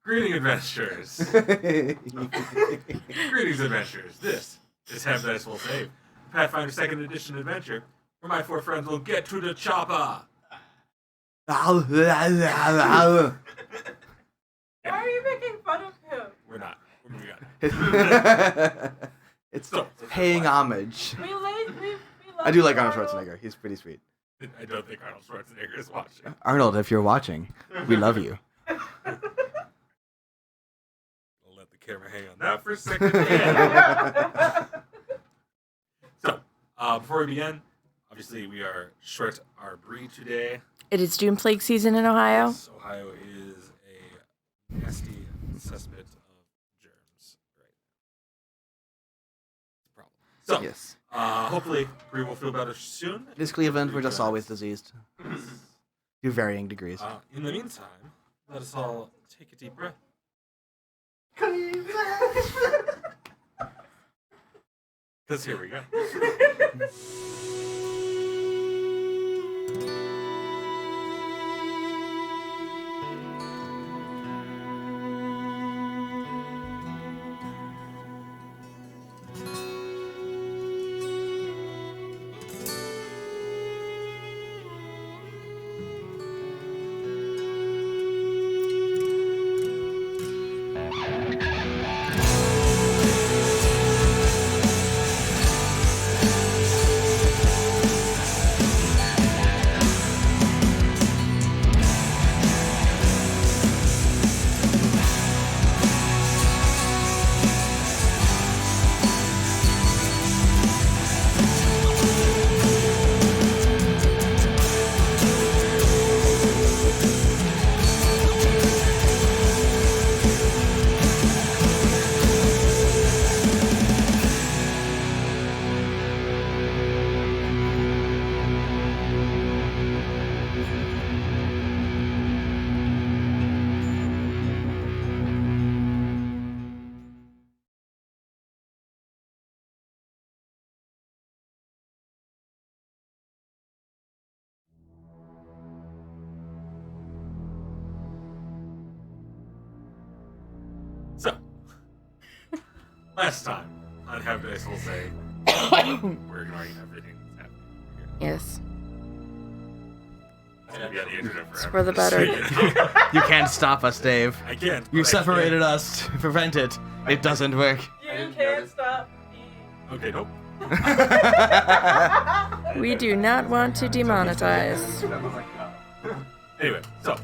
Greeting adventurers. Greetings adventurers. This is Have Dice Will Save, Pathfinder 2nd Edition adventure, where my four friends will get to the chopper. Why are you making fun of him? We're not. We're moving on. It's paying homage. We love I do like Arnold Schwarzenegger. He's pretty sweet. I don't think Arnold Schwarzenegger is watching. Arnold, if you're watching, we love you. I'll let the camera hang on that for a second. So, before we begin, obviously we are short our brie today. It is Doom Plague season in Ohio. Yes, Ohio is a nasty cesspit of germs right now. So, Yes. hopefully Brie will feel better soon. This Cleveland, we're just always diseased. To varying degrees. In the meantime, let us all take a deep breath. Because here we go. So, last time on Have Dice Will Say, we're ignoring everything that's happening here. Yes. It's gonna be on the internet It's forever. for the better. You can't stop us, Dave. I can't. You but I separated us to prevent it. It doesn't work. You can't stop can. Okay, nope. We do not want to demonetize. Anyway, so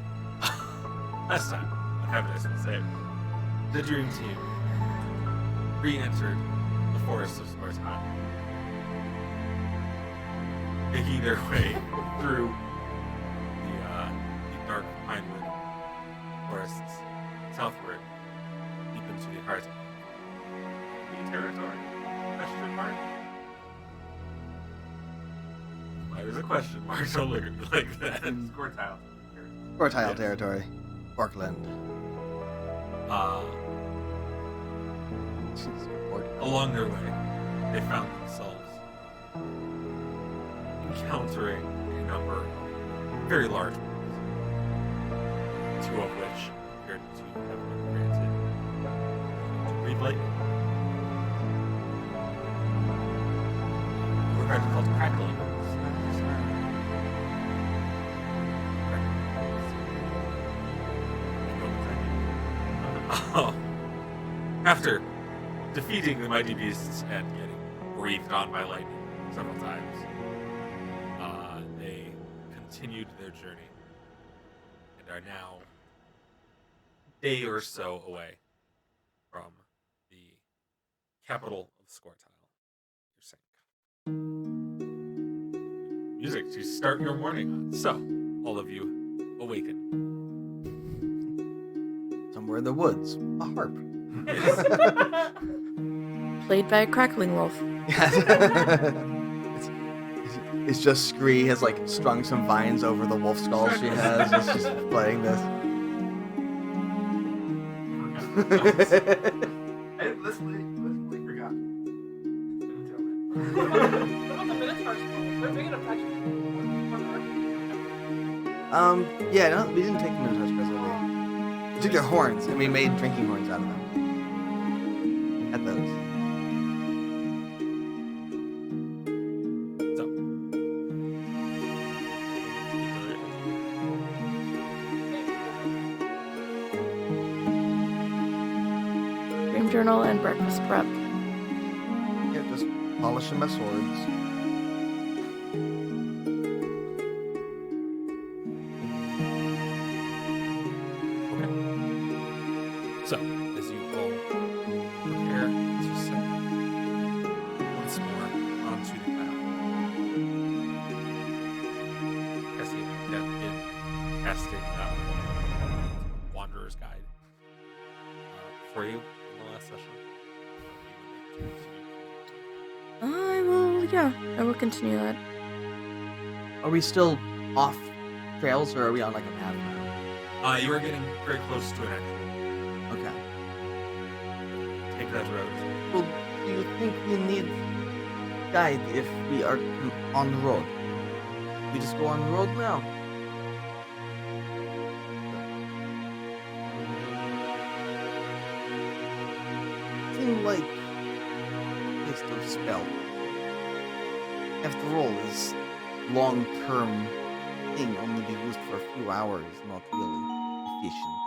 last time on Have Dice Will Say, the Dream Team re-entered the Forest of Spartan, making their way through the dark pinewood forests southward, deep into the heart of the territory. Question mark? Why there's a question mark? Don't look at me like that. Or tile territory. Orkland. Along their way, they found themselves encountering a number of very large ones, two of which appeared to have been granted to breathe lightning. They were called crackling. After defeating the mighty beasts and getting breathed on by lightning several times, they continued their journey and are now a day or so away from the capital of Scortile, your sink. Music to start your morning on. So, all of you awaken. Somewhere in the woods. A harp. Played by a crackling wolf. It's just Scree has like strung some vines over the wolf skull she has. It's just playing this. I literally forgot. Yeah, no, we didn't take the Minotaur specifically. took their horns and we made drinking horns out of them. At those. So. Dream journal and breakfast prep. Yeah, just polishing my swords. So, as you all prepare to set once more onto the path, Cassie, that in casting Wanderer's Guide for you in the last session. I will continue that. Are we still off trails or are we on like a path now? You are getting very close to an actual. Okay. Take that road. Well, do you think we need guide if we are on the road? We just go on the road now. Seemed like waste of spell. After all, this long-term thing only be used for a few hours, not really efficient.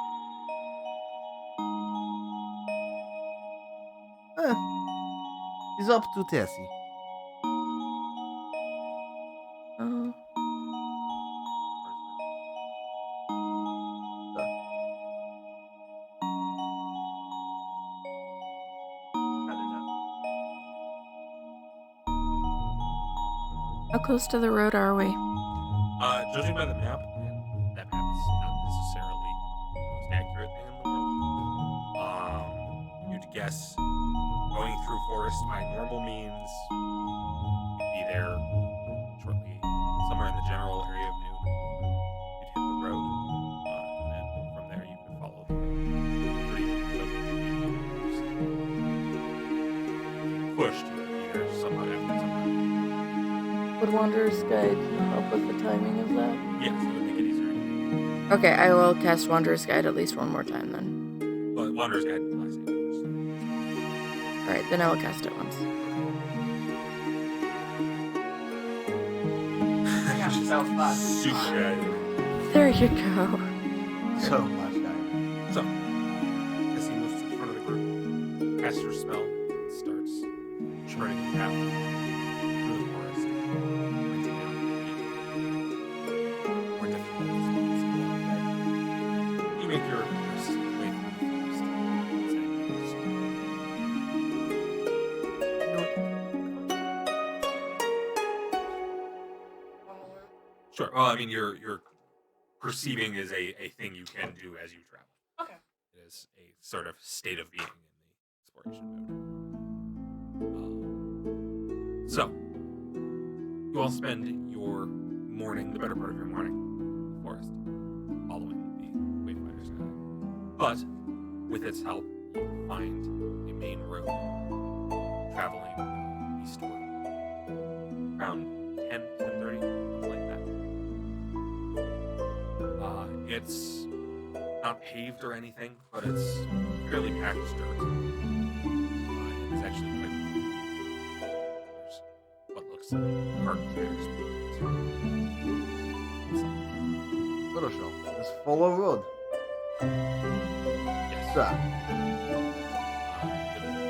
It's up to Tessie. Oh, how close to the road are we? Judging by the map, and that map is not necessarily the most accurate thing in the world. You'd guess going through forest by normal means, you'd be there shortly, somewhere in the general area of noon. You'd hit the road, and then from there you could follow the pushed, you'd be there somewhat after sunrise. Would Wanderer's Guide help with the timing of that? Yes, it would make it easier. Okay, I will cast Wanderer's Guide at least one more time then. But Wanderer's Guide last first. Alright, then I will cast it once. I got yourself spot. Super guide. There you go. So much guide. So, as he moves to the front of the group, casts your spell, and starts charting a path through the forest, pointing out the more difficult spots along the way. You make your way through the forest, Sure. Well, I mean, you're perceiving is a thing you can do as you travel. Okay. It is a sort of state of being in the exploration mode. So, you all spend your morning, the better part of your morning, in the forest, following the Wayfinder's Guide. But, with its help, you find a main road traveling eastward. Around 10:30, something like that. It's not paved or anything, but it's fairly packed dirt. It's actually quite there's what looks like cart tracks. Photoshop. It's full of road. Yes.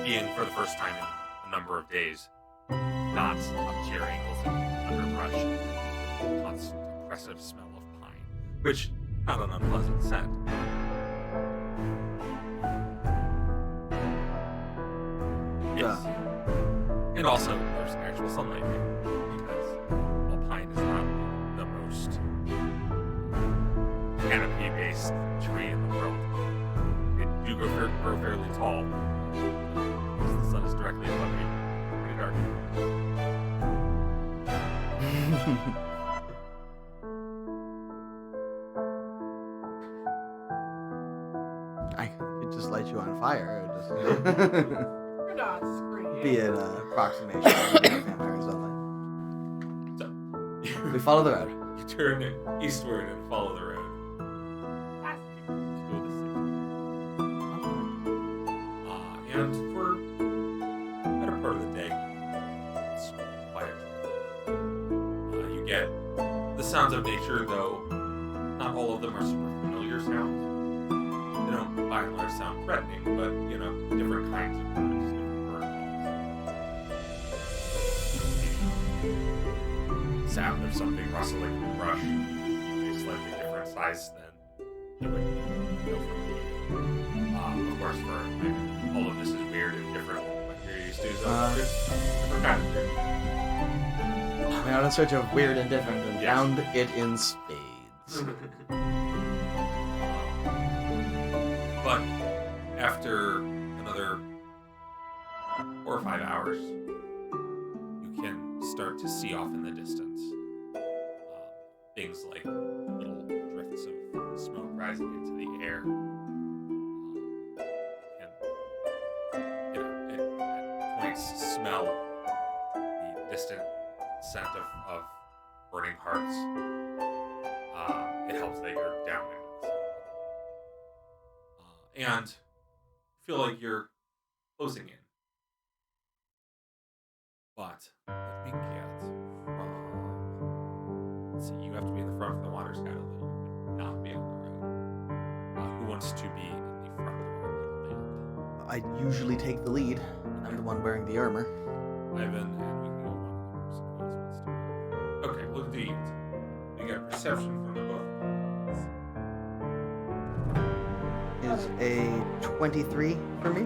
Being for the first time in a number of days, not up to your ankles in underbrush, constant oppressive smell of pine, which not an unpleasant scent. Yes. And also, there's actual sunlight here, because while pine is not the most canopy-based tree in the world, it do grow fairly tall, because the sun is directly above you. Pretty dark. I could just light you on fire. Or just You're not screaming. be an approximation of vampire sunlight. So, We follow the road. you turn eastward and follow the road. To the city. And for the better part of the day, it's quiet. You get the sounds of nature, though not all of them are super familiar sounds. They don't, by and large, sound threatening, but, different kinds of birds, different bird calls. Sound of something rustling in the brush, a slightly different size than you would know from the of course, for all of this is weird and different than what you're used to, so there's different kinds of weird. Went out in search of weird and different and Yes. found it in spades. But after another 4 or 5 hours, you can start to see off in the distance things like little drifts of smoke rising into the air. At points smell the distant scent of burning hearts. It helps that you're downwind. And feel like you're closing in. But let me get from... Let's see, you have to be in the front of the water sky, although you would not be on the road. Who wants to be in the front of the little band? I usually take the lead. I'm the one wearing the armor. Ivan, and we can go one other person who else wants to be. Okay, we'll do you. You get perception from the both. Is a 23 for me.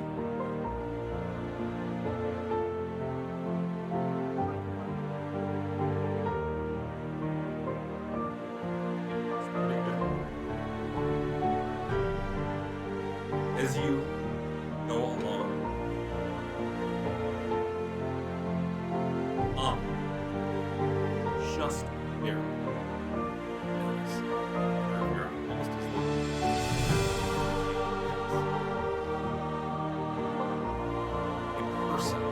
Pretty good. As you go along, just barely notice you're almost as a person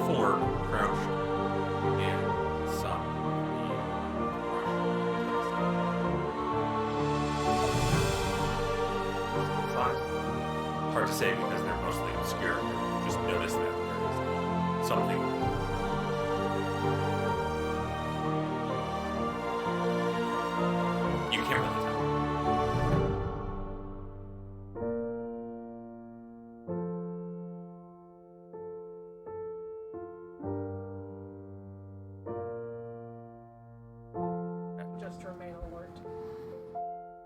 form crouched in some hard to say because they're mostly obscure. You just notice that there is something. You can't really tell. Just to remain alert.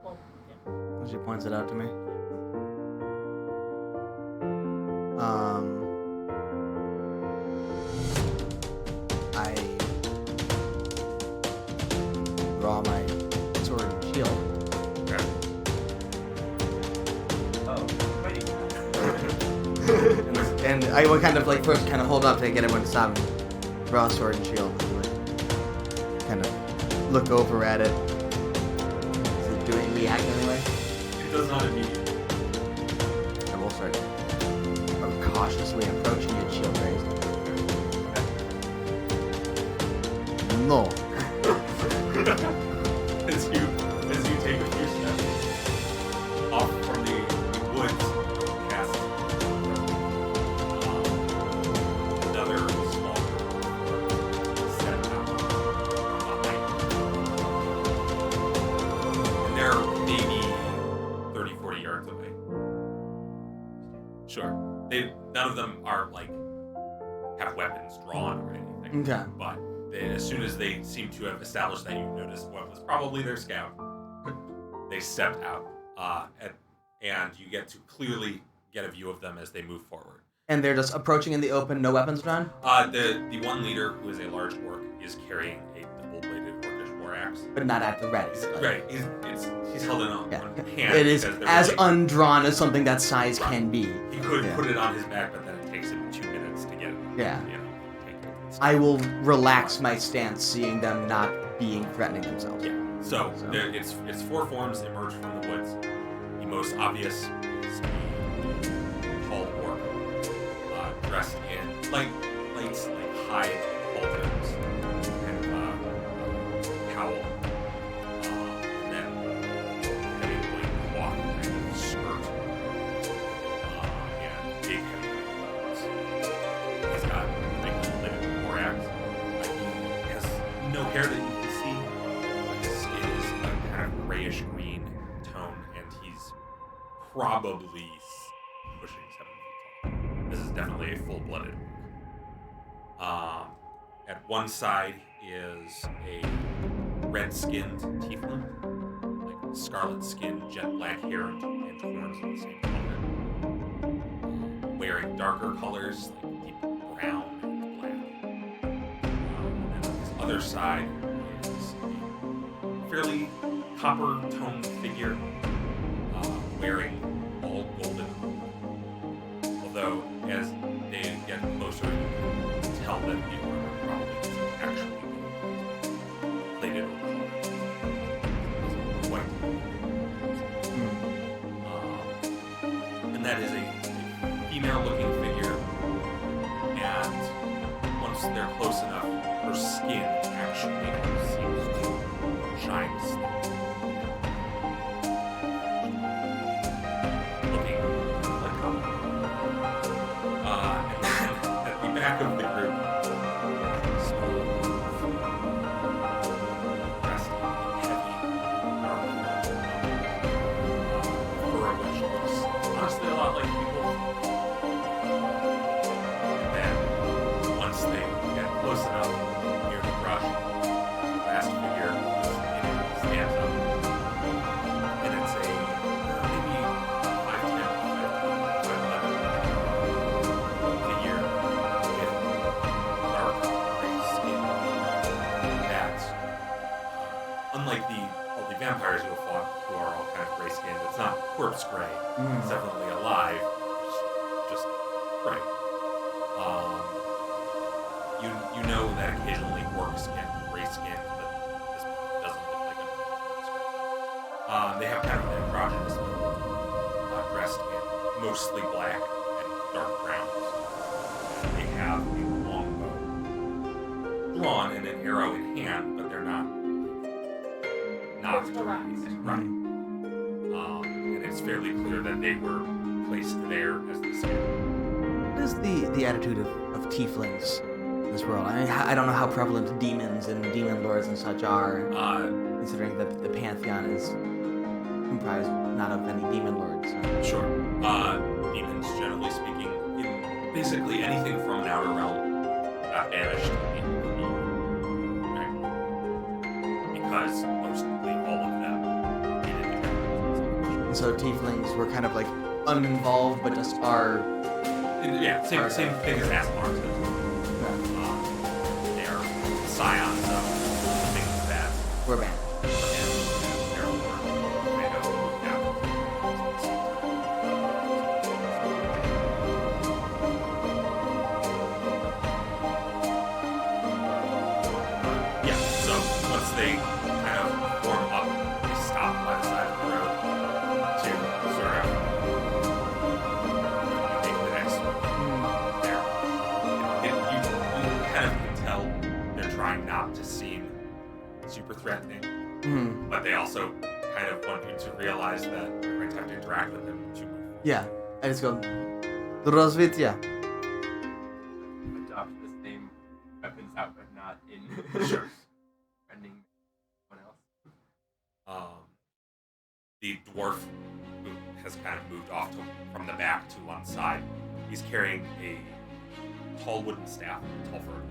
Well, yeah. She points it out to me. I draw my sword and shield. Okay. Oh, wait. And I would kind of like first kind of hold up to get everyone to stop and draw sword and shield. And like, kind of look over at it. Is it doing react anyway? It does not immediately. I will start cautiously approaching it, shield raised. No. As you take a few steps off from the woods, cast another small set out behind you. And they're maybe 30, 40 yards away. Sure. None of them are like have weapons drawn or anything. Okay. But as soon as they seem to have established that, you noticed what was probably their scout. They stepped out, and you get to clearly get a view of them as they move forward. And they're just approaching in the open, no weapons drawn? The one leader, who is a large orc, is carrying a double-bladed orcish war axe. But not at the ready. Right, he's held it on Yeah. one hand. It is because they're as really- undrawn as something that size can be. He could Yeah. put it on his back, but then it takes him 2 minutes to get it. Yeah. Take it. I will relax my stance seeing them not being threatening themselves. Yeah. So it's 4 forms emerge from the woods. The most obvious is the tall orc, dressed in light hide halters and cowl, and then heavy white cloth and skirt, and probably pushing 7 feet tall. This is definitely a full-blooded orc. At one side is a red-skinned tiefling, like scarlet skin, jet black hair, and horns of the same color, wearing darker colors like deep brown and black. And then his other side is a fairly copper-toned figure, wearing all golden. Although, as they get closer, you can tell that the armor probably isn't actually plated or colored. It's white. And that is a female-looking figure, and once they're close enough, her skin actually seems to shine looking like copper. And then at the back of the group, dressed in heavy fur, which looks honestly a lot like people. And then once they get close enough near the brush, the last figure stands up, and it's a maybe 5'10", 5'11" figure with dark gray skin that, unlike all the vampires who have fought, who are all kind of gray skinned, it's not corpse gray. It's definitely alive, just gray. You know that occasionally orcs get gray skin, but this doesn't look like a corpse gray. They have kind of an androgynous look, dressed in mostly black and dark browns. They have a longbow drawn and an arrow in hand, but they're not It's relaxed. right. And it's fairly clear that they were placed there as the skin. What is the attitude of tieflings in this world? I mean, I don't know how prevalent demons and demon lords and such are, considering that the pantheon is comprised not of any demon lords. So. Sure. Demons, generally speaking, in basically anything from an outer realm, got banished immediately. Right? Because mostly all of them needed to. And so tieflings were kind of like uninvolved, but just are. Yeah, same thing as Asmar's. They are scions of things that We're banned. They kind of form up, they stop by the side of the road to sort of make the next there. You kind of can tell they're trying not to seem super threatening, but they also kind of want you to realize that you're going to have to interact with them to move. Yeah, I just go. Rozvitya. Adopt the same weapons out, but not in Sure. friending anyone else. The dwarf who has kind of moved off from the back to one side, he's carrying a tall wooden staff, tall for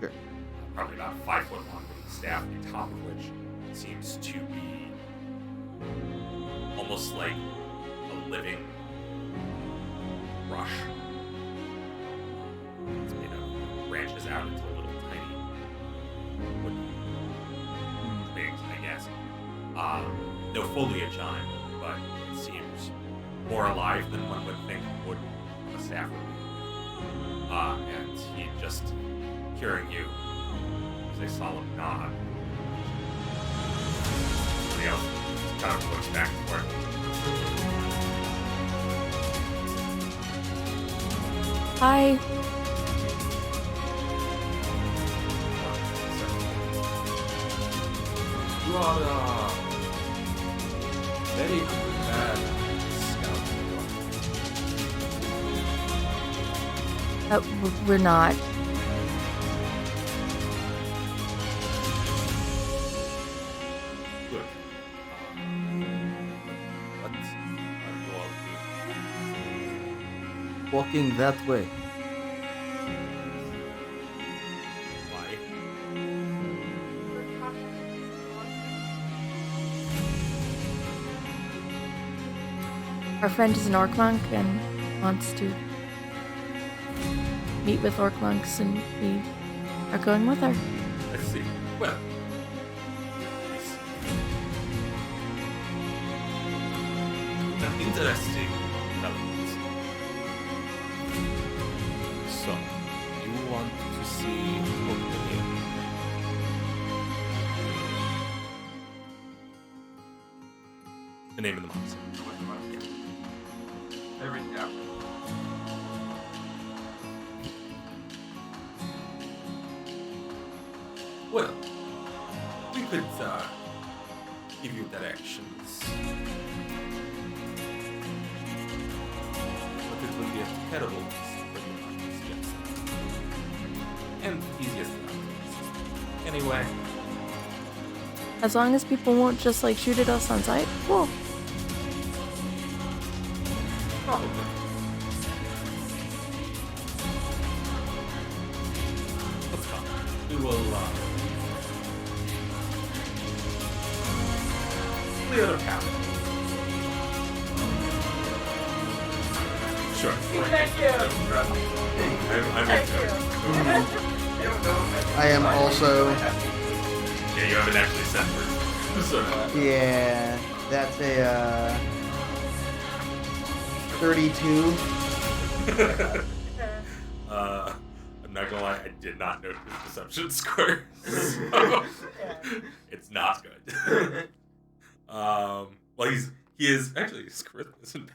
Sure. probably about 5 foot long wooden staff, the top of which seems to be almost like a living brush. It's made of branches out into little tiny wooden twigs, I guess. No foliage on it, but it seems more alive than one would think wood on a staff would be. And he just, hearing you, is a solemn nod. Somebody else kind of looks back and forth. Hi. You are very bad scout. We're not. Good. What are you all walking that way. Why? Our friend is an orc monk and wants to meet with orc monks, and we are going with her. I see. Well, nice. An interesting development. So, you want to see Copenhagen? The name of the monastery. Everything out. Well, we could give you directions. But it will be a terrible mess for you not to see us. And easiest route. Anyway, As long as people won't just like shoot at us on sight, cool. probably. Let's go. We will clear the path. Sure. Thank you. I'm Thank into it. you. I am also. Yeah, you haven't actually sent her. So, Yeah, that's a 32. I'm not gonna lie, I did not note his deception score. So it's not good. Well, he is actually his charisma isn't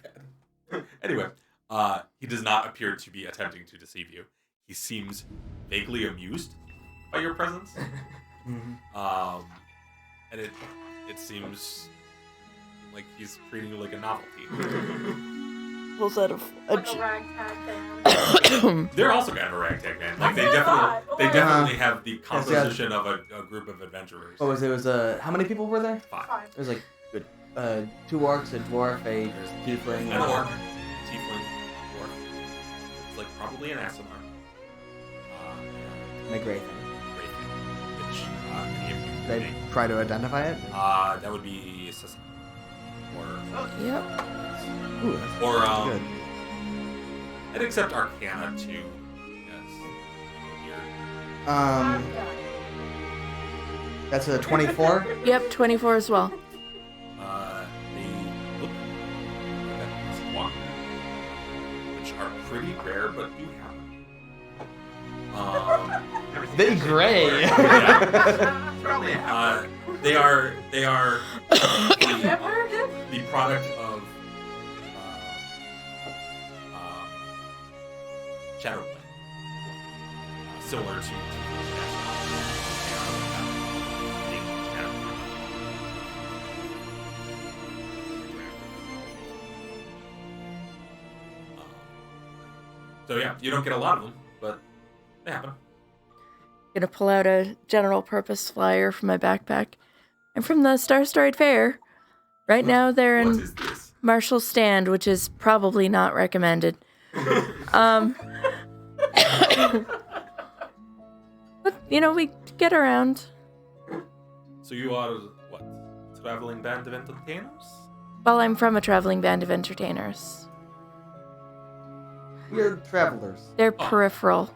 bad. Anyway, he does not appear to be attempting to deceive you. He seems vaguely amused by your presence. And it seems like he's treating you like a novelty. Pulls out of Like a ragtag band. They're also kind of a ragtag band. Like they That's what I definitely thought. have the composition of a group of adventurers. What was it? How many people were there? Five. Fine. It was like good. 2 orcs, a dwarf, a tiefling, An orc, tiefling, dwarf. It's like probably an Asimar. and a gray thing. Great thing. Which any of you Did I try to identify it? that would be Sisson. Yep. Ooh, that's Or good. and accept Arcana too. Yes. That's a 24. Yep, 24 as well. They look like a walk, which are pretty rare, but do happen. They gray. Yeah. Probably a half. They are Vampire dip? the product of Shadowplay, similar to so yeah, you don't get a lot of them, but they happen. Gonna pull out a general purpose flyer from my backpack. I'm from the Star Storied Fair. Right now they're What in is this? Marshall's stand, which is probably not recommended. But, you know, we get around. So you are what? Traveling band of entertainers? Well, I'm from a traveling band of entertainers. We're travelers. They're Oh. peripheral.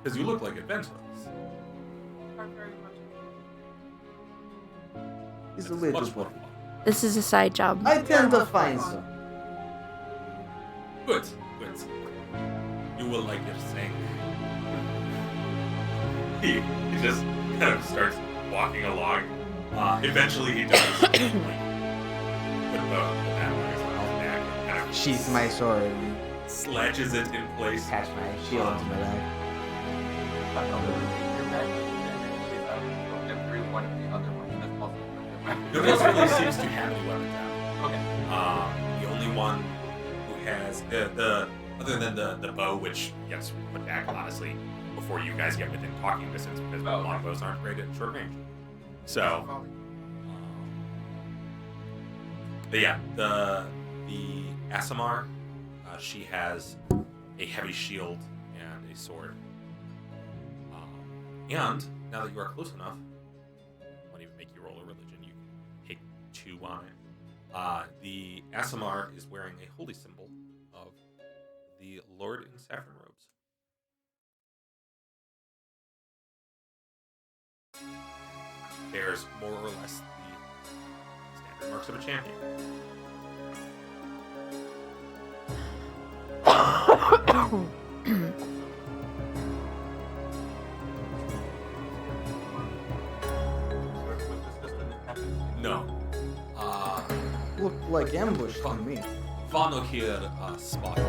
Because you look like adventurers. Are very much. He's a It's little much more bit. fun. This is a side job. I tend to find some. Good, good. You will like your thing. He just kind of starts walking along. Eventually he does like, put the bat on his back and kind of Sheath my sword and sledges it in place. attach my shield into my back. Your back is every one of the other ones that's also Nobody else really seems to have any weapons out. Okay. The only one who has the other than the bow, which gets put back honestly before you guys get within talking distance because longbows aren't great at short range. So, but yeah, the Asimar, she has a heavy shield and a sword. And now that you are close enough, I won't even make you roll a religion. You can take 2 on it. The Asimar is wearing a holy symbol of the Lord in saffron robes. Bears more or less the standard marks of a champion. No. Looked like ambush to me. Vano here spotted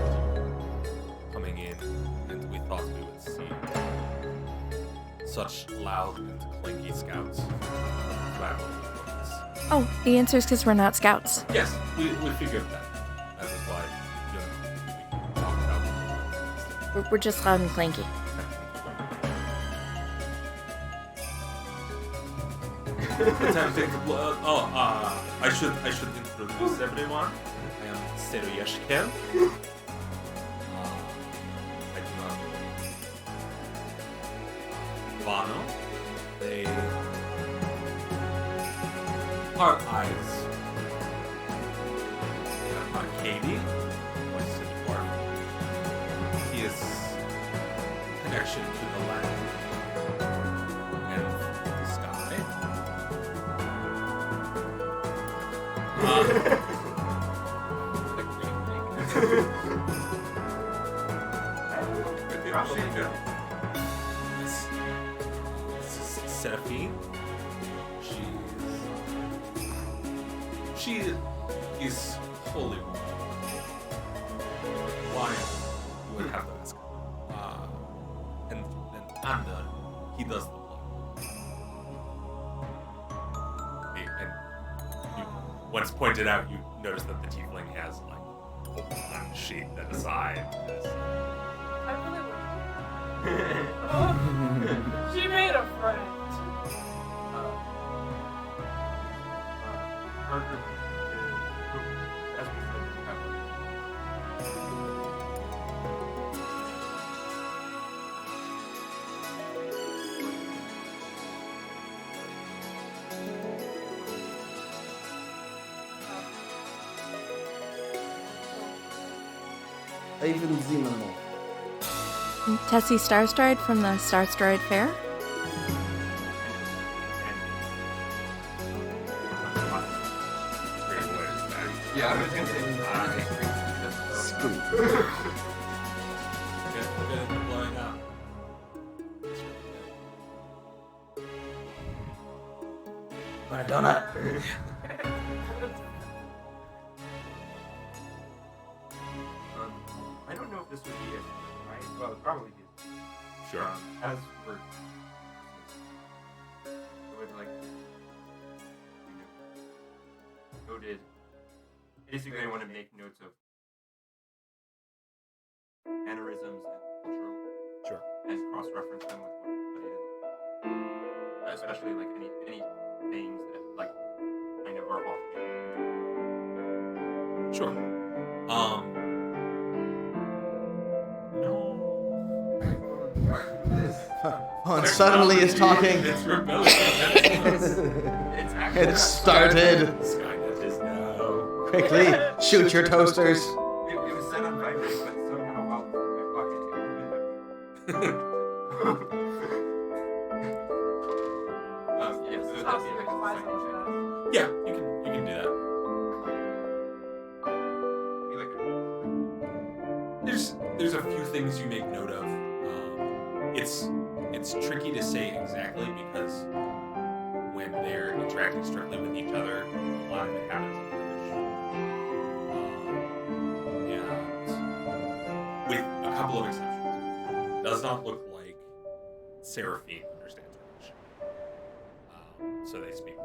coming in, and we thought we would see such loud and clanky scouts traveling with us. Oh, the answer is because we're not scouts. Yes, we figured that. That is why we talked about We're just loud and clanky. I should introduce everyone. I am Seryeshken. I do not Vano. They are eyes. Katie, voice to the park. He is connection to the land and the sky. Seraphine. She is holy woman. Why you would have to ask her. And then Ander, he does the blood. And you, once pointed out, you notice that the tiefling has like one sheet that is eye. I really like She made a friend. Our group is, as we said, Even Zimmerman. Tessie Starstride from the Starstride Fair. yeah, I was gonna say, Good blowing up. Want a donut? I don't know if this would be it, right? Well, it probably is. Sure. As we're I would like to noted. Basically, I want to make notes of mannerisms and cultural, Sure. and cross-reference them with what I did. Especially like any things that like kind of are off. Sure. Oh, suddenly is talking. It's rebellion. It's actually It started. Skynet is now. Quickly, shoot your toasters. It was set on vibrate, but somehow while my pocket. Yeah, so Sounds that'd be like like a a wise second check. man. Yeah, you can do that. Be like There's a few things you make note of. It's tricky to say exactly because when they're interacting directly with each other, a lot of it happens in British. And with a couple of exceptions, does not look like Seraphine understands British. So they speak.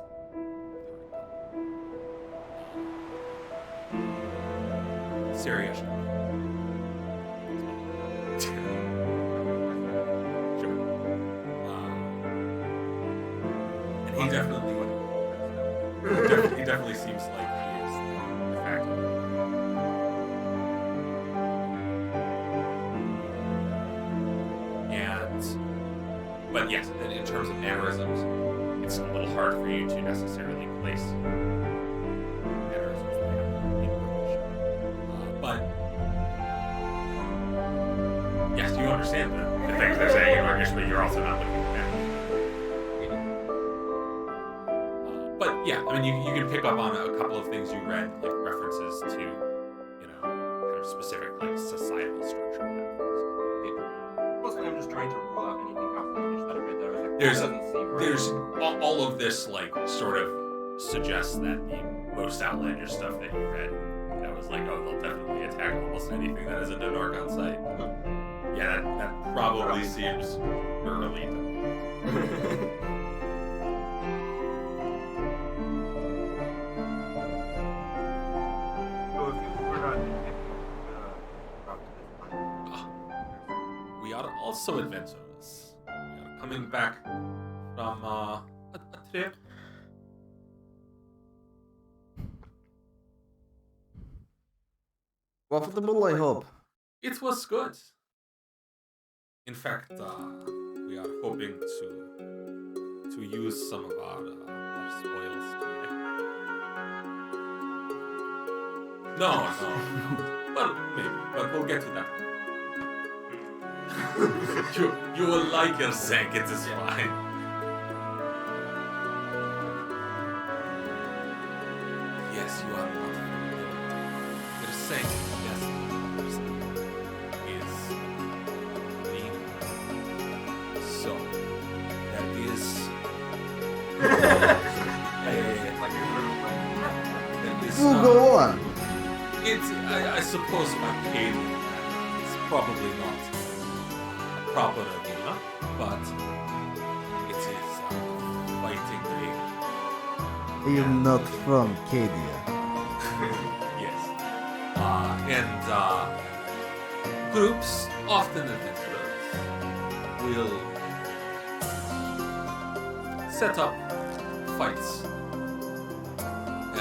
Serious. Sure. And he definitely seems like he is the factor. But yes, then in terms of mannerisms, it's a little hard for you to necessarily place mannerisms that they have in British. But yes, you understand the things they're saying in Turkish, but you're also not looking at them. But yeah, I mean, you can pick up on a couple of things you read, like references to, kind of specific like societal structure. Kind of things. Mostly, I'm just trying to rule out anything outlandish that I read that I was like, There's- that doesn't seem right. There's all of this like sort of suggests that the most outlandish stuff that you read, that was like, oh, they'll definitely attack almost anything that isn't an Archon site. Yeah, that probably seems early to So if you were not thinking about this time, We are also adventurers. We are coming back from a trip. Profitable, I hope. It was good. In fact, we are hoping to use some of our spoils today. No. Well, maybe, but we'll get to that. you will like your sank, it is fine. Yes, you are not familiar. Your sank, yes, is green. So, that is like you're that is We'll go on. It's, I suppose my pain is probably not a proper arena, but it is fighting ring. I am not from Cadia. Yes. And groups, often adventurers, will set up fights.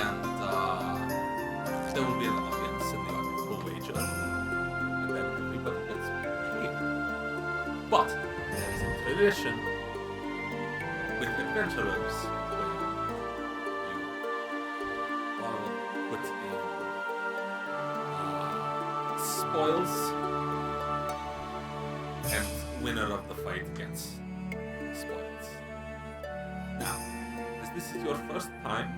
And there will be an audience and the audience will wager. And then everybody gets paid. But there is a tradition with adventurers where you all put in spoils, and winner of the fight gets spoils. Now, as this is your first time,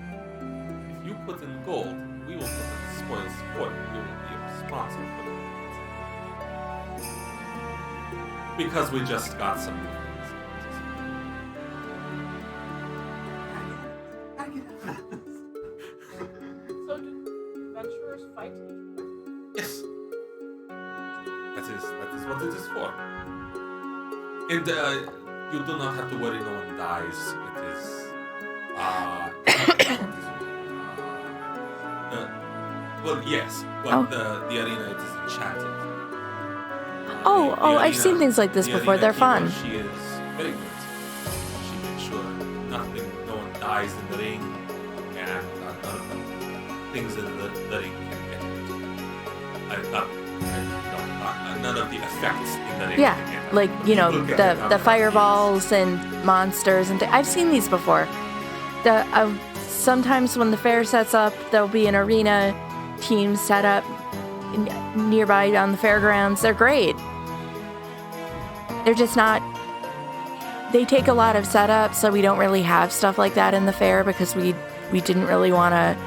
if you put in gold, we will put in spoils for you. We will be responsible for that. Because we just got some new things. So do adventurers fight each other? Yes. That is what it is for. And you do not have to worry no one dies. It is well, yes, but Oh. the arena it is enchanted. Oh, The I've arena- seen things like this the before. arena They're keeper, fun. She is very good. She makes sure no one dies in the ring, and none of the things in the ring can get hurt. None of the effects in the ring Yeah, can get hurt. like People can get the hurt. fireballs and monsters and I've seen these before. Sometimes when the fair sets up, there'll be an arena team set up nearby on the fairgrounds. They're great. They're just not. They take a lot of setup, so we don't really have stuff like that in the fair because we didn't really want to,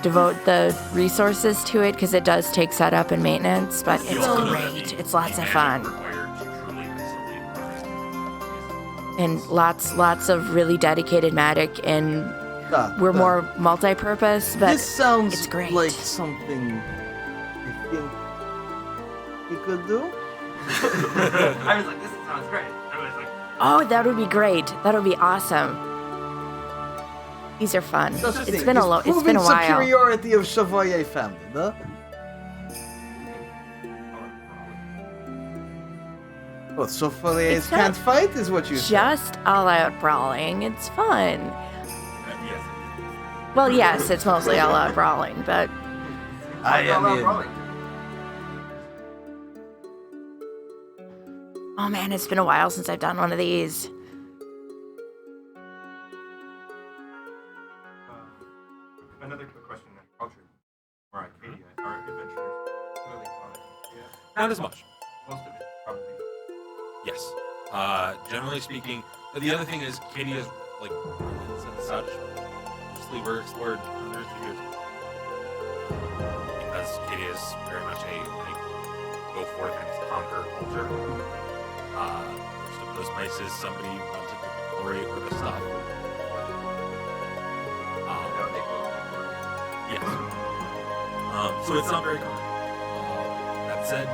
devote the resources to it because it does take setup and maintenance. But it's Also, great. the It's lots of magic fun. required to truly isolate And lots of really dedicated magic, and we're more multi-purpose, but This sounds it's great. like something I think you could do. I was like, this sounds great. I was like, oh, that would be great. That would be awesome. These are fun. That's the It's thing, been it's been a while. Superiority of Chevalier family, huh? What, Chevaliers It's not can't fight, is what you say? Just all-out brawling. It's fun. yes. Well, yes, it's mostly all-out brawling, but I how about mean, brawling? oh Oh man, it's been a while since I've done one of these. Another quick question on culture or Arcadia. Are adventurers really common? Yeah. Not as much. Most of it, probably. Yes. Generally speaking, but the other thing is Cadia's like ruins and such mostly were explored hundreds of years ago. Because Cadia is very much a like go forth and conquer culture. Most of those places somebody wanted the glory or the stuff. Yes. So it's not very common. That said,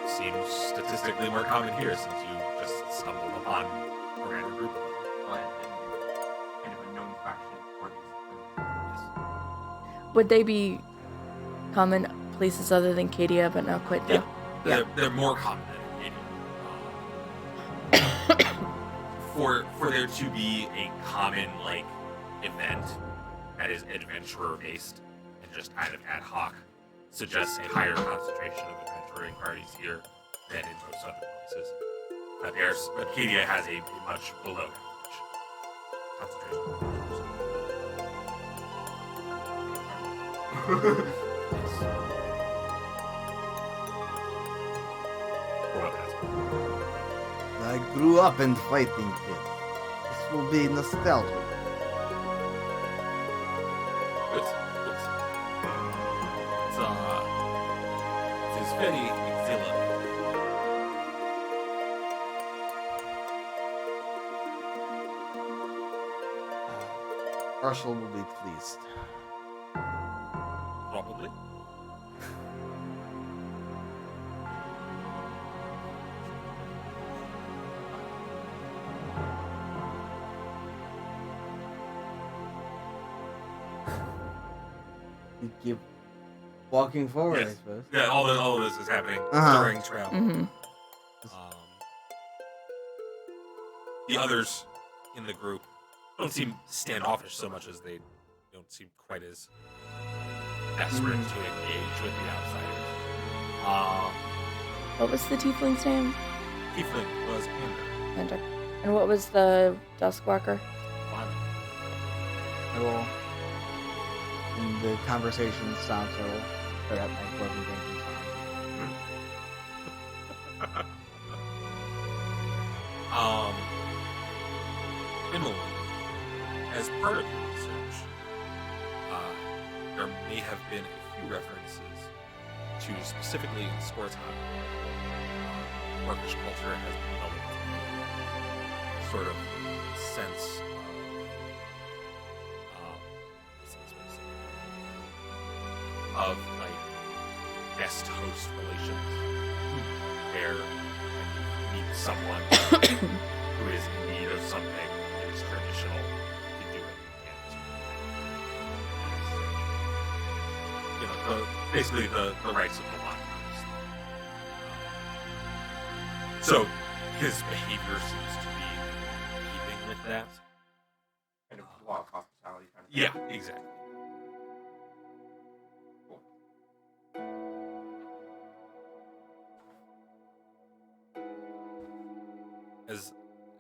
seems statistically more common here since you just stumbled upon a random group of them. And kind of a known faction for these. Yes. Would they be common places other than Cadia, but not quite there? Yeah. They're more common than Acadia. For there to be a common like event that is adventurer based and just kind of ad hoc suggests a higher concentration of adventuring parties here than in most other places. Acadia has a much below average concentration of adventurers. Yes. For what that's worth. I grew up in fighting pits. This will be nostalgic. Good. It is very exhilarating. Marshall will be pleased. Probably. You keep walking forward, I Yes. suppose. Yeah, all of this is happening Uh-huh. during travel. Mm-hmm. The others in the group don't seem standoffish so much as they don't seem quite as desperate to engage with the outsiders. What was the tiefling's name? Tiefling was Ander. Ender. And what was the Duskwalker? I will, in the conversation stops, I will put up my dwarven drinking song. Emily, as part of your research, there may have been a few references to specifically in Scoretown, Orcish culture has developed a sort of sense of like guest host relations, where when you meet someone who is in need of something, it is traditional to do what you can to basically the rights of the lot. So his behavior seems to be in keeping with that. Kind of law of hospitality kind of thing. Yeah, exactly.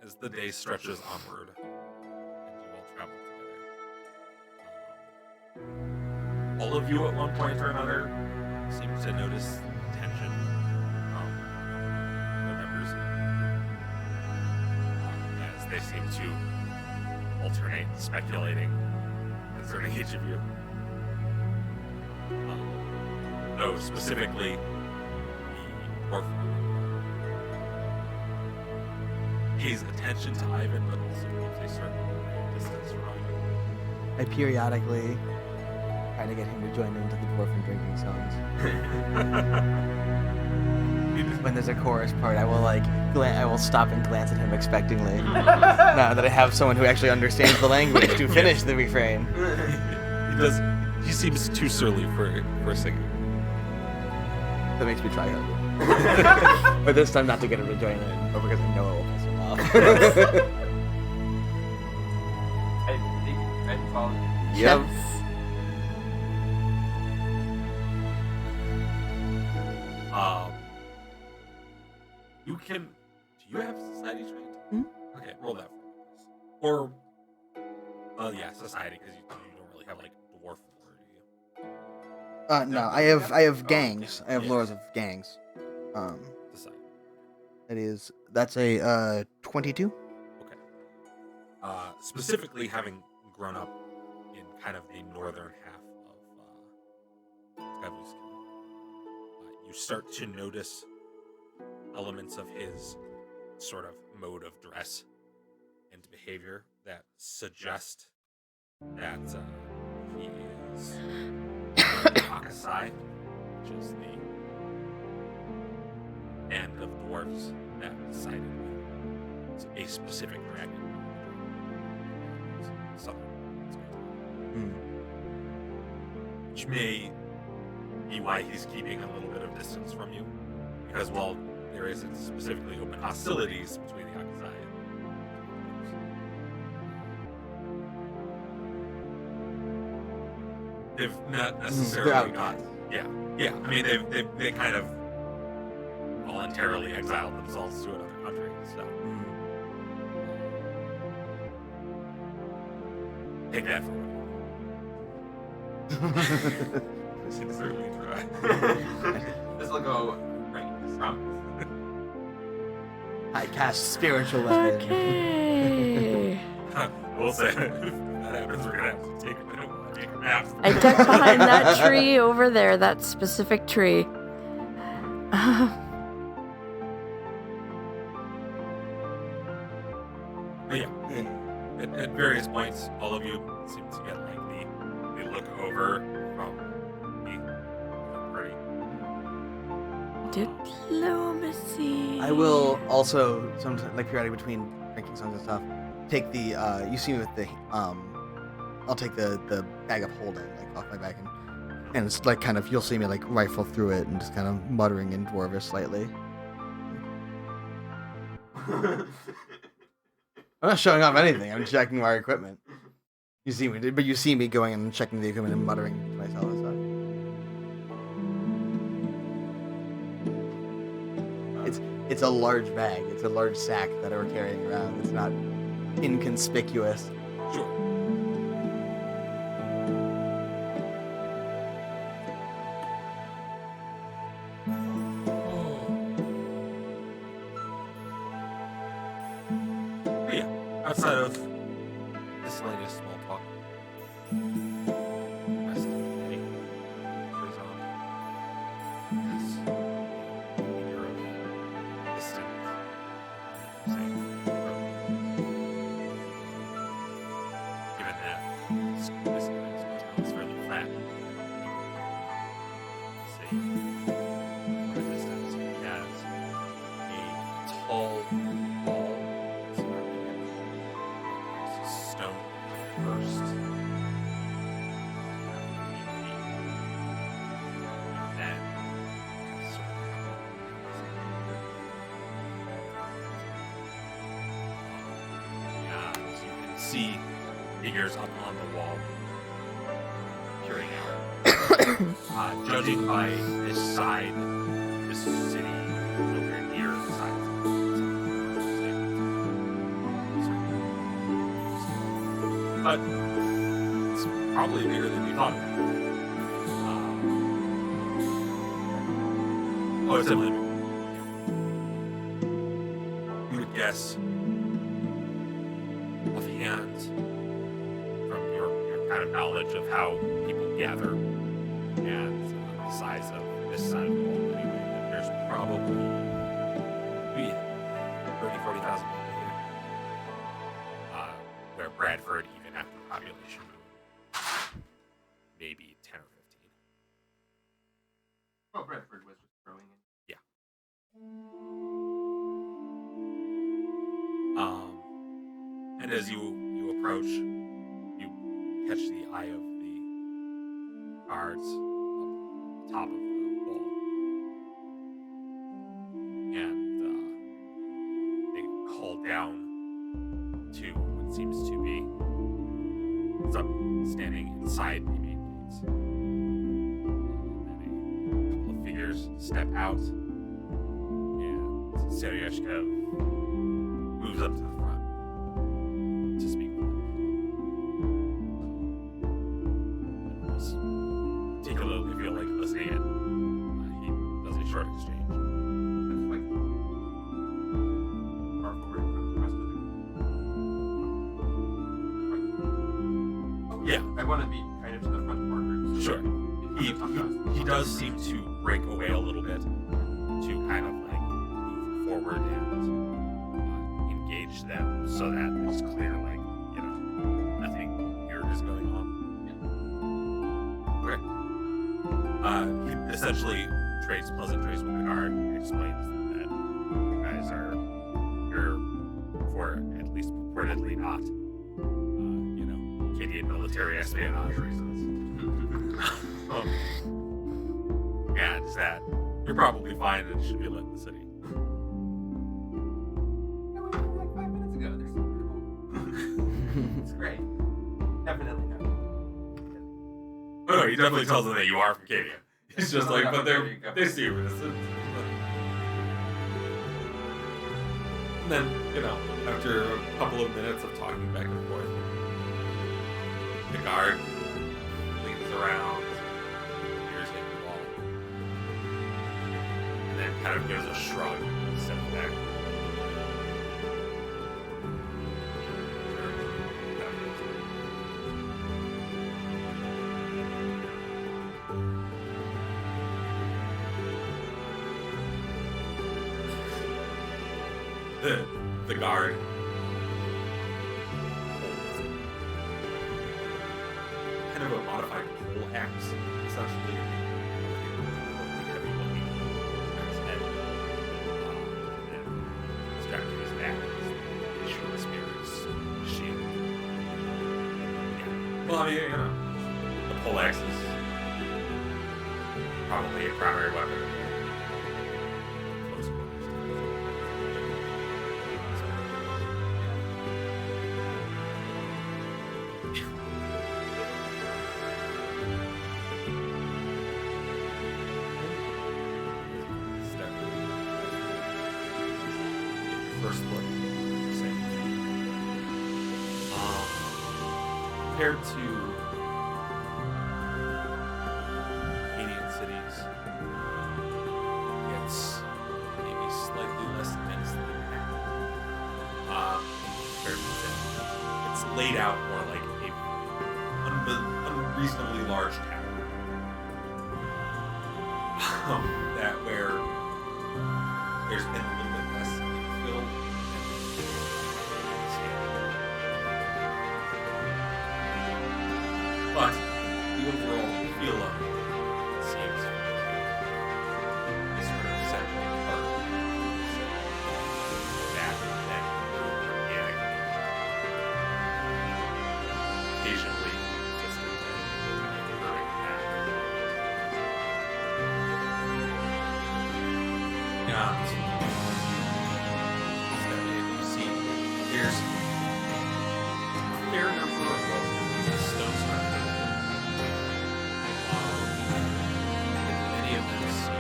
As the day stretches onward and you all travel together, all of you at one point or another seem to notice tension from the members as they seem to alternate speculating concerning each of you. Though specifically the dwarf pays attention to Ivan, but also keeps a certain distance from Ivan. I periodically try to get him to join into the dwarven drinking songs. When there's a chorus part, I will I will stop and glance at him expectingly. Now that I have someone who actually understands the language to finish the refrain. He seems too surly for singing. That makes me try harder. But this time not to get him to join in, but because I know it will piss him off. I think I follow. Yep. You can. Do you have society trained? Hmm? Okay, roll that for me, please. Or, yeah, society, because you don't really have like dwarf lore, do you? No, No, I have oh, gangs. I have yeah. lores of gangs. Society. That's a 22. Okay. Specifically, having grown up in kind of the northern half of Skavuski, you start to notice elements of his sort of mode of dress and behavior that suggest that he is Akasai, which is the band of dwarves that sided with a specific dragon. Southern, which may be why he's keeping a little bit of distance from you, because while there isn't specifically open hostilities between the Akasai and they've not necessarily They're got. outcasts. Yeah. I mean, they kind of voluntarily exiled themselves to another country. So take that for what it sincerely try. This will go right. Promise. I cast spiritual weapon. Okay. I will say, if that happens, we're gonna have to take a minute while I make a map. I duck behind that tree over there, that specific tree. But yeah, at various points, all of you seem to get like the look over from the party. Diplomacy. I will also sometimes, like periodically between drinking songs and stuff, take the you see me with the I'll take the bag of holding like off my back and it's like kind of you'll see me like rifle through it and just kind of muttering in Dwarvish slightly. I'm not showing off anything. I'm checking our equipment. You see me, but you see me going and checking the equipment and muttering to myself and stuff. It's a large bag. It's a large sack that we're carrying around. It's not inconspicuous. Sure. But yeah, outside of miscellaneous small talk, the rest of the day goes on as a year of distant, say, growth. Given that this guy's is fairly flat, say, from a distance, it has a tall wall surrounding it. It's stone first. And then sort of and you can see figures up on the wall peering out. Judging by this side, this city nowhere near the size of but it's probably bigger than you thought. Oh, it's definitely bigger. You would guess offhand from your kind of knowledge of how people gather and the size of this side of the wall anyway, that there's probably maybe 30,000-40,000 people here. Where Bradford, even after population, maybe 10 or 15. Well, Bradford was just growing in. And as you approach, you catch the eye of the guards up top of the wall, and they call down to what seems to be someone standing inside the main gates. Then a couple of figures step out and Seryashka moves up to the front to speak with him. Just particularly feel like listening in. He does a short exchange. It's like far forward from the rest of the. Yeah. I want to be kind of to the front more group. So Sure. He does seem to break away a little bit to kind of like move forward and engage them so that it's clear, like, you know, nothing weird is going on. Okay. He essentially trades pleasantries with the guard and explains that you guys are here for at least purportedly not, you know, Acadian military espionage reasons. And that you're probably fine and should be let in the city. Yeah, we were like 5 minutes ago. There's something cool. It's great. Definitely not. Oh no, he definitely tells them that you are from Acadia. It's just like, but There you go. they see you as and then, you know, after a couple of minutes of talking back and forth, the guard leans around, ears hit the wall, and then kind of gives a shrug and steps back. The guard holds kind of a modified pole axe, essentially. Really heavy looking axe head. And strapped to his back is the short spear's shield. Yeah. Well, I mean, you know, the pole axe is probably a primary weapon. Close quarters. First look, same. Compared to Canadian cities, it's maybe slightly less dense than that. Compared to it's laid out more like a unreasonably large town. That where there's been a little bit less infill. But the overall feel of it seems a sort of central part of that organic, occasionally consistent and recurring path. You see, there's a fair number of stone structures. Many of them seem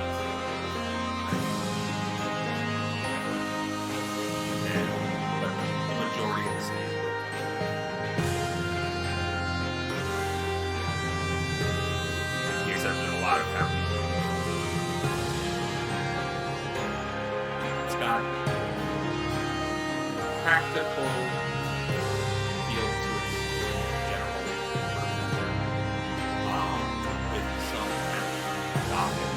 but the majority of the city is the exception of a lot of towns. It's got practical feel to its general with some kind of gothic.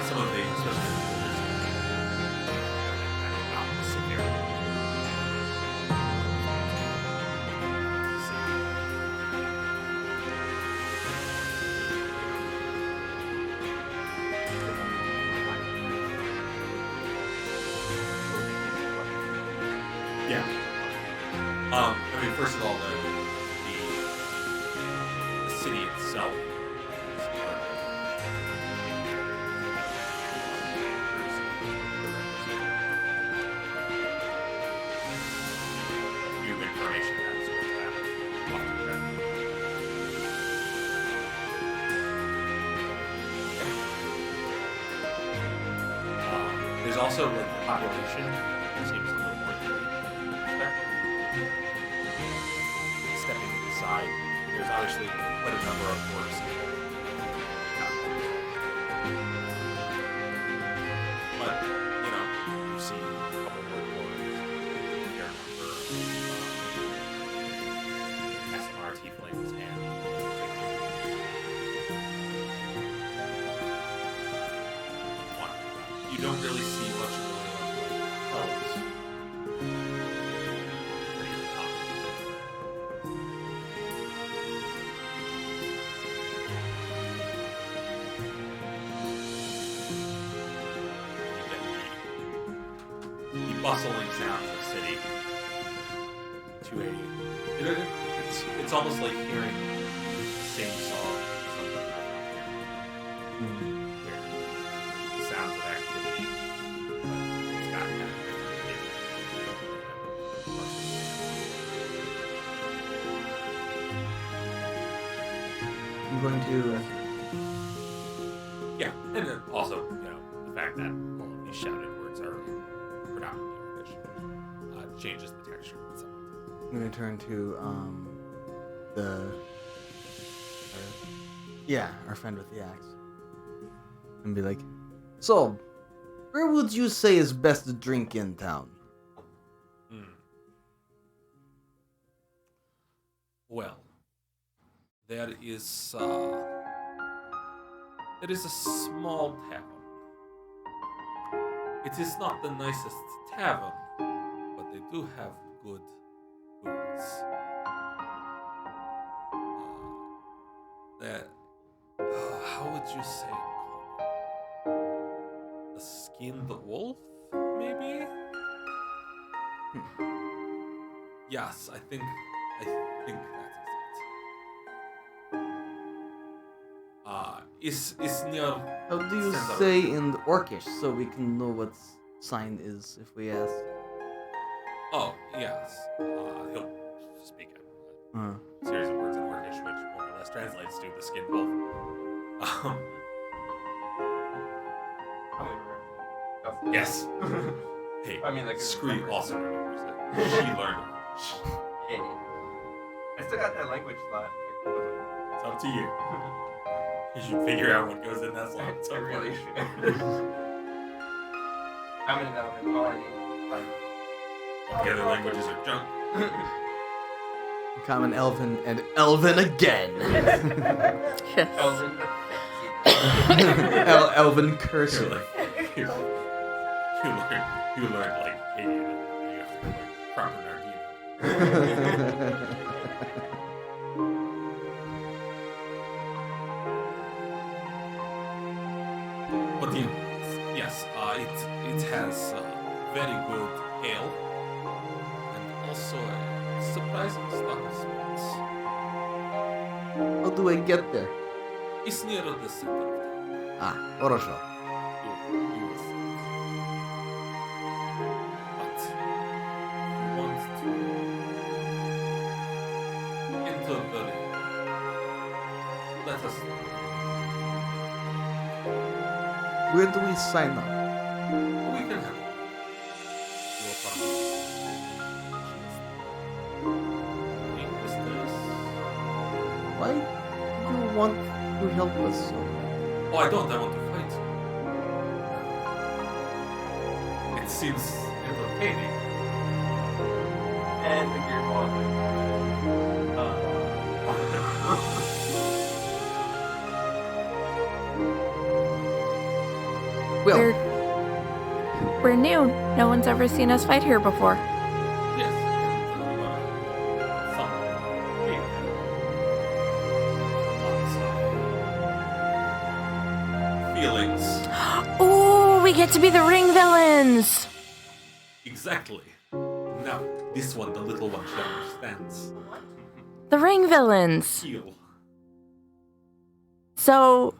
Some of the, especially the kind of gothic scenario. Yeah. I mean, first of all, the city itself is new information that sort of happened. There's also like the population seems a little more there. Stepping inside, there's obviously quite a number of orcs. But you know, you see a couple more orcs. Here, SMR tieflings and you don't really see much in the way of elves. Pretty uncommon. You get the bustling sounds of the city to it's almost like hearing the same song where the sounds of activity, but it's got kind of I'm going to. yeah, and then also, you know, the fact that all of these shouted words are predominantly English changes the texture somewhat. I'm going to turn to our friend with the axe, and be like, "So, where would you say is best to drink in town?" Well, there is a small tavern. It is not the nicest tavern, but they do have good booze. How would you say it called? A skinned wolf, maybe? Yes, I think that is it. Is near. How do you Center. say in Orcish so we can know what sign is if we ask? Oh yes, he'll speak a series of words in Orcish, which more or less translates to the skinned wolf. Yes. Hey, I mean, like, Scree remember. also remembers it. She learned it. Hey, I still got that language slot. It's up to you. You should figure out what goes in that slot. I really should. I'm in an colony. The other languages are junk. Common Elven and Elven again. Elven. Elven cursive. You learn like Canadian. You have to learn proper Nardino. But yes, it has very good ale and also a surprising stock of spirits. How do I get there? It's near the center of town. Ah, Orosho. You will see. But you want to enter the ring. Let us know. Where do we sign up? We can have your Why do you want to help us so? Oh, I don't. I want to fight you. It seems entertaining. And the gear walking. Well, We're new. No one's ever seen us fight here before. Yes. Some big feelings. Ooh, we get to be the ring villains. Exactly. Now, this one, the little one, she understands. The ring villains. Heal. So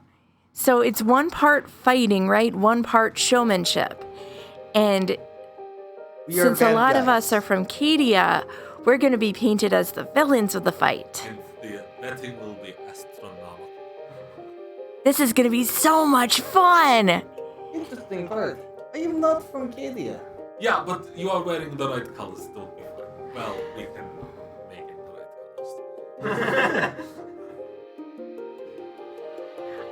it's one part fighting, right? One part showmanship. And we are since a bad lot of guys. us are from Cadia, we're going to be painted as the villains of the fight. And the betting will be astronomical. This is going to be so much fun. Interesting part. I am not from Cadia. Yeah, but you are wearing the right colors. Don't be fun. Well, we can make it the right colors.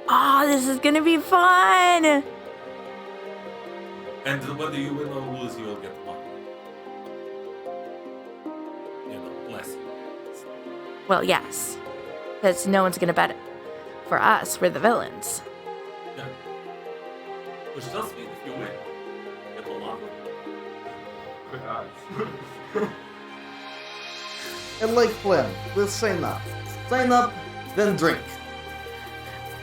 Oh, this is gonna be fun! And whether you win or lose, you will get money. Blessing. Well, yes. Because no one's gonna bet for us. We're the villains. Yeah. Which does mean if you win, you get a lot. Good odds. And like Flynn, let's sign up. Sign up, then drink.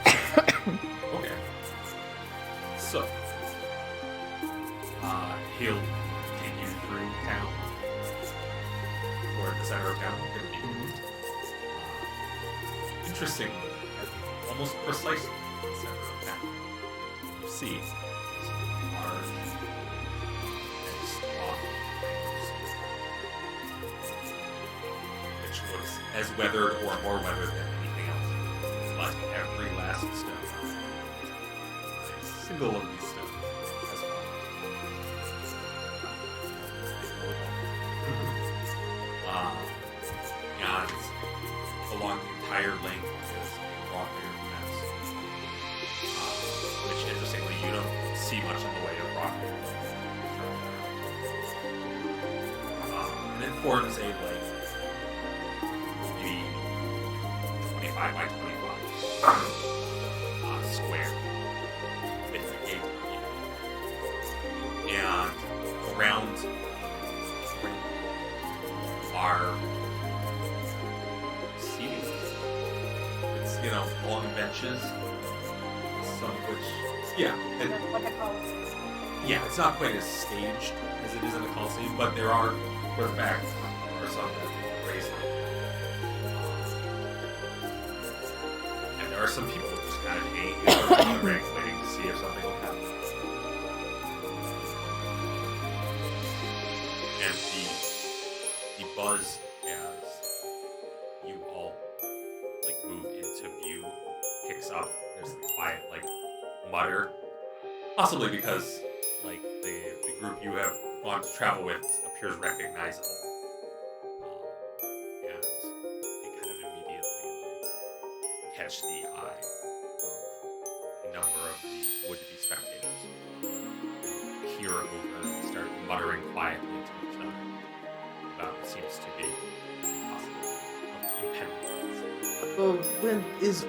Okay. So, he'll take you through town, toward the center of town. Interesting, almost precisely the center of town. You see large and strong which looks as weathered or more weathered than anything else. But every last stone, a single of these stones has fallen. And along the entire length is a rock iron fence, which interestingly you don't see much in the way of rock iron. And it forms a maybe 25 by 25 square with a gate on it. And around are seating. It's, long benches, some of which, yeah, and, Like a college. yeah, it's not quite as staged as it is in a Coliseum, but there are, for the fact, or some that raise them. And there are some people just kind of hanging in the ranks waiting to see if something will happen. And the buzz as you all move into view picks up. There's the quiet mutter, possibly because the group you have gone to travel with appears recognizable, and they kind of immediately catch the eye of a number of the would-be spectators. Peer over and start muttering quietly to each other about what seems to be possible of impending threats. So when is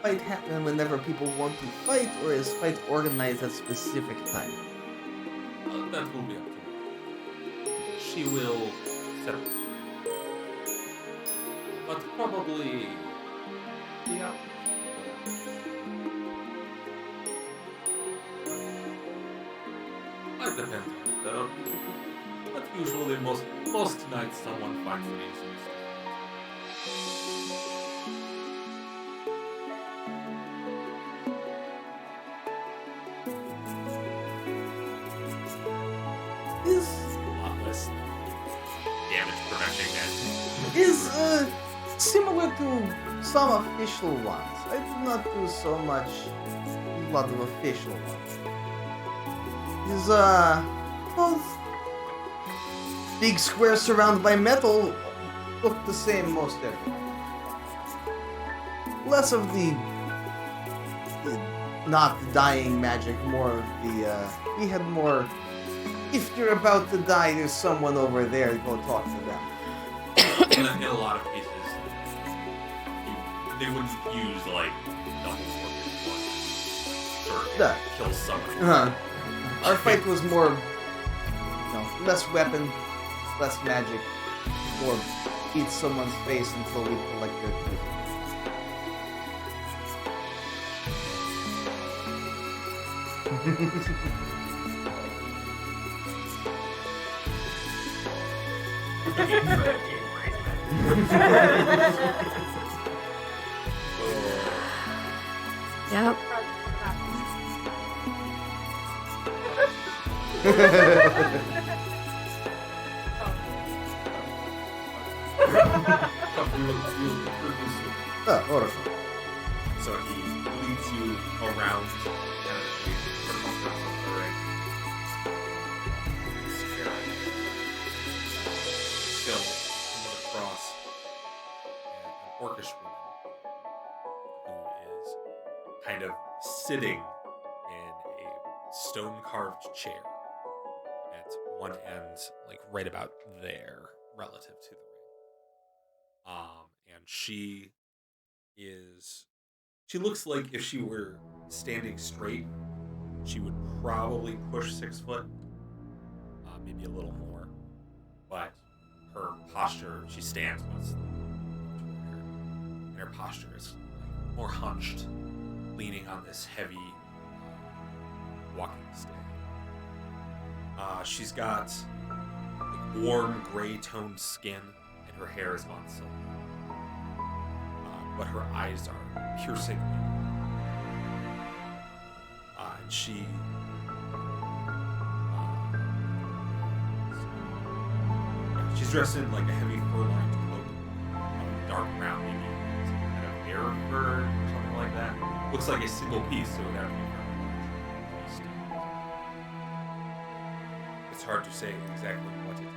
fight happening whenever people want to fight, or is fight organized at specific time? That will be up to her. She will set up. But probably, yeah. It depends on the but usually most nights someone finds reasons. Is A lot less damage preventing than is similar to some official ones. I do not do so much a lot of official ones. Is both big squares surrounded by metal look the same most everywhere. Less of the not dying magic, more of the we had more. If you're about to die, there's someone over there. Go talk to them. in a lot of cases, they wouldn't use double sword or Yeah. kill someone. Our fight was more, less weapon, less magic, more beat someone's face until we collect their teeth. Yep. Wonderful. So he leads you around kind of the circumference of the ring. kind of sitting in a stone-carved chair at one end, like right about there, relative to the ring. And she looks like if she were standing straight, she would probably push 6 foot, maybe a little more. But her posture, she stands once toward her, and her posture is like more hunched, leaning on this heavy walking stick. She's got like warm gray toned skin, and her hair is gone silver. But her eyes are piercing. And she she's dressed in like a heavy fur-lined cloak, dark brown, maybe some kind of bear fur or something like that. Looks like a single piece, so that would be very large. It's hard to say exactly what it is.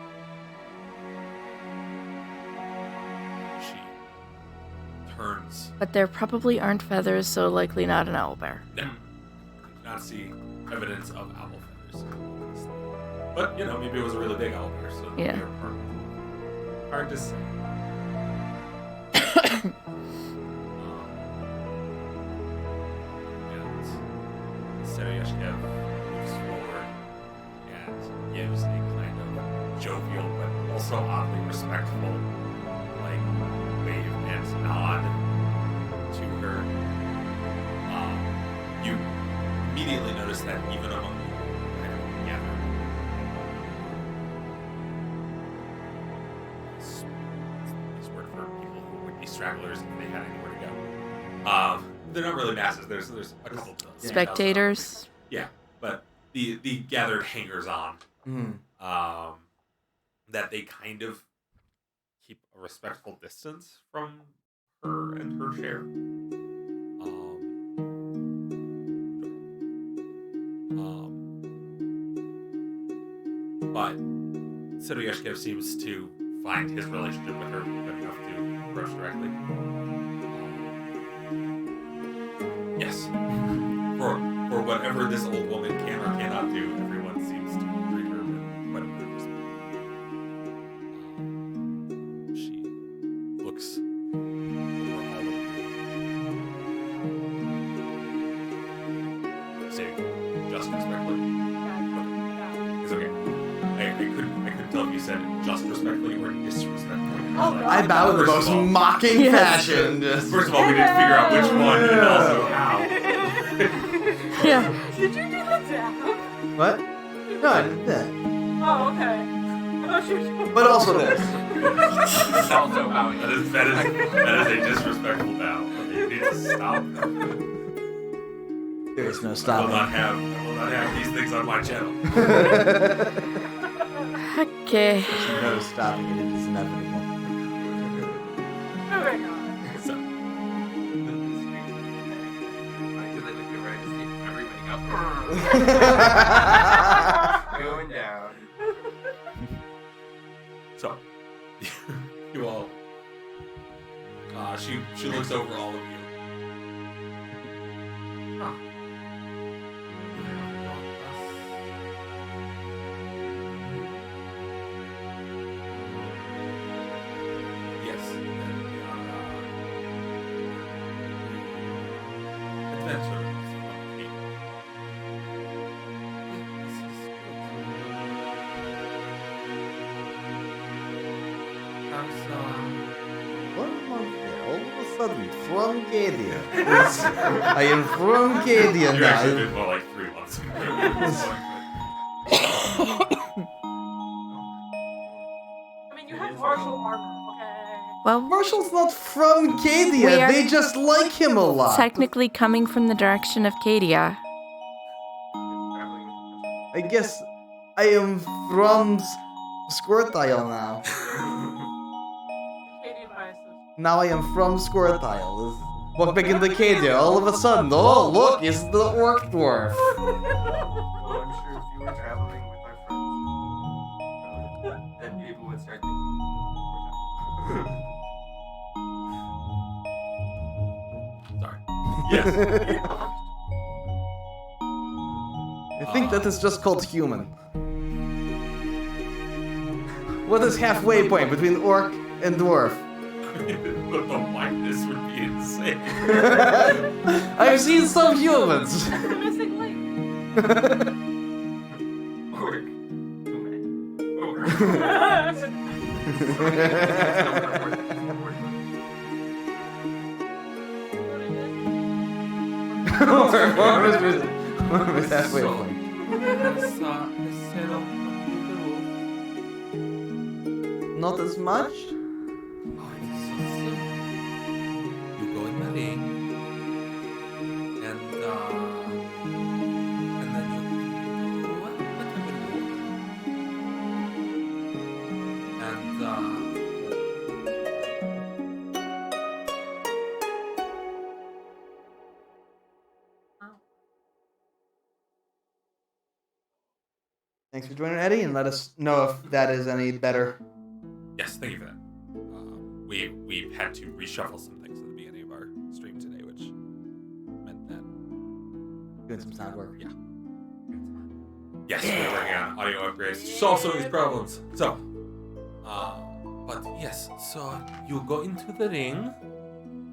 She turns. But there probably aren't feathers, so likely not an owlbear. No, do not see evidence of owl feathers. But, maybe it was a really big owl bear, so Yeah. they're permanent. Hard to say. And Seryashkev moves forward and gives a kind of jovial but also oddly respectful, like, wave and nod to her. You immediately notice that even among the kind of gathered this word for people who would be stragglers if they had anywhere to go. They're not really masses. There's a couple of Spectators. Yeah, but the gathered hangers-on, that they kind of keep a respectful distance from her and her chair. But Seryashkev seems to find his relationship with her good enough to approach directly. Yes. For whatever this old woman can or cannot do, everyone seems to treat her with quite a bit of respect. She looks over all of you. Say, just respectfully. It's okay. I couldn't tell if you said just respectfully or disrespectfully. I bow in the most mocking fashion. First of all, we need to figure out which one and also how. Yeah. Did you do the dab? What? No, I did that. Oh, okay. I thought you were doing But also this. Also bowing. That is a disrespectful bow. Okay, you need to stop. There is no I will stopping. not have these things on my channel. Okay. There's no stopping it. It is inevitable. moving on. So, Going down. so you all. She looks over all of you. Huh. Yes. Adventures. One month there, all of a sudden, from Cadia. I am from Cadia You actually now. did more like 3 months ago. I mean, you have martial armor, okay? Well, Marshall's not from Cadia. We are- They just like him a lot. technically coming from the direction of Cadia. I guess I am from Squirtile now. Acadian biases. Now I am from Squirtile. Walk back into Cadia. All of a sudden, oh look, it's the orc dwarf. Well, I'm sure if you were traveling with our friends, then people would start thinking. Sorry. Yes. I think that is just called human. What is halfway point between orc and dwarf? But the whiteness would be insane. I've seen some humans. The missing link. Orc. Human. Orc. What was halfway So, point? let's set up Not as much? Oh, it's so simple. You go in the ring, and then you do whatever you want. And Thanks for joining, Eddie, and let us know if that is any better. yes, thank you for that. We had to reshuffle some things at the beginning of our stream today, which meant that Doing some sound work. yeah. Yes, we're working on audio upgrades to solve some of these problems. So, but yes, so you go into the ring,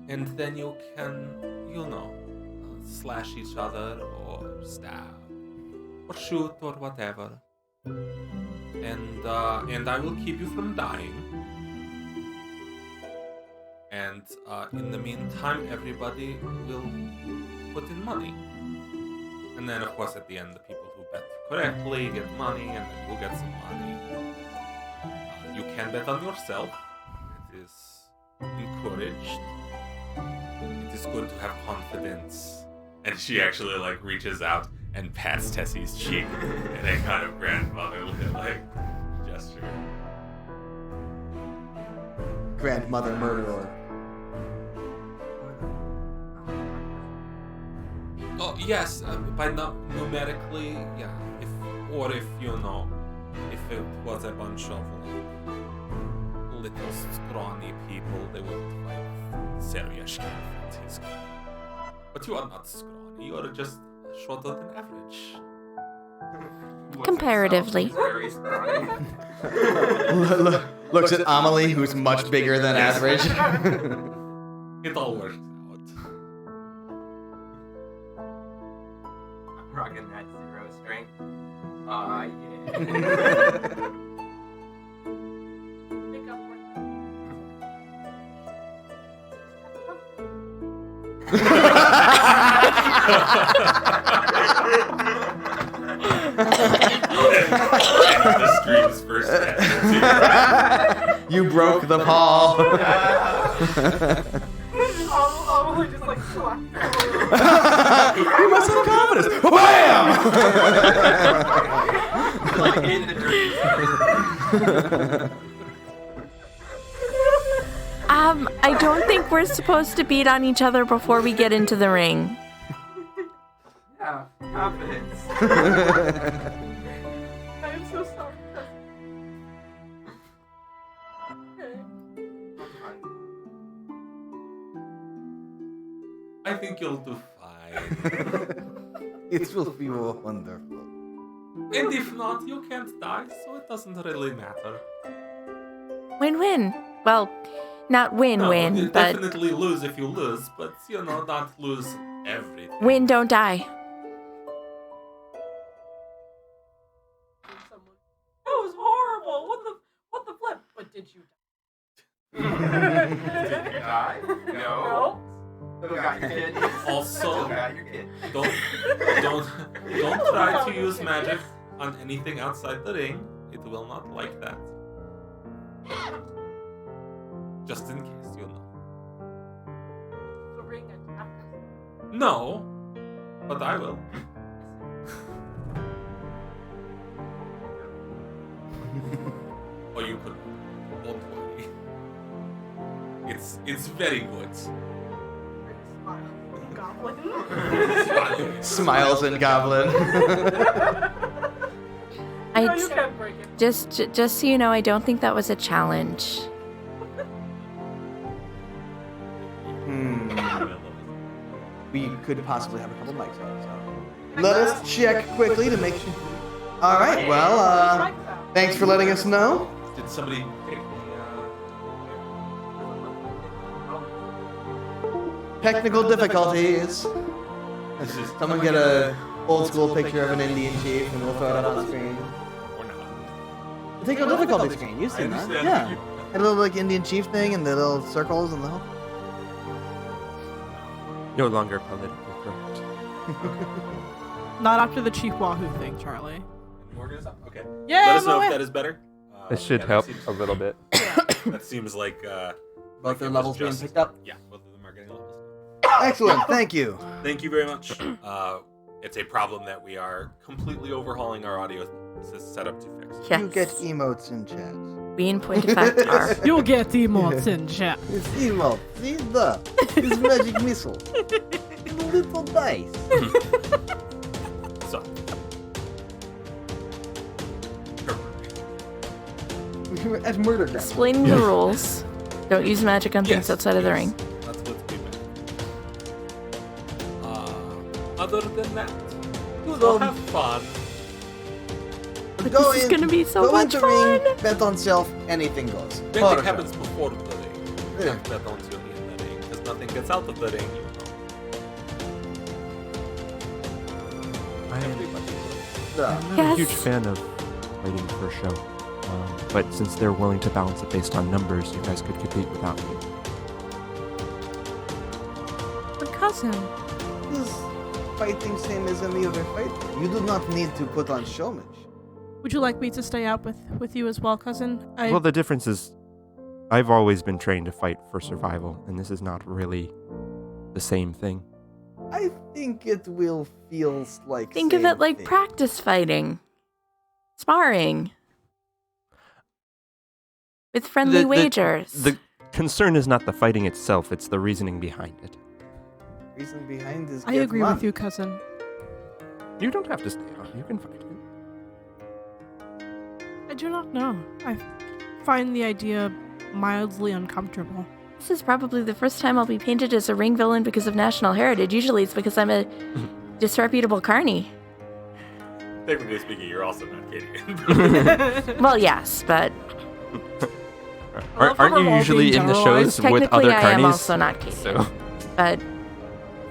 and then you can, slash each other, or stab, or shoot, or whatever. And I will keep you from dying. And in the meantime, everybody will put in money. And then, of course, at the end, the people who bet correctly get money, and then you'll get some money. You can bet on yourself. It is encouraged. It is good to have confidence. And she actually, reaches out and pats Tessie's cheek in a kind of grandmotherly, gesture. Grandmother murderer. Oh, yes, by numerically, yeah. If it was a bunch of little scrawny people, they would fight Serious at his game. But you are not scrawny, you are just shorter than average. Comparatively. Very scrawny. Looks at Amelie, who's much bigger than average. It all works out. I'm rocking that 0 strength. Yeah. Make up for The stream's first You broke the Paul. I'll just slap. You must have confidence. Wham! In the dream. I don't think we're supposed to beat on each other before we get into the ring. Yeah, confidence. I am so sorry. Okay. I think you'll do fine. It will be wonderful. And if not, you can't die, so it doesn't really matter. Win-win. Well, not No, win-win, you but definitely lose if you lose, but not lose everything. win, don't die. Someone. That was horrible. What the flip? But did you Did you die? No. No. Still got your kid. Also, Still got your kid. don't try to use magic on anything outside the ring. It will not like that. Just in case, The ring attack us. No, but I will. Or you could. Don't worry. It's very good. Goblin. Smiles and goblin. No, you I can't break it. just so you know, I don't think that was a challenge. we could possibly have a couple mics on. So. Let us check quickly to make sure. All right. Well, thanks for letting us know. Did somebody pick Technical difficulties. Someone get a old school picture of an Indian chief, and we'll throw it up on screen. or not? The technical difficulty screen. You've seen that? understand. Yeah. Had a little like Indian chief thing, and the little circles and the whole. No longer politically correct. Not after the Chief Wahoo thing, Charlie. Organize up. Okay. Yeah, Let us know but if that is better. This should Yeah, help that seems- a little bit. That seems like Both their it was levels being just- picked up. Yeah, both of them are getting levels. Excellent. Thank you. Thank you very much. It's a problem that we are completely overhauling our audio setup to fix. Yes. You get emotes in chat. We in point of fact are. You'll get the emotes in chat. It's emote. See the his magic missile. The little dice. So, We were at murder ground. Explaining the rules. Don't use magic on things yes, outside of the yes, ring. That's what's good. Other than that, we'll have fun. Go This is in- gonna be so go much into ring, fun. bet on self, anything goes. Anything Photoshop. happens before the ring. Yeah. Don't bet on Julie in the ring, because nothing gets out of the ring. You know. Yeah. I'm not Yes. a huge fan of waiting for a show. But since they're willing to balance it based on numbers, you guys could compete without me. But cousin, This fighting same as any other fight. You do not need to put on showmanship. would you like me to stay out with you as well, cousin? Well, the difference is I've always been trained to fight for survival, and this is not really the same thing. I think it will feel like. Think of same it like thing. practice fighting. Sparring. With friendly wagers. The concern is not the fighting itself, it's the reasoning behind it. Reason behind is. I get agree money. with you, cousin. You don't have to stay on, you can fight it. I do not know. I find the idea mildly uncomfortable. This is probably the first time I'll be painted as a ring villain because of national heritage. Usually it's because I'm a disreputable carny. Technically speaking, you're also not Canadian. Well, yes, but Well, Aren't for you all usually being in the generalized, shows with technically other I am carnies? also not Canadian. So, But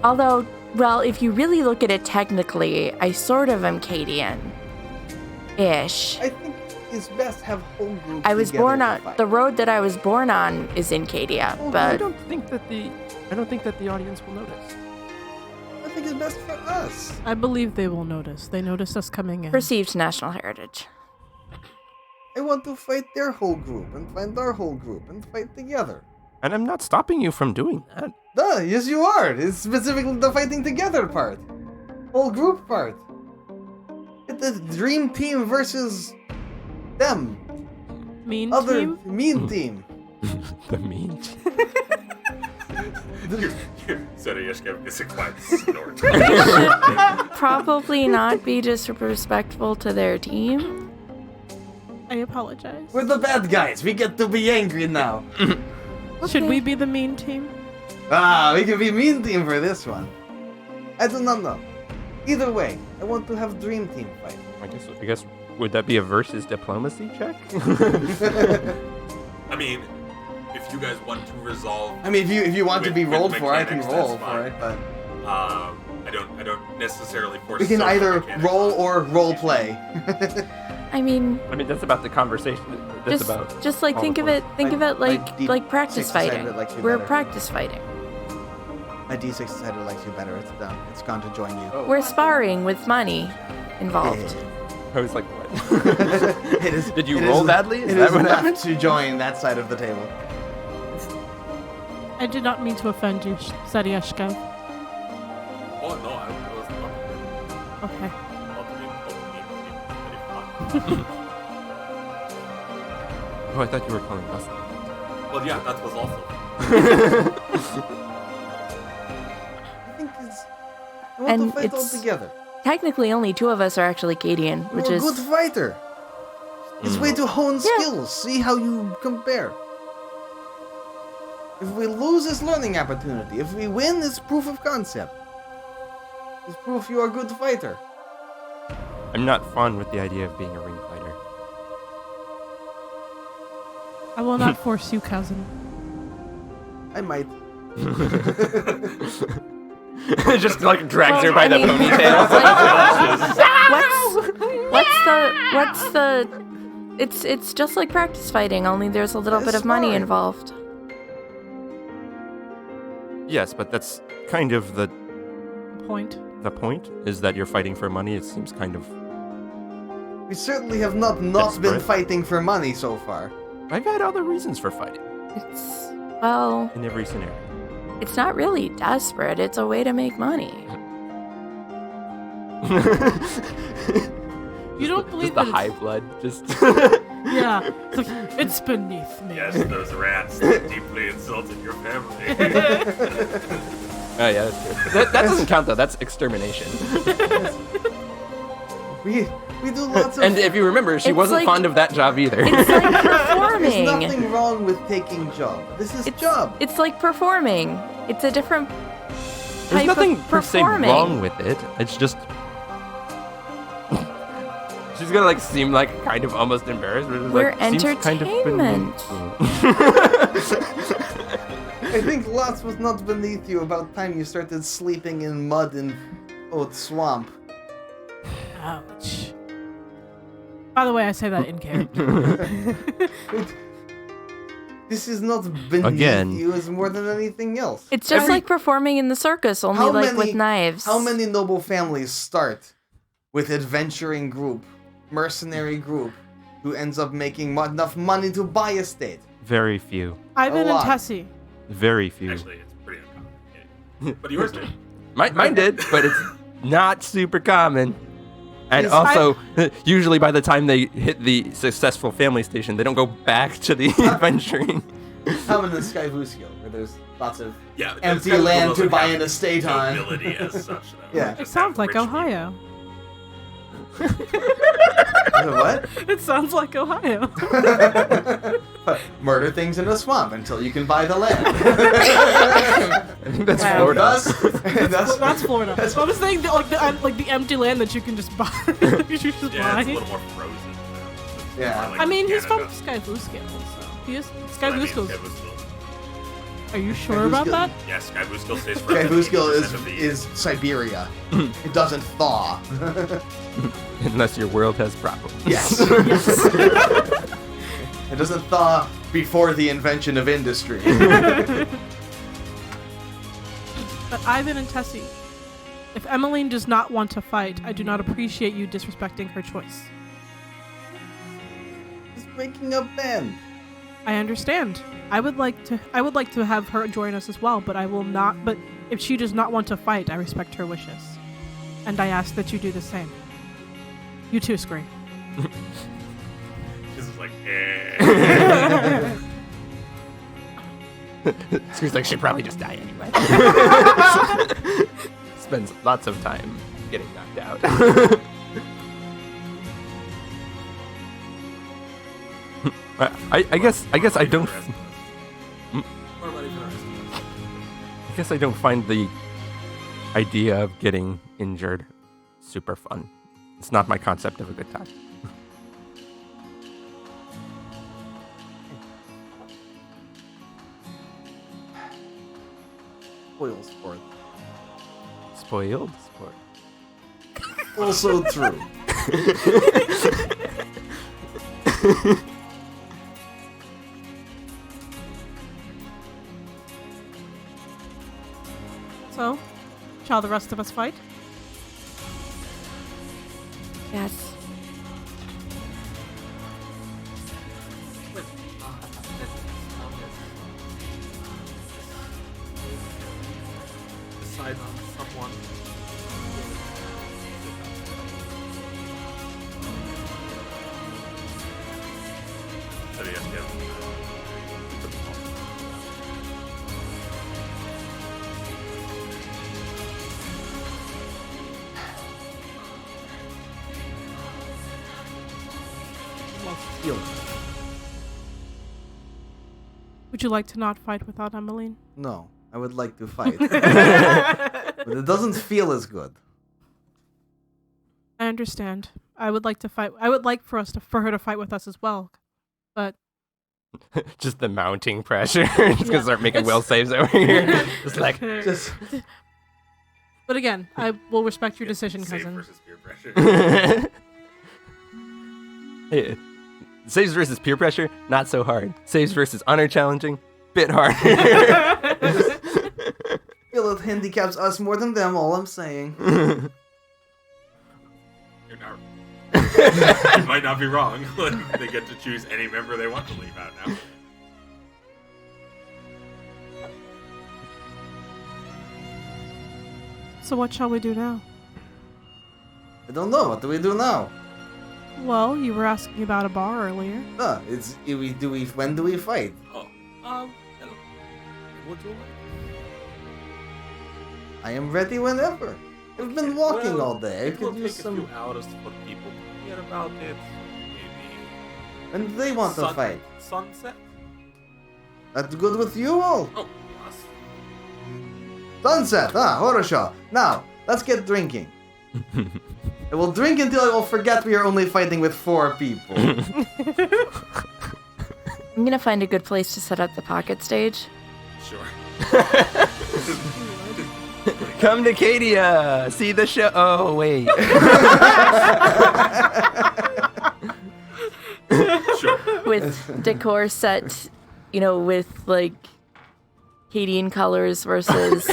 although, well, if you really look at it technically, I sort of am Cadian-ish. I think it's best have whole groups. I was together born to on fight. the road that I was born on is in Cadia, I but don't think that the audience will notice. I think it's best for us. I believe they will notice. They noticed us coming in. perceived national heritage. I want to fight their whole group and find our whole group and fight together. And I'm not stopping you from doing that. Duh, yes you are. It's specifically the fighting together part. Whole group part. It's the dream team versus them. Mean Other team? mean team. The mean. Sorry, Yashkev is a quiet snort. Probably not be disrespectful to their team. I apologize. We're the bad guys. We get to be angry now. Should Okay. we be the mean team? We can be mean team for this one. I do not know. Either way, I want to have dream team fight. I guess would that be a versus diplomacy check? I mean, if you guys want to resolve, I mean, if you want to be With rolled for, I can mechanics, roll that's for fine. it, but I don't necessarily force. we can social either mechanics roll on. or role play. I mean, I mean, that's about the conversation. That's about. just like all think the of it, think My- of it my like deep like practice six decided fighting. it likes you We're better. practice fighting. My D6 decided it likes you better. It's done. It's gone to join you. Oh. We're sparring with money involved. I was like, what? It is- Did you it roll is- badly? Is It that is what left happened? to join that side of the table. I did not mean to offend you, Sariashka. Oh no, I was not. Okay. Oh, I thought you were calling us. Well, yeah, that was also. I think it's. I want And to fight all it's- together. Technically, only two of us are actually Cadian, which You're a is good fighter. It's way to hone skills. See how you compare. If we lose, it's learning opportunity. If we win, it's proof of concept. is proof you are a good fighter. I'm not fond with the idea of being a ring fighter. I will not force you, cousin. I might. Just like drags her Well, by I the mean- ponytail. what's the it's just like practice fighting, only there's a little It's bit of money sparring. involved. Yes, but that's kind of the Point. point, is that you're fighting for money. It seems kind of... We certainly have not been Desperate. fighting for money so far. I've had other reasons for fighting It's well, in every scenario. it's not really desperate. It's a way to make money. You don't believe Just the that high it's- blood, just... Yeah. It's like, it's beneath me. Yes, those rats that deeply insulted your family. Oh yeah, that's true. That doesn't count though. That's extermination. We do lots of. And if you remember, she It's wasn't like- fond of that job either. It's like There's performing. nothing wrong with taking job. This is job. It's like performing. It's a different There's type nothing of per se performing. wrong with it. It's just she's gonna like seem like kind of almost embarrassed. But it's We're like, seems kind of entertainment. I think lots was not beneath you about time you started sleeping in mud in Oat Swamp. Ouch. By the way, I say that in character. This is not beneath Again. you as more than anything else. It's just Every- like performing in the circus, only How like with many- knives. How many noble families start with adventuring group, mercenary group, who ends up making enough money to buy a state? Very few. Ivan and lot. Tessie. Very few. Actually, it's pretty uncommon. But yours did. Mine did, but it's not super common. And Is- also, usually by the time they hit the successful family station, they don't go back to the adventuring. Common in Skyvuskil, where there's lots of Yeah, but empty Skype land doesn't to buy have an estate on. nobility as such, though. Yeah. Just It sounds have like rich Ohio. What? It sounds like Ohio. Murder things in a swamp until you can buy the land. I think that's Wow. Florida. That's Florida. That's- I was saying that, like the empty land that you can just buy. You should just Yeah, buy. it's a little more frozen. Though. Yeah. More like I mean, he's from Canada. Skyvuskil, so he is But I mean, Skyvuskil's. Skyvuskil- Are you sure about Skyvuskil- that? Yeah, Skyvuskil stays for Skyvuskil 80% of the year. is Siberia. It doesn't thaw. Unless your world has problems. Yes. It doesn't thaw before the invention of industry. But Ivan and Tessie, if Emmeline does not want to fight, I do not appreciate you disrespecting her choice. Just making a band. I understand. I would like to have her join us as well, but I will not. But if she does not want to fight, I respect her wishes, and I ask that you do the same. You too, Scree. This is like, eh. Seems like she'd probably just die anyway. Spends lots of time getting knocked out. I guess I don't. More money for the rest of us. I guess I don't find the idea of getting injured super fun. It's not my concept of a good time. Spoil sport. Spoiled sport. Also true. So, shall the rest of us fight? Yes. Decide on someone. So yes, yeah. Heal. Would you like to not fight without Emmeline? No, I would like to fight. But it doesn't feel as good. I understand. I would like to fight. I would like for her to fight with us as well, but Just the mounting pressure. Just gonna start making will saves over here. Just like, Just But again, I will respect your decision, Save cousin. versus peer pressure. Hey, saves versus peer pressure, not so hard. Saves versus honor challenging, bit harder. feel it handicaps us more than them. All I'm saying. You're not. You might not be wrong. They get to choose any member they want to leave out now. So what shall we do now? I don't know. What do we do now? Well, you were asking about a bar earlier. When do we fight? Oh, what do you like? I am ready whenever. I've been walking all day. I It will could take use a some. few hours for people to hear about it. Maybe When do they want to fight? sunset. That's good with you all. Oh, yes. Sunset. Horror show. Now let's get drinking. I will drink until I will forget we are only fighting with 4 people. I'm gonna find a good place to set up the pocket stage. Sure. Come to Cadia, see the show. Oh wait. Sure. With decor set, with like Cadian colors versus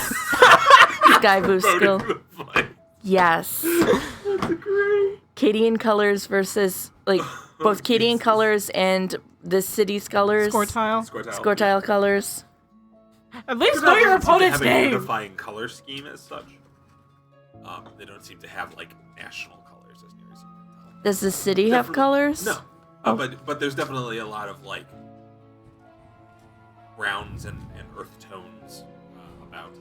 Sky Boost skill. Voting the fight. Yes. That's great. Cadian colors versus like both Cadian colors and the city's colors. Score tile. Score tile colors. At least know your opponent's have a name. unifying color scheme as such. They don't seem to have like national colors as near as you can tell. Does the city have colors? No, but there's definitely a lot of like browns and earth tones about.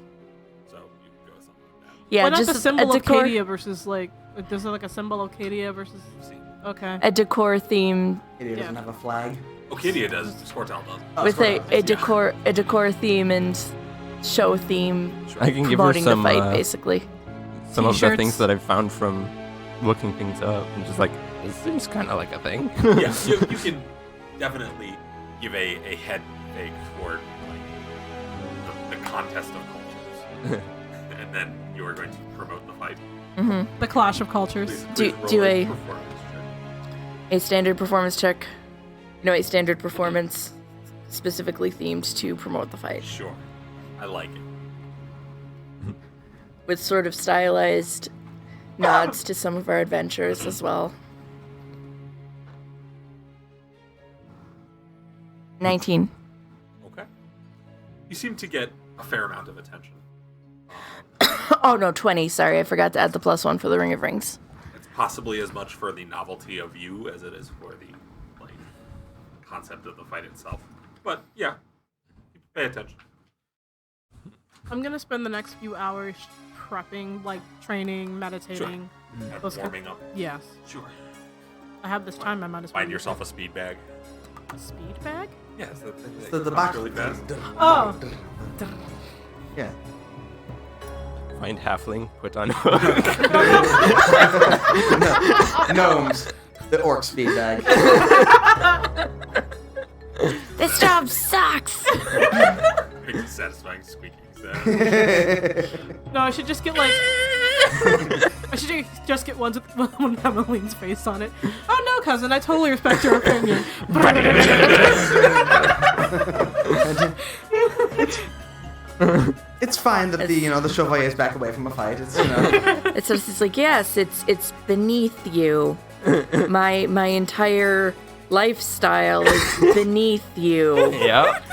So you can go with something like that. Yeah, Why not just the symbol a of decor, Cadia versus like there's like a symbol of Cadia versus okay. a decor theme Idiot doesn't have a flag. Okadia does. Scortal does. with a decor theme and show theme Sure. I can give her promoting the some fight basically. some of the T-shirts. things that I've found from looking things up, and just like this seems kind of like a thing. Yeah, you can definitely give a head fake toward like the contest of cultures, and then you are going to promote the fight. Hmm The clash of cultures. Please Do roll a- performance check. A standard performance check. A standard performance specifically themed to promote the fight Sure, I like it. with sort of stylized nods to some of our adventures as well. 19. Okay. You seem to get a fair amount of attention. Oh no, 20. Sorry, I forgot to add the +1 for the Ring of Rings. It's possibly as much for the novelty of you as it is for the like concept of the fight itself. But yeah, pay attention. I'm gonna spend the next few hours prepping, like training, meditating. And Those warming up. Yes. Sure. I have this time. I might as well. Find yourself a speed bag. a speed bag. Yes, The box really fast. Oh. Yeah. Find halfling, put on Gnomes. The orc speed bag. This job sucks! Makes a satisfying squeaking sound. No, I should just get like. I should just get ones with one with Emmeline's face on it. Oh no, cousin! I totally respect your opinion. It's fine that the Chevaliers back away from a fight. It's It's just like, yes, it's beneath you. My entire lifestyle is beneath you. Yep.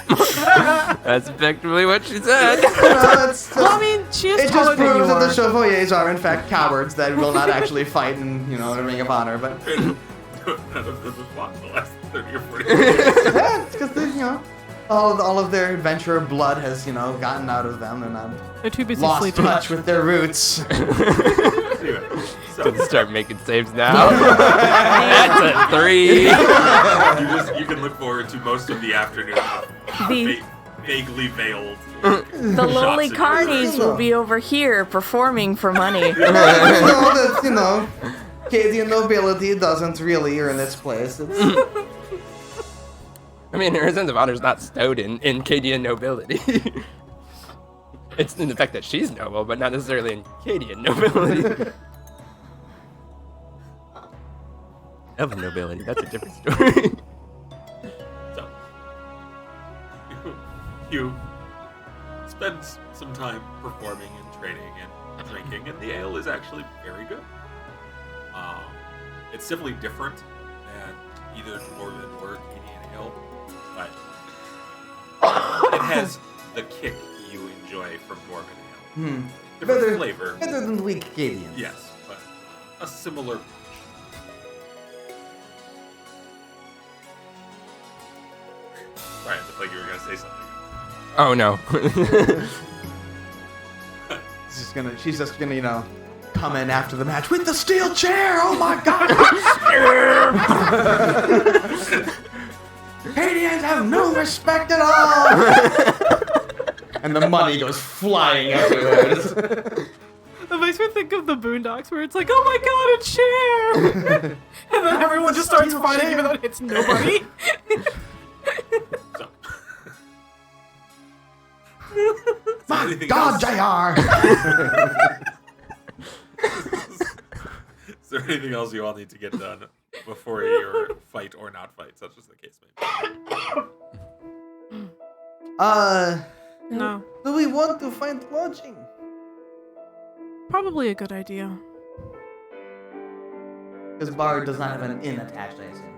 That's effectively what she said. Well, I mean, she is It taller just than you proves that the are. Chevaliers are in fact cowards that will not actually fight in the Ring of Honor. But None of them have fought in the last 30 or 40 years. yeah, it's because all of their adventurer blood has gotten out of them. They're not They're too busy lost sleeping. touch with their roots. Anyway, so Let's start making saves now. That's a 3. you can look forward to most of the afternoon of The- vaguely veiled. The lowly shots in your carnies will be over here performing for money. That's Cadian nobility doesn't really earn its place. It's, I mean, her sense of honor is not stowed in Cadian nobility. It's in the fact that she's noble, but not necessarily in Cadian nobility. Elven nobility, that's a different story. So, you spend some time performing and training and drinking, and the ale is actually very good. It's definitely different than either Dwarven or Canadian ale, but it has the kick you enjoy from Dwarven ale. Different flavor. Better than weak Cadians. Yes, but a similar. Right, looked like you were gonna say something. Oh no. She's just gonna, you know, come in after the match with the steel chair. Oh my god! Cadians have no respect at all. And the money goes flying everywhere. It makes me think of the Boondocks where it's like, oh my god, a chair! And then everyone just starts fighting even though it hits nobody. My god, JR! Is there anything else you all need to get done before your fight or not fight, such as the case may be? No. Do we want to find lodging? Probably a good idea. Because Bar does not have an inn attached, I assume.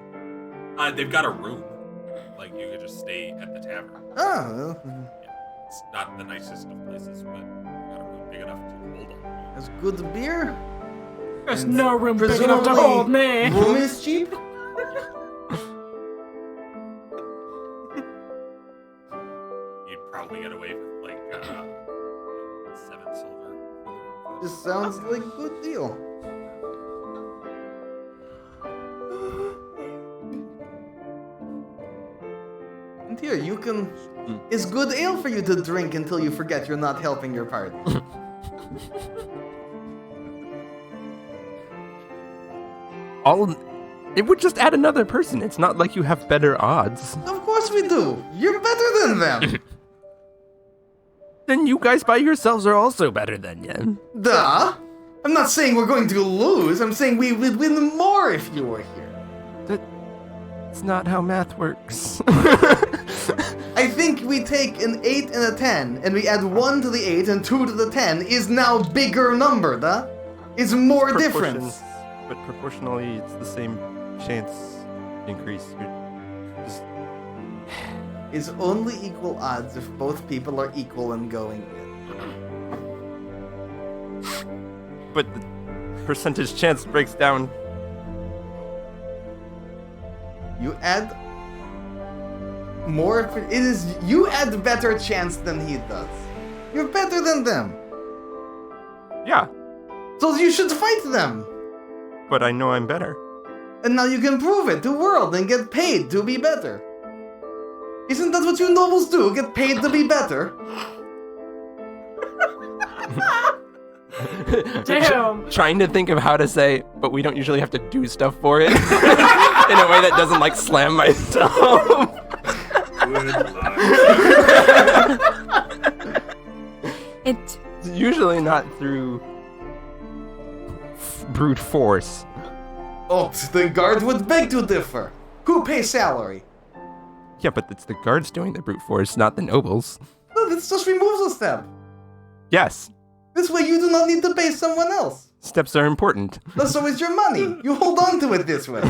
They've got a room. Like, you could just stay at the tavern. Oh, well, It's not the nicest of places, but they've got a room big enough to hold them. that's good beer. There's And no room big enough to hold me. Room is cheap. You'd probably get away with, like, 7 silver. This sounds like a good deal. And here, you can... It's good ale for you to drink until you forget you're not helping your party. It would just add another person. It's not like you have better odds. Of course we do. You're better than them. Then you guys by yourselves are also better than you. Duh. I'm not saying we're going to lose. I'm saying we would win more if you were here. That's not how math works. I think we take an 8 and a 10, and we add 1 to the 8 and 2 to the 10 is now bigger number, duh? Is more difference. But proportionally, it's the same chance increase. Just... Is only equal odds if both people are equal in going in. But the percentage chance breaks down. You add more. You add better chance than he does. You're better than them. Yeah, So you should fight them. but I know I'm better. And now you can prove it to the world and get paid to be better. Isn't that what you nobles do? Get paid to be better? Damn. Trying to think of how to say, but we don't usually have to do stuff for it. In a way that doesn't like slam myself. It It's usually not through brute force. Oh, the guard would beg to differ. Who pays salary? Yeah, but it's the guards doing the brute force, not the nobles. No, this just removes a step. Yes, This way you do not need to pay someone else. steps are important. That's always your money. You hold on to it this way.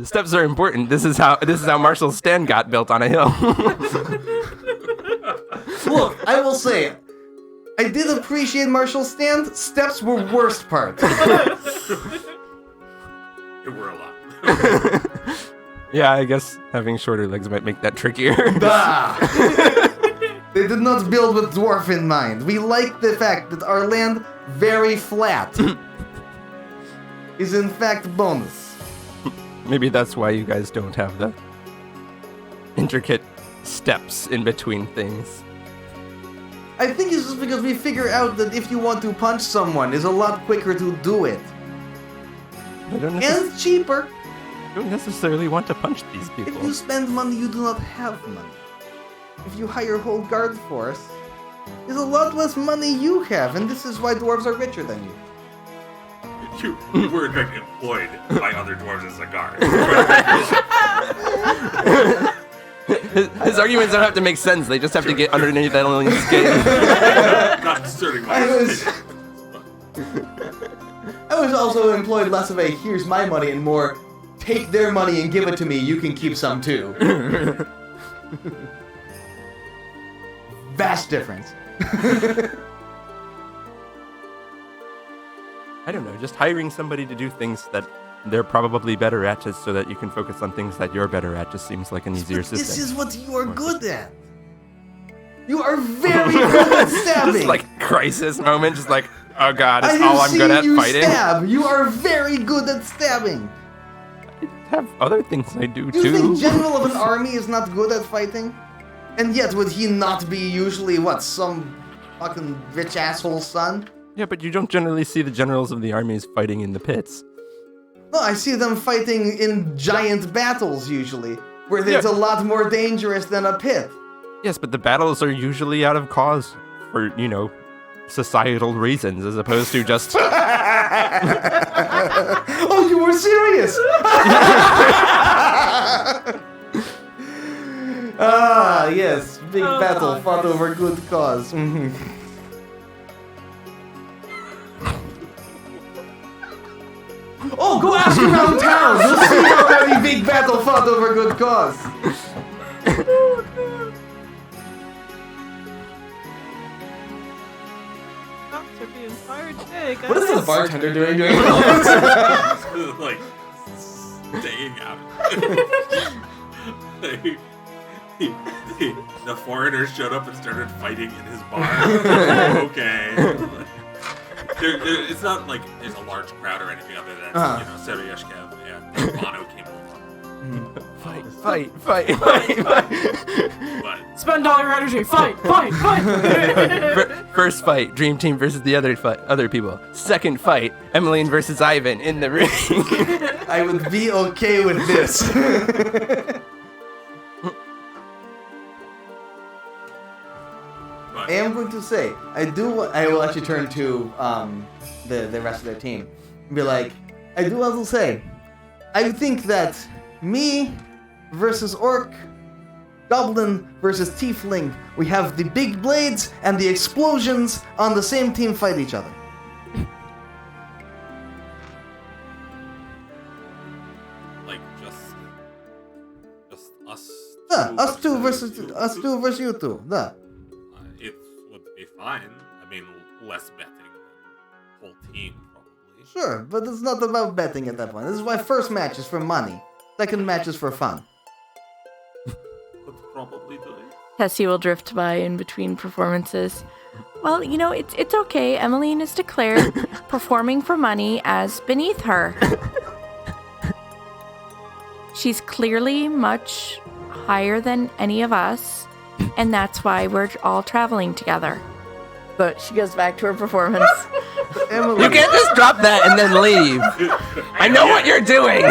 Steps are important. This is how Marshall's stand got built on a hill. Look, I will say, I did appreciate Marshall's stand. Steps were worst part. There were a lot. Yeah, I guess having shorter legs might make that trickier. Bah! They did not build with dwarf in mind. We like the fact that our land, very flat, is in fact bonus. Maybe that's why you guys don't have the intricate steps in between things. I think it's just because we figure out that if you want to punch someone, it's a lot quicker to do it. I don't, And it's cheaper. don't necessarily want to punch these If people. you spend money, you do not have money. If you hire a whole guard force, it's a lot less money you have, and this is why dwarves are richer than you. You were in fact employed by other dwarves as a guard. His arguments don't have to make sense. They just have to get underneath that alien's skin. Not inserting my I was- opinion. I was also employed less of a here's my money and more take their money and give it to me, you can keep some too. Vast difference. I don't know, just hiring somebody to do things that they're probably better at just so that you can focus on things that you're better at just seems like an easier But system. this is what you are good at. You are very good at stabbing. Just like crisis moment, just like, oh god, I it's have all I'm seen good at you fighting. stab. You are very good at stabbing. I have other things I do Do you too. think general of an army is not good at fighting? And yet would he not be usually what, some fucking rich asshole's son? Yeah, but you don't generally see the generals of the armies fighting in the pits. No, I see them fighting in giant battles usually, where it's a lot more dangerous than a pit. Yes, but the battles are usually out of cause for, societal reasons as opposed to just... Oh, you were serious? Ah, yes, big battle fought over good cause. Mhm. Oh, go ask around town. You'll see how many big battle fought over good cause. After the entire day, What is the guys. bartender doing during all this? Like, staying out. The foreigners showed up and started fighting in his bar. Okay. It's not like there's a large crowd or anything other than, Seryashkev and Bono came along. Fight. But Spend all your energy. Fight. First fight, Dream Team versus the other people. Second fight, Emmeline versus Ivan in the ring. I would be okay with this. but I am going to say, I will actually turn to the rest of their team and be like, I do want to say, I think that me versus Orc, Goblin versus Tiefling, we have the big blades and the explosions on the same team fight each other. like just us. Us two versus you two. It would be fine. I mean, less betting than whole team probably. Sure, but it's not about betting at that point. This is why first match is for money, second match is for fun. Would probably do it. Tessie will drift by in between performances. Well, it's okay. Emmeline is declared performing for money as beneath her. She's clearly much higher than any of us, and that's why we're all traveling together. But she goes back to her performance. Emily, You can't just drop that and then leave. I know what you're doing.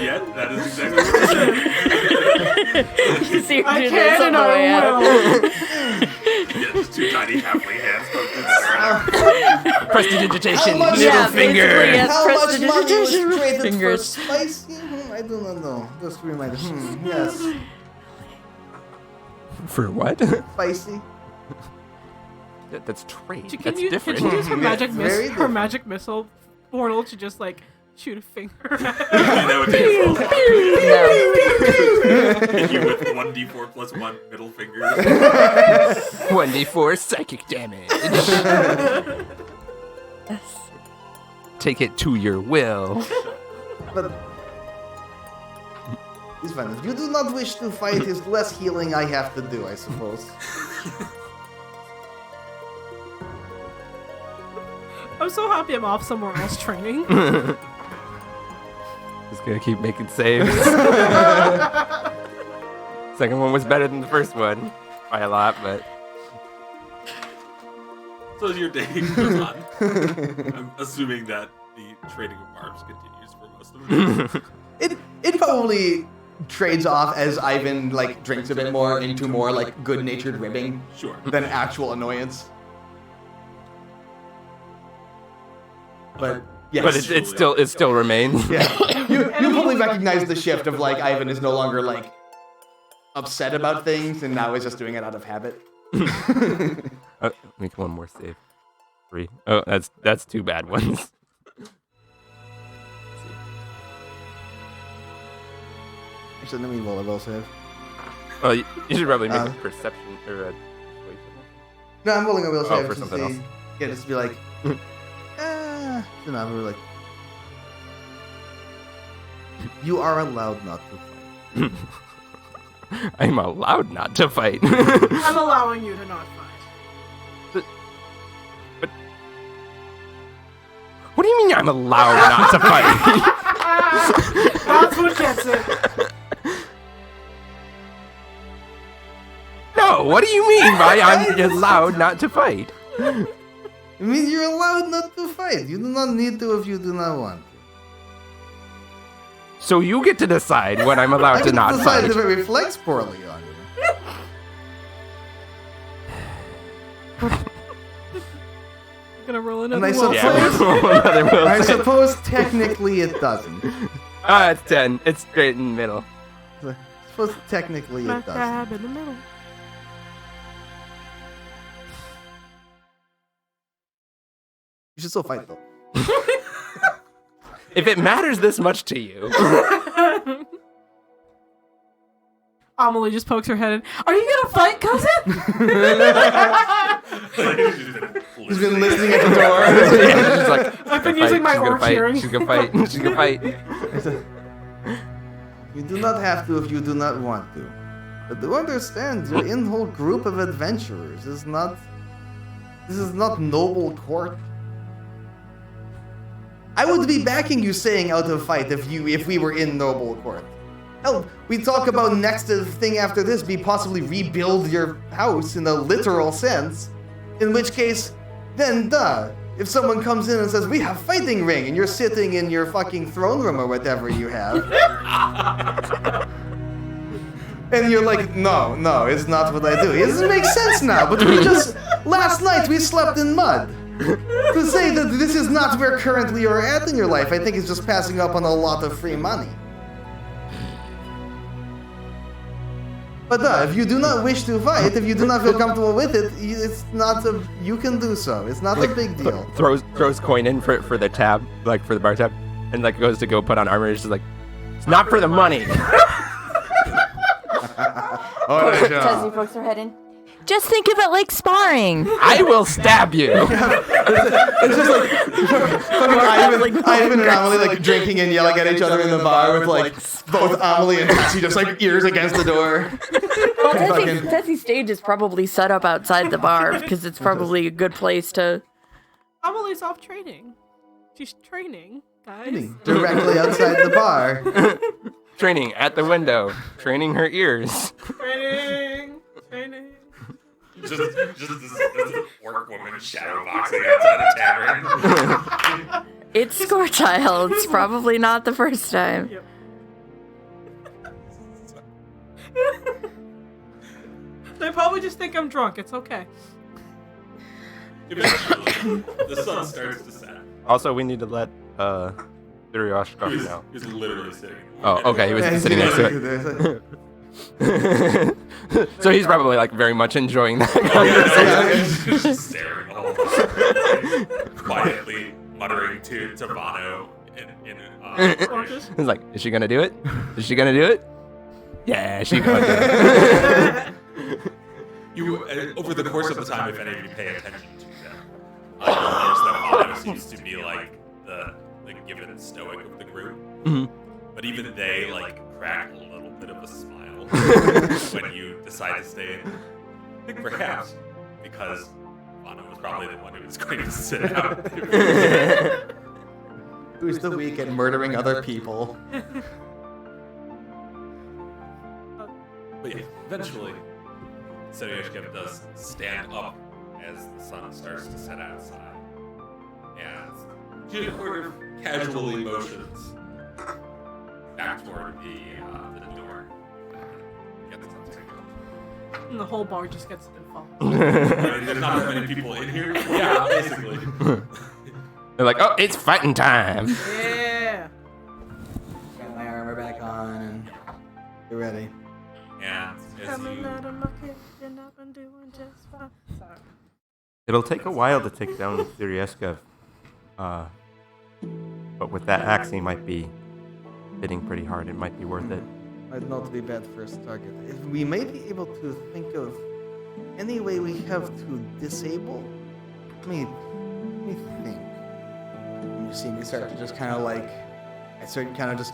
Yeah, that is exactly what it is. You see her I do this can on and the way I out. will. Yeah, just two tiny halfling hands poked in the ground. Prestidigitation, How much- middle Yeah, finger. basically, yes. how much money was Prestidigitation with traded for fingers. spicy? I do not know. Just remind. Yes, For what? spicy. That's trade. Can That's you different. use her magic very her different. magic missile portal to just like shoot a finger? That would take us No. Hit you with 1d4 plus 1 middle finger. 1d4 psychic damage. Take it to your will. But it's fine. If you do not wish to fight, is less healing I have to do, I suppose. I'm so happy I'm off somewhere else training. Just gonna keep making saves. Second one was better than the first one by a lot, but So as your day goes on, I'm assuming that the trading of barbs continues for most of it. It probably trades off as Ivan like drinks a bit more into more like good-natured ribbing Sure. than actual annoyance. But yes. But it still remains. Yeah. You probably recognize the shift of like Ivan is no longer like upset about things and now is just doing it out of habit. Make one more save. 3. Oh, that's 2 bad ones. Actually, let me roll a will save. Well, you should probably make a perception or a persuasion. No, I'm rolling a will save for to something see. else. Yeah, just to be like, so now we're like, you are allowed not to fight. I'm allowed not to fight. I'm allowing you to not fight. What do you mean I'm allowed not to fight? That's what gets it. No, what do you mean by I'm allowed not to fight? It means you're allowed not to fight. You do not need to if you do not want to. So you get to decide when I'm allowed I to can not decide fight. if it reflects poorly on you. I'm gonna roll And another I will suppose, save. Another will I save. suppose technically it doesn't. It's 10. It's straight in the middle. I suppose technically it Smack doesn't. dab in the middle. You should still fight though. If it matters this much to you, Amelie just pokes her head in. Are you gonna fight, cousin? He's been listening at the door. yeah, she's like, I've been "She's using my gonna orc fight. hearing. She's gonna fight. She's gonna fight. You do not have to if you do not want to. But do understand, you're in a whole group of adventurers. This is not noble court. I would be backing you saying out of fight if we were in noble court. Hell, we talk about next thing after this be possibly rebuild your house in a literal sense. In which case, then if someone comes in and says, we have fighting ring, and you're sitting in your fucking throne room or whatever you have. And you're like, no, it's not what I do. It doesn't make sense now, but last night we slept in mud. To say that this is not where currently you're at in your life, I think is just passing up on a lot of free money. But if you do not wish to fight, if you do not feel comfortable with it, you can do so. It's not a big deal. Throws coin in for the tab, like for the bar tab, and like goes to go put on armor. And she's like, it's not for the money. Tessie pokes her head in. Just think of it like sparring. I will stab you. It's just like fucking Ivan and Amelie like drinking and yelling at each other in the bar with like both Amelie and Tessie just like ears against the door. Well, Tessie's stage is probably set up outside the bar because it's probably a good place to. Amelie's off training. She's training, guys. Directly outside the bar. Training at the window. Training her ears. Training. Just this orc woman shadow boxing outside a tavern. It's Scorechild. It's probably not the first time. Yep. They probably just think I'm drunk. It's okay. Eventually, the sun starts to set. Also, we need to let Duryosh go now. He's literally sitting. Oh, okay. He was sitting next to it. So he's probably like very much enjoying that conversation. Just staring the whole time, quietly muttering to Vano in He's like, is she gonna do it? Is she gonna do it? Yeah, she gonna do it. You over the course of the time, if any of you pay attention to them, you'll notice that Vano seems to be like the given stoic of the group. Mhm. But even they like crack a little bit of a smile when you decide to stay in. I think perhaps because Vano was probably the one who was going to sit out. Who's the weak at murdering other people? But yeah, eventually, Seryoshkev does stand up as the sun starts to set outside. And she sort of casually motions back toward the door. Get the sunset. And the whole bar just gets involved. There's not that many people in here. Yeah, basically. They're like, oh, it's fighting time. Yeah. Got my armor back on and you're ready. And as Coming you out of my kitchen, I've been doing just fine. Sorry. It'll take a while to take down Thurieskov. But with that axe, he might be hitting pretty hard. It might be worth it. Might not be bad first target. If we may be able to think of any way we have to disable. Let me think. And you see me start to just kind of like, I start kind of just,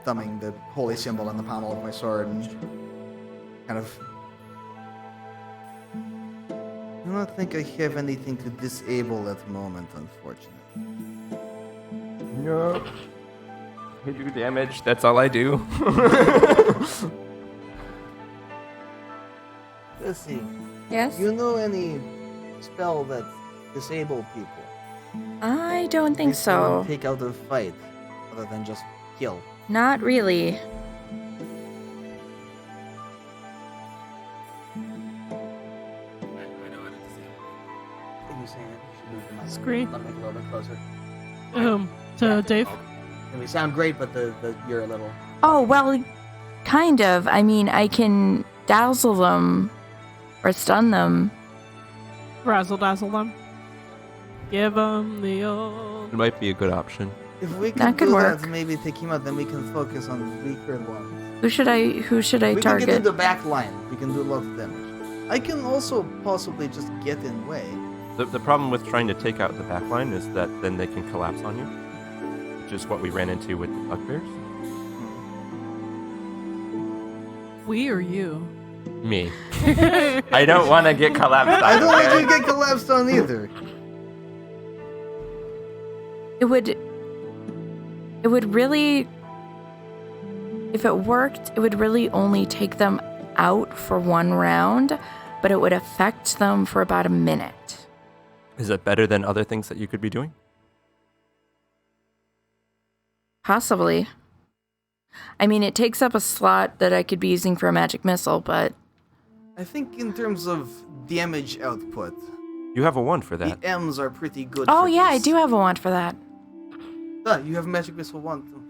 thumbing the holy symbol on the pommel of my sword and kind of. I don't think I have anything to disable at the moment, unfortunately. No. I do damage. That's all I do. Let's see. Yes? You know any spell that disable people? I don't think Makes them so. Take out a fight, other than just kill. Not really. I know how to disable. Can you say it? You should move the mic. Screen. Let me make it a little bit closer. To Dave. And we sound great, but you're a little. Oh, well, kind of. I mean, I can dazzle them or stun them. Razzle dazzle them. Give them the old. It might be a good option. If we can That could do work. that, maybe take him out. Then we can focus on the weaker ones. Who should I We can get in target? the back line. We can do a lot of damage. I can also possibly just get in way. The problem with trying to take out the backline is that then they can collapse on you, which is what we ran into with the bugbears. We or you? Me. I don't want to get collapsed on. I don't okay? want you to get collapsed on either. It would really, if it worked, it would really only take them out for one round, but it would affect them for about a minute. Is it better than other things that you could be doing? Possibly. I mean, it takes up a slot that I could be using for a magic missile, but I think in terms of damage output, You have a one for that. the M's are pretty good. oh for yeah, I this. do have a wand for that. You have magic missile 1 too.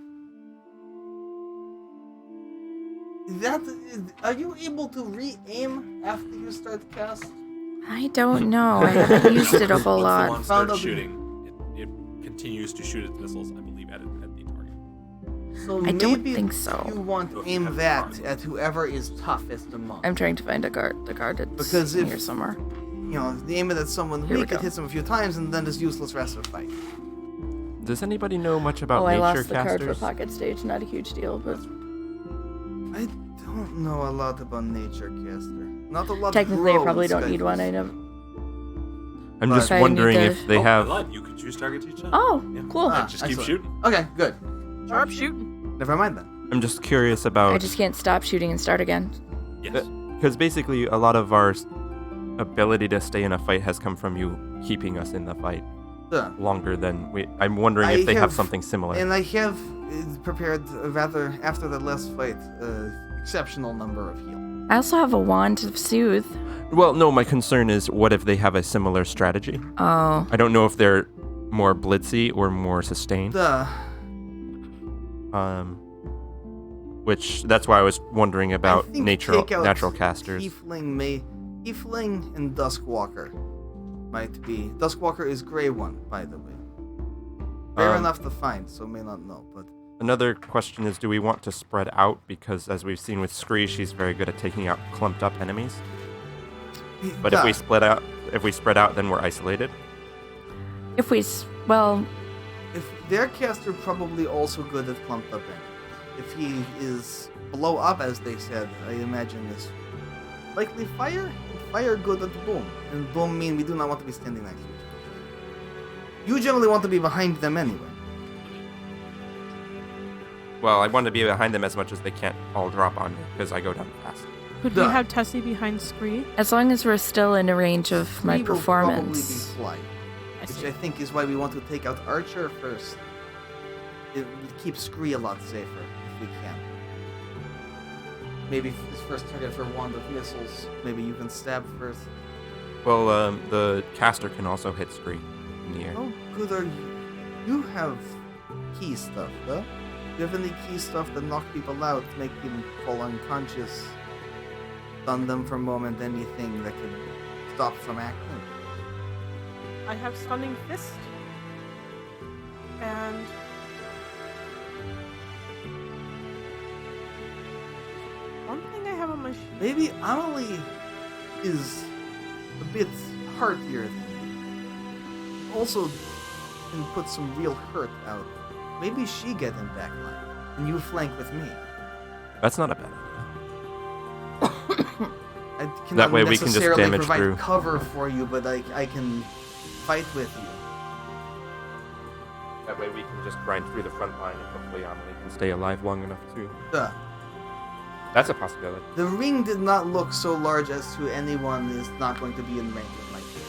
Are you able to re-aim after you start cast? I don't know. I haven't used it a whole Once the lot. wand Found starts out- shooting, it continues to shoot its missiles, I believe, at the target. So I don't maybe think so. you want to aim that at whoever is toughest among. I'm trying to find the card that's Because here if- somewhere. Aim it at someone Here we weak, it go. hits them a few times, and then it's useless rest of the fight. Does anybody know much about Oh, I nature lost the card casters? for Pocket Stage. Not a huge deal, but I don't know a lot about nature caster. Not a lot. technically I grow probably in don't need one. I Skyforce. know. I'm just But I need wondering to- if they I have. lied. You can choose targets each time. Oh, Yeah. cool. Ah. Just keep excellent. shooting. Okay, good. Sharp shooting. Never mind then. I'm just curious about. I just can't stop shooting and start again. Yes. Because basically, a lot of our ability to stay in a fight has come from you keeping us in the fight longer than we. I'm wondering if they have something similar. And I have prepared rather after the last fight, exceptional number of heal. I also have a wand of soothe. Well, no, my concern is what if they have a similar strategy? Oh, I don't know if they're more blitzy or more sustained. Which that's why I was wondering about I think natural take out natural casters. Tiefling and Duskwalker might be. Duskwalker is Grey One, by the way. Rare enough to find, so may not know, but. Another question is, do we want to spread out? Because as we've seen with Scree, she's very good at taking out clumped up enemies. But if we spread out, then we're isolated. if we well, If their caster probably also good at clumped up enemies. If he is blow up, as they said, I imagine is likely fire. Fire good at boom, and boom mean we do not want to be standing next to each other. You generally want to be behind them anyway. Well, I want to be behind them as much as they can't all drop on me because I go down fast. Could we have Tessie behind Scree? As long as we're still in a range of my Scree will performance. probably be flight, I which see. I think is why we want to take out Archer first. It would keep Scree a lot safer if we can. Maybe his first target for Wand of Missiles. Maybe you can stab first. Well, the caster can also hit Scree in the air. How good are you? You have key stuff, though. Do you have any key stuff that knock people out, make them fall unconscious, stun them for a moment, anything that can stop from acting? I have Stunning Fist. And one thing I have on my sheet. Maybe Amelie is a bit heartier than you. Also can put some real hurt out. Maybe she get in backline, and you flank with me. That's not a bad idea. I cannot That way we can just necessarily damage provide through. cover for you, but I can fight with you. That way we can just grind through the front line and hopefully Amelie can stay alive long enough too. That's a possibility. The ring did not look so large as to anyone is not going to be in range of my kill.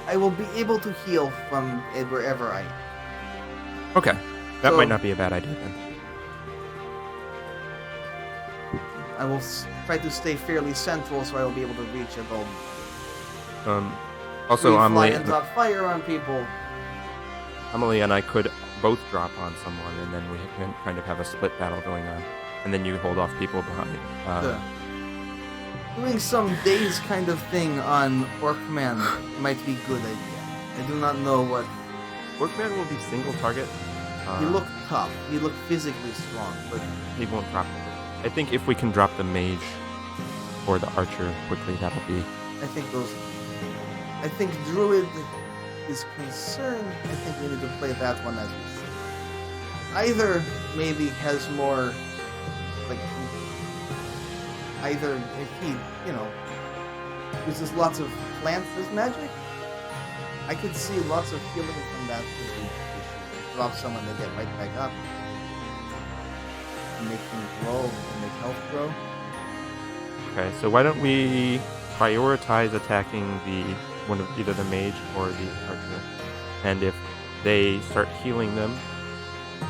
I will be able to heal from wherever I am. Okay. That So- might not be a bad idea then. I will try to stay fairly central so I will be able to reach it all. Also, Fly Amelie, and drop fire on people. Amelie and I could both drop on someone, and then we can kind of have a split battle going on. And then you hold off people behind. Doing some daze kind of thing on Orkman might be good idea. I do not know what. Workman will be single target. He looked tough. He looked physically strong, but He won't drop. I think if we can drop the mage or the archer quickly, that'll be. I think those. I think Druid is concerned. I think we need to play that one as we see. Either maybe has more, like, either if he, uses lots of plants as magic. I could see lots of healing from that. Drop someone and get right back up. And make things grow and make health grow. Okay, so why don't we prioritize attacking one of either the mage or the archer, and if they start healing them,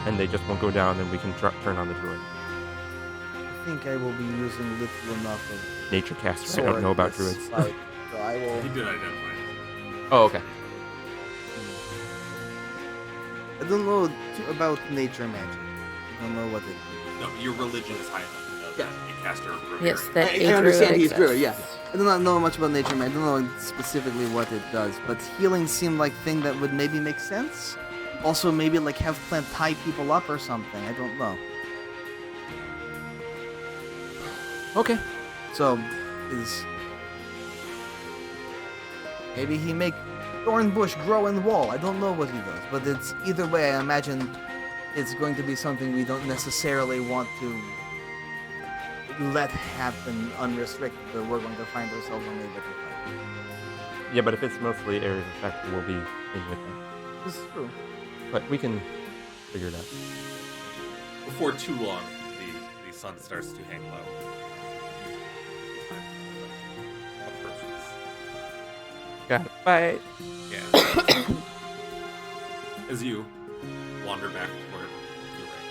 and they just won't go down, then we can turn on the druid. I think I will be using little enough of Nature caster. I sword don't know about this druids. fight, so I will. He did identify it. Oh, okay. I don't know about nature magic. I don't know what it is. No, your religion is high enough to know that a caster of Yes, Revere- that I a druid understand he's exists. druid, yeah. I do not know much about nature magic. I don't know specifically what it does, but healing seemed like thing that would maybe make sense. Also, maybe like have plant tie people up or something. I don't know. Okay. So, maybe he make thorn bush grow in the wall. I don't know what he does, but it's either way. I imagine it's going to be something we don't necessarily want to let happen unrestricted. But we're going to find ourselves unable to fight. Yeah, but if it's mostly area of effect, we'll be in with them. This is true. But we can figure it out. Before too long, the sun starts to hang low. Approaches. Got it. Bye. Yeah. As you wander back toward your ring,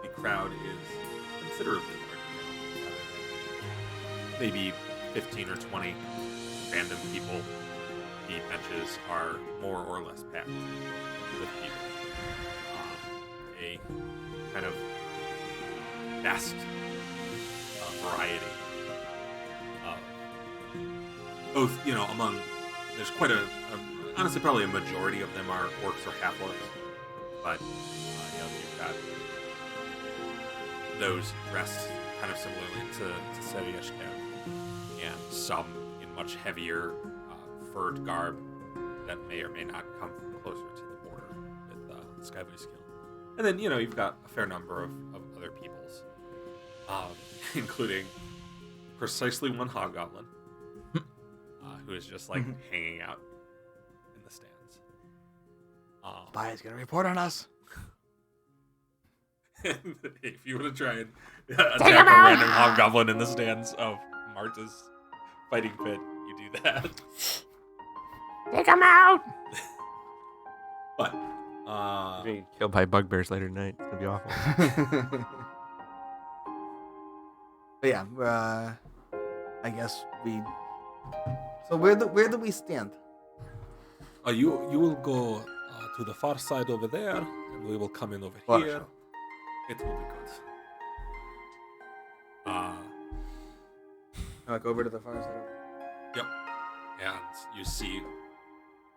the crowd is considerably larger now. Maybe 15 or 20 random people. The benches are more or less packed with people. A kind of vast variety of both, among, there's quite honestly, probably a majority of them are orcs or half-orcs, but, you've got those dressed kind of similarly to Serieshkev, and some in much heavier furred garb that may or may not come from closer to the border with Skyblue skill. And then, you've got a fair number of other peoples, including precisely one hobgoblin, who is just, hanging out in the stands. Spy's gonna report on us. If you want to try and attack a random hobgoblin in the stands of Marta's fighting pit, you do that. Take him out! But, You're gonna get killed by bugbears later tonight. It's gonna be awful. But yeah, I guess we. So where do we stand? you will go to the far side over there, and we will come in over Water here. show. It will be good. Like over to the far side. Yep. And you see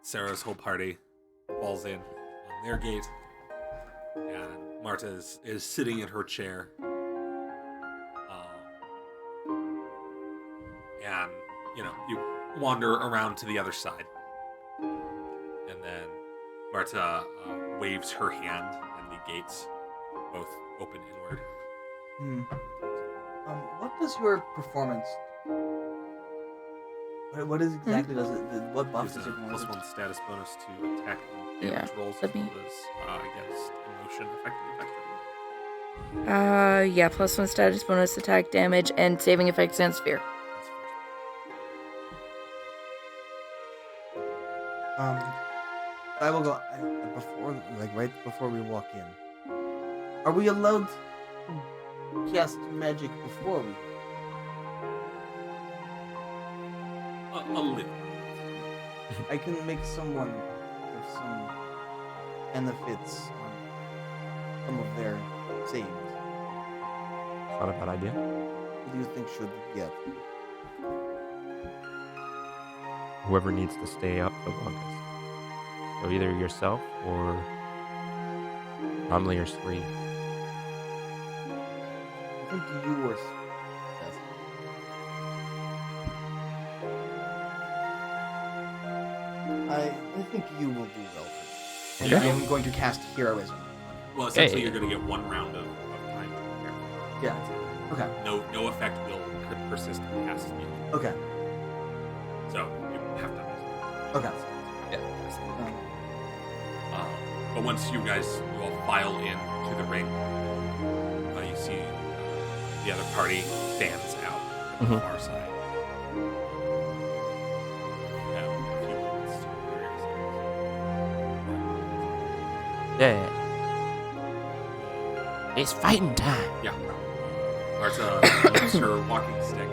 Sarah's whole party falls in on their gate, and Marta is sitting in her chair. And, you wander around to the other side. And then Marta waves her hand, and the gates both open inward. What does your performance? What is exactly does it? What buff Gives does a your performance? +1 status bonus to attack and Yeah, damage rolls, as let me- well as against emotion effectively. Yeah, +1 status bonus, attack damage, and saving effects and sphere. I will go before, right before we walk in. Are we allowed to cast magic before we? A little. I can make someone with some benefits on some of their saves. Not a bad idea. What do you think should get? Whoever needs to stay up the longest. So either yourself or Romley or Spree. I think you were best. I think you will do well. And Okay. I'm going to cast heroism. Well, essentially, Hey. you're going to get 1 round of time to prepare. Yeah. Okay. No effect will persist past you. Okay. So you have to. Okay. But once you guys all file in to the ring, you see the other party stands out on the far side. You have a few moments to prepare yourselves. Yeah. It's fighting time. Yeah. Marta lifts her walking stick,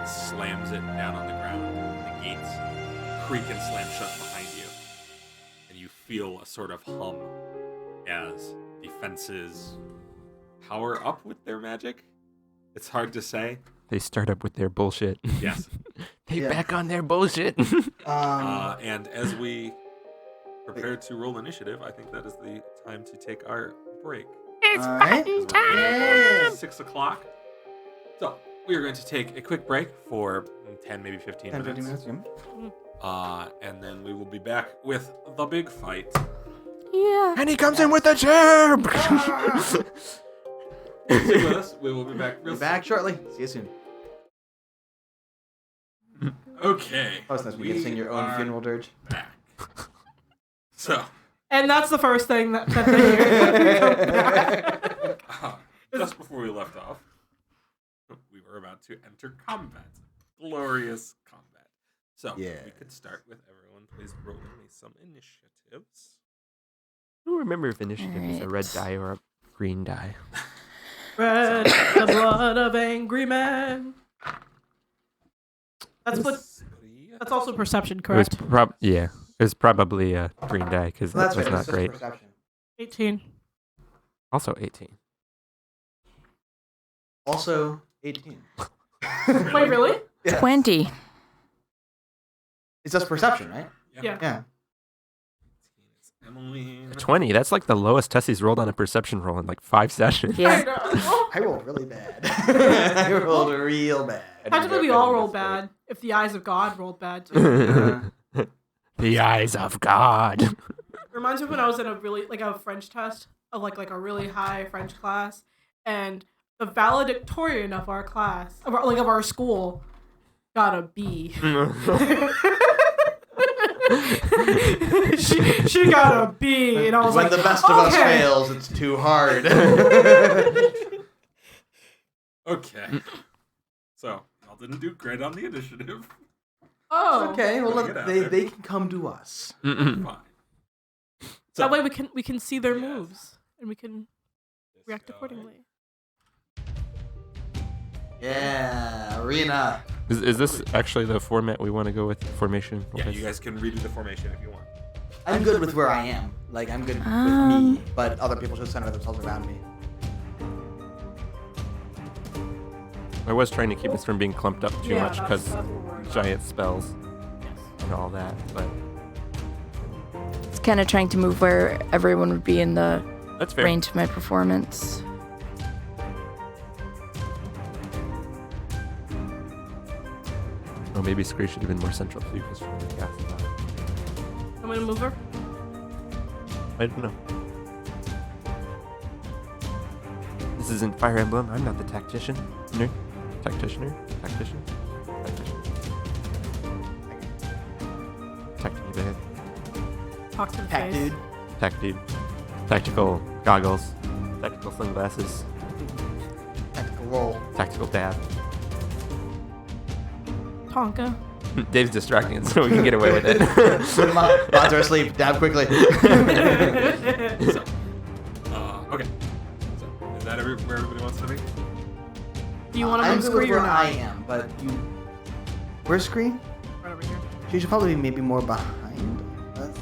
slams it down on the ground. The gates creak and slam shut behind you, and you feel a sort of hum as defenses power up with their magic. It's hard to say. They start up with their bullshit. Yes. They Yeah. back on their bullshit. And as we prepare to roll initiative, I think that is the time to take our break. It's fighting time! 6 o'clock. So we are going to take a quick break for 10, maybe 15 10, minutes. 15 minutes. Yeah. And then we will be back with the big fight. Yeah. And he comes in with a chair. Stick with us. We will be back real Be back shortly. See you soon. soon. Okay. Oh, it's nice. We get to sing your own are funeral dirge. Back. So, And that's the first thing that they hear. just before we left off, we were about to enter combat. Glorious combat. So, we Yes. could start with everyone. Please roll me some initiatives. I don't remember if initiative is a red Alright. die or a green die. Red, the blood of angry men. That's also perception, It was correct? yeah. It was probably a green die because Well, that that's was right. not It's just great. perception. 18. Also 18. Also 18. Wait, really? Yeah. 20. It's just perception, right? Yeah. Yeah. Emily. 20. That's like the lowest Tessie's rolled on a perception roll in like 5 sessions. Yeah. I rolled really bad. I rolled real bad. Technically, we all rolled bad. If the eyes of God rolled bad, too. The eyes of God. Reminds me when I was in a French test of like a really high French class, and the valedictorian of our class, of our school, got a B. she got a B, and I was When like, the best of us okay. fails, it's too hard. Okay. So, y'all didn't do great on the initiative. Oh, Okay, well, Get out they there. can come to us. Mm-mm. Fine. That way we can see their Yes. moves and we can This react guy. accordingly. Yeah, arena. Is this actually the format we want to go with? Formation? Yeah, wise? you guys can redo the formation if you want. I'm good with where I am. Like, I'm good with me, Um, but other people should center themselves around me. I was trying to keep us from being clumped up too Yeah, much that's- because that's what we're about. giant spells Yes. and all that, but It's kind of trying to move where everyone would be in the that's fair. range of my performance. Oh, maybe Scree should have been more central too because she really cast a lot. I'm gonna move her. I don't know. This isn't Fire Emblem. I'm not the tactician. No. Tacticianer? Tactician? Tactician. Tactical bad. Talk to the Pack face. dude. Tac dude. Tactical goggles. Tactical sunglasses. Tactical roll. Tactical dab. Tonka. Dave's distracting us so we can get away with it. Mods are asleep. Dab quickly. So, okay. So, is that where everybody wants to be? Do you want to I'm move good with Scree or where not? I am, but you. Where's Screen? Right over here. She should probably be maybe more behind us.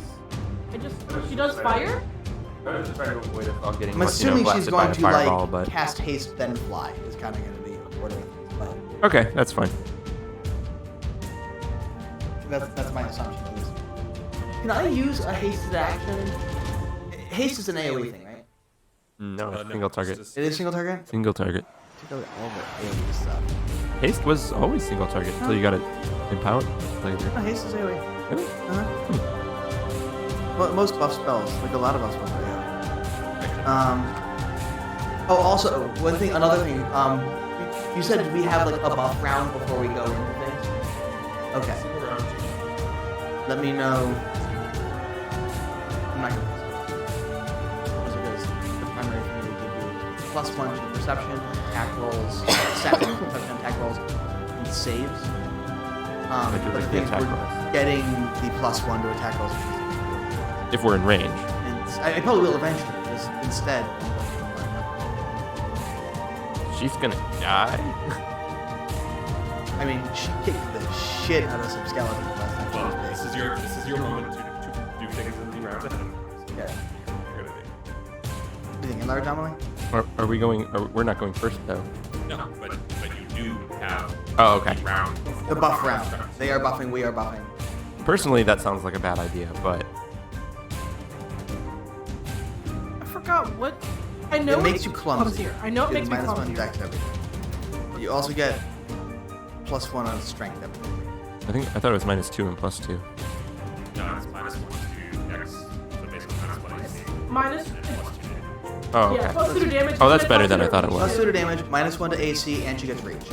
She does fire? I was just trying to avoid us all getting I'm assuming she's blasted by going a to fireball, like but cast haste then fly. Is kind of going to be order. But okay, that's fine. that's my assumption. At least. Can I use a hasted action? Haste is an AOE thing, right? No, No, single it's target. just- It is single target. Single target. Check out all the AOE stuff. Haste was always single target until you got it empowered later. No, haste is AOE. Really? Uh-huh. Well, most buff spells, like a lot of buff spells, are AOE. Oh, also another thing. You said we have like a buff round before we go into things. Okay. Single round. Let me know. I'm not gonna. Because the primary thing would give you +1 to perception, attack rolls, perception, attack rolls, and saves. I do But like the the thing is attack we're rolls. getting the +1 to attack rolls. If we're in range. And I probably will eventually. Just instead. She's gonna die? I mean, she kicked the shit out of some skeletons last time she Well, was this is your moment to do things in the round ahead. big. Yeah. You're gonna Do you think large anomaly? Are we going? We're not going first though. no, but you do have Oh, okay. the round. The buff round. They are buffing, we are buffing. Personally, that sounds like a bad idea, but I forgot what. I know It makes you clumsy. clumsier. I know it It's makes me -1 clumsier. dex everything. You also get +1 on strength everything. I thought it was -2 and +2. No, it's -1 to Dex. So basically -1 AC. Minus. Oh, Yeah, okay. plus 2 to damage. Oh, that's and better plus than 2 I thought it Plus was. 2 to damage, -1 to AC, and she gets reach.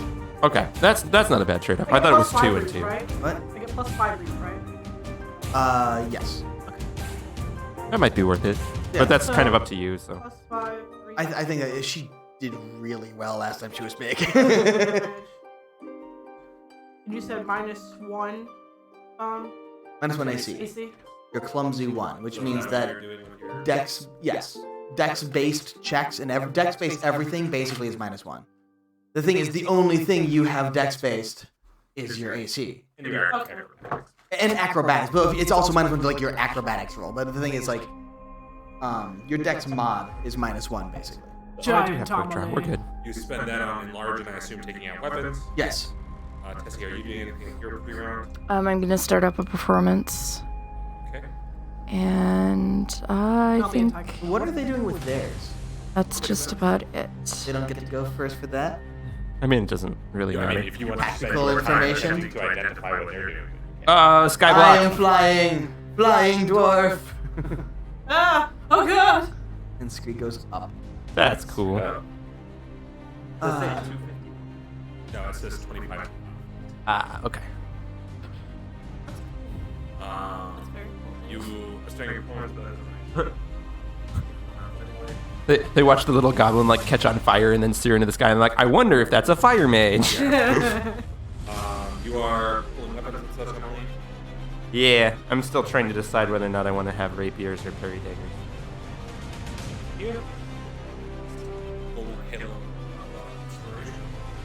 Okay, that's not a bad trade-off. I get thought it was plus 2 5 and reach, 2. Right? What? I get +5 reach, right? Yes. That might be worth it, Yeah. but that's So- kind of up to you. So +5 reach. I think that she did really well last time she was big. And you said -1. -1 AC. AC. You're clumsy 1, which means So that you're doing with your- Dex, yes, Dex-based checks and Dex-based everything basically is -1. The thing is, the only thing you have Dex-based is your AC and your Okay. and acrobatics, but it's also -1 to like your acrobatics roll. But the thing is, like, your Dex mod is -1 basically. I do Giant have quick draw. We're Tomlin. good. You spend that on enlarge, and I assume taking out weapons. Yes. Tessie, are you doing anything in your pre-round? I'm gonna start up a performance, Okay. and I I'll be think attacking. What are they doing with theirs? that's just about it. They don't get to go first for that. I mean, it doesn't really I matter. mean, if you want to spend Tactical your time information? attempting to identify what they're doing. I Skyblock. am flying dwarf. Ah! Oh god! And Scree goes up. That's cool. Let's say Uh, 250. No, it says 25. Okay. Um, You are starting your performance, but They watch the little goblin like catch on fire and then steer into the sky and like, I wonder if that's a fire mage. you are pulling weapons and such, Emily. Yeah, I'm still trying to decide whether or not I want to have rapiers or parry daggers. Here. Full Halo inspiration.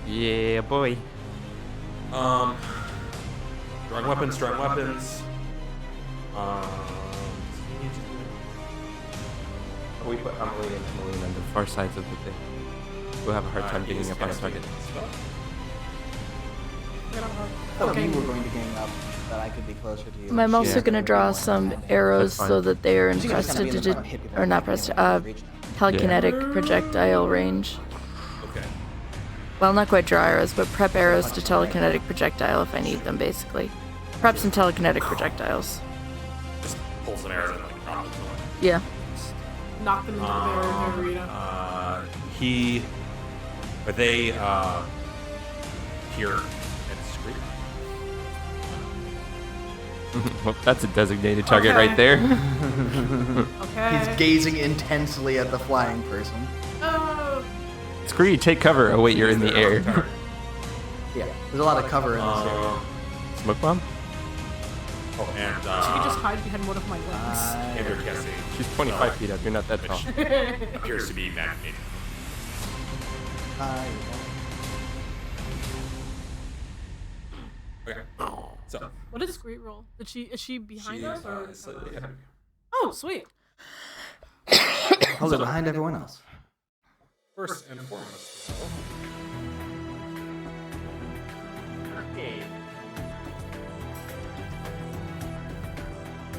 Yeah, boy. Drawing weapons. We put Emily and Emily on the far sides of the thing. We'll have a hard time getting up on a target. Oh, you were going to gang up, that I could be closer to you. I'm also going to draw some arrows fine. so that they are in You guys kinda be in the front, hit people or not with the telekinetic projectile range. Okay. Well, not quite draw arrows, but prep arrows to telekinetic projectile if I need them, basically. Prep some telekinetic projectiles. Just pull some arrows and like drop them away. Yeah. Knock them into their arena. But they hear and scream. Well, that's a designated target right there. Okay. He's gazing intensely at the flying person. Oh. Scree, take cover. Oh wait, you're in the air. Yeah, there's a lot of cover in this area. Smoke bomb? And She could just hide behind one of my legs. Andrew Cassie, She's 25 feet up. You're not that tall. appears to be magnetic. Okay. So What did Screet roll? Is she behind she us or? is slightly ahead of you. Oh, sweet. Hold it behind everyone else. First and foremost.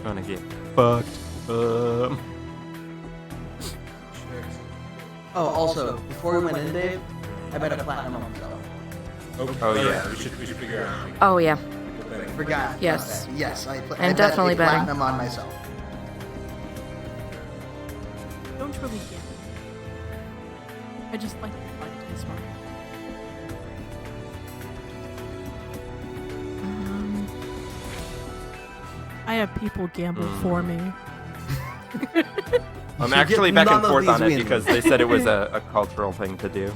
Gonna get fucked. Oh, also, before we went in, Dave, I bet a platinum on myself. Oh, yeah. We should figure out. Oh, yeah. Forgot. Yes. about that. Yes, I I'm definitely a platinum betting. on myself. Don't really get it. I just like the fight. It's fun. I have people gamble for me. I'm You actually get back and none of forth on these it wins. because they said it was a cultural thing to do.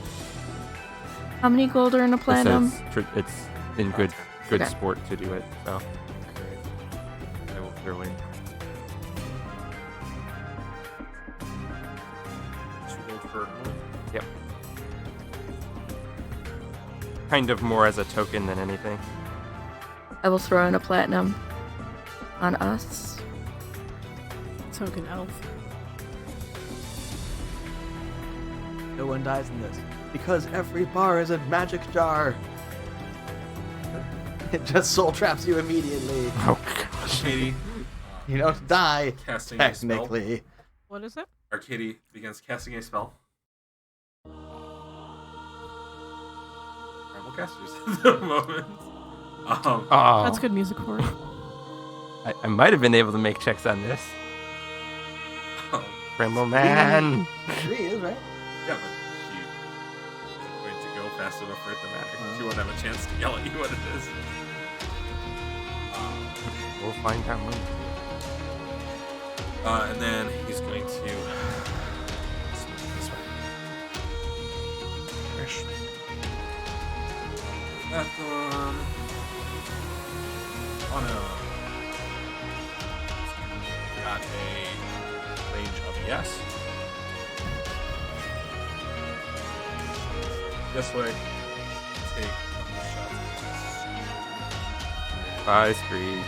How many gold are in a It platinum? says it's in good Okay. sport to do it, so I will throw in. 2 gold for Yep. Kind of more as a token than anything. I will throw in a platinum on us. Token elf. No one dies in this. Because every bar is a magic jar. It just soul traps you immediately. Oh gosh. Katie. You don't die, Casting a spell. technically. What is it? Arcady begins casting a spell. Primal casters at the moment. Oh, That's good music for it. I might have been able to make checks on this. Bramble Man. 3 is, right? Yeah, but she isn't going to go fast enough for it to matter. She won't have a chance to yell at you what it is. We'll find out when. And then he's going to swing this way. That one. Oh no. Got a range of yes. This way. Take a couple shots. Bye, Scree.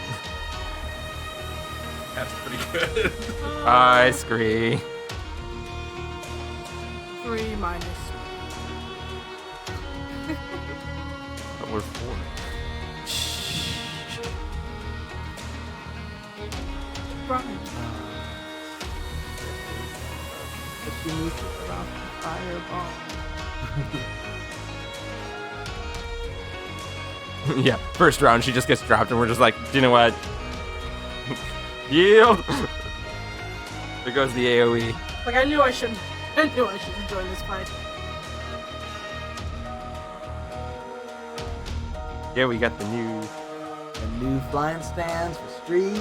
That's pretty good. Bye, Scree. 3 minus. But we're 4. Right. But she needs to drop the fireball. Yeah, first round she just gets dropped and we're just like, do you know what? Yield! There goes the AoE. Like I knew I shouldn't join this fight. Yeah, we got the new. The new flying stands for Scree.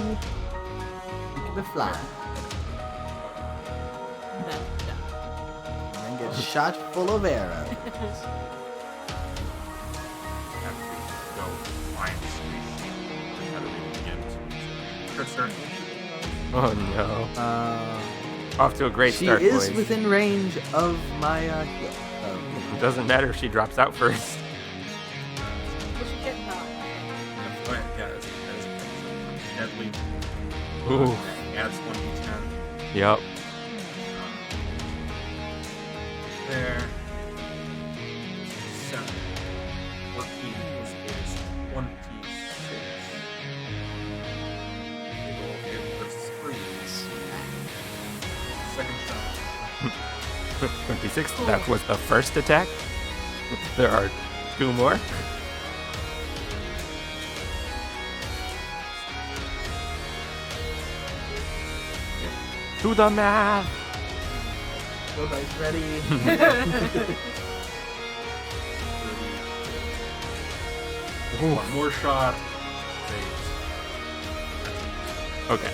the fly. Then, And get shot full of arrows. Have to go find Screech. How do we begin to Good start. Oh no. Off to a great She start, is boys. within range of my heal. It doesn't matter if she drops out first. What's she getting now? Go ahead, yeah, that's deadly. Ooh. Adds 1d10. Yep. There. 7. 14 is 1d6. They roll hit versus freeze. Second shot. 26. That was the first attack. There are 2 more. To the math. Go dice ready. 30. One more shot. Saves. Okay.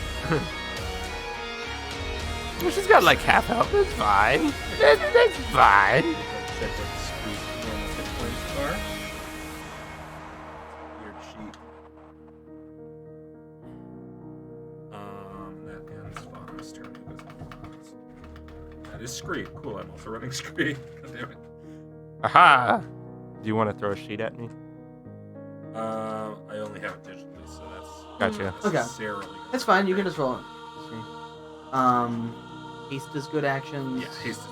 Well, she's got like half health. That's fine. That's fine. Check what the Screech's normal hit points are. Weird sheet. That ends Fawn's turn. That is Scree. Cool, I'm also running Scree. God damn it. Aha. Do you want to throw a sheet at me? I only have it digitally, so that's Gotcha. Okay. necessarily. That's fine. You can just roll it. Haste is good actions. Yeah, haste is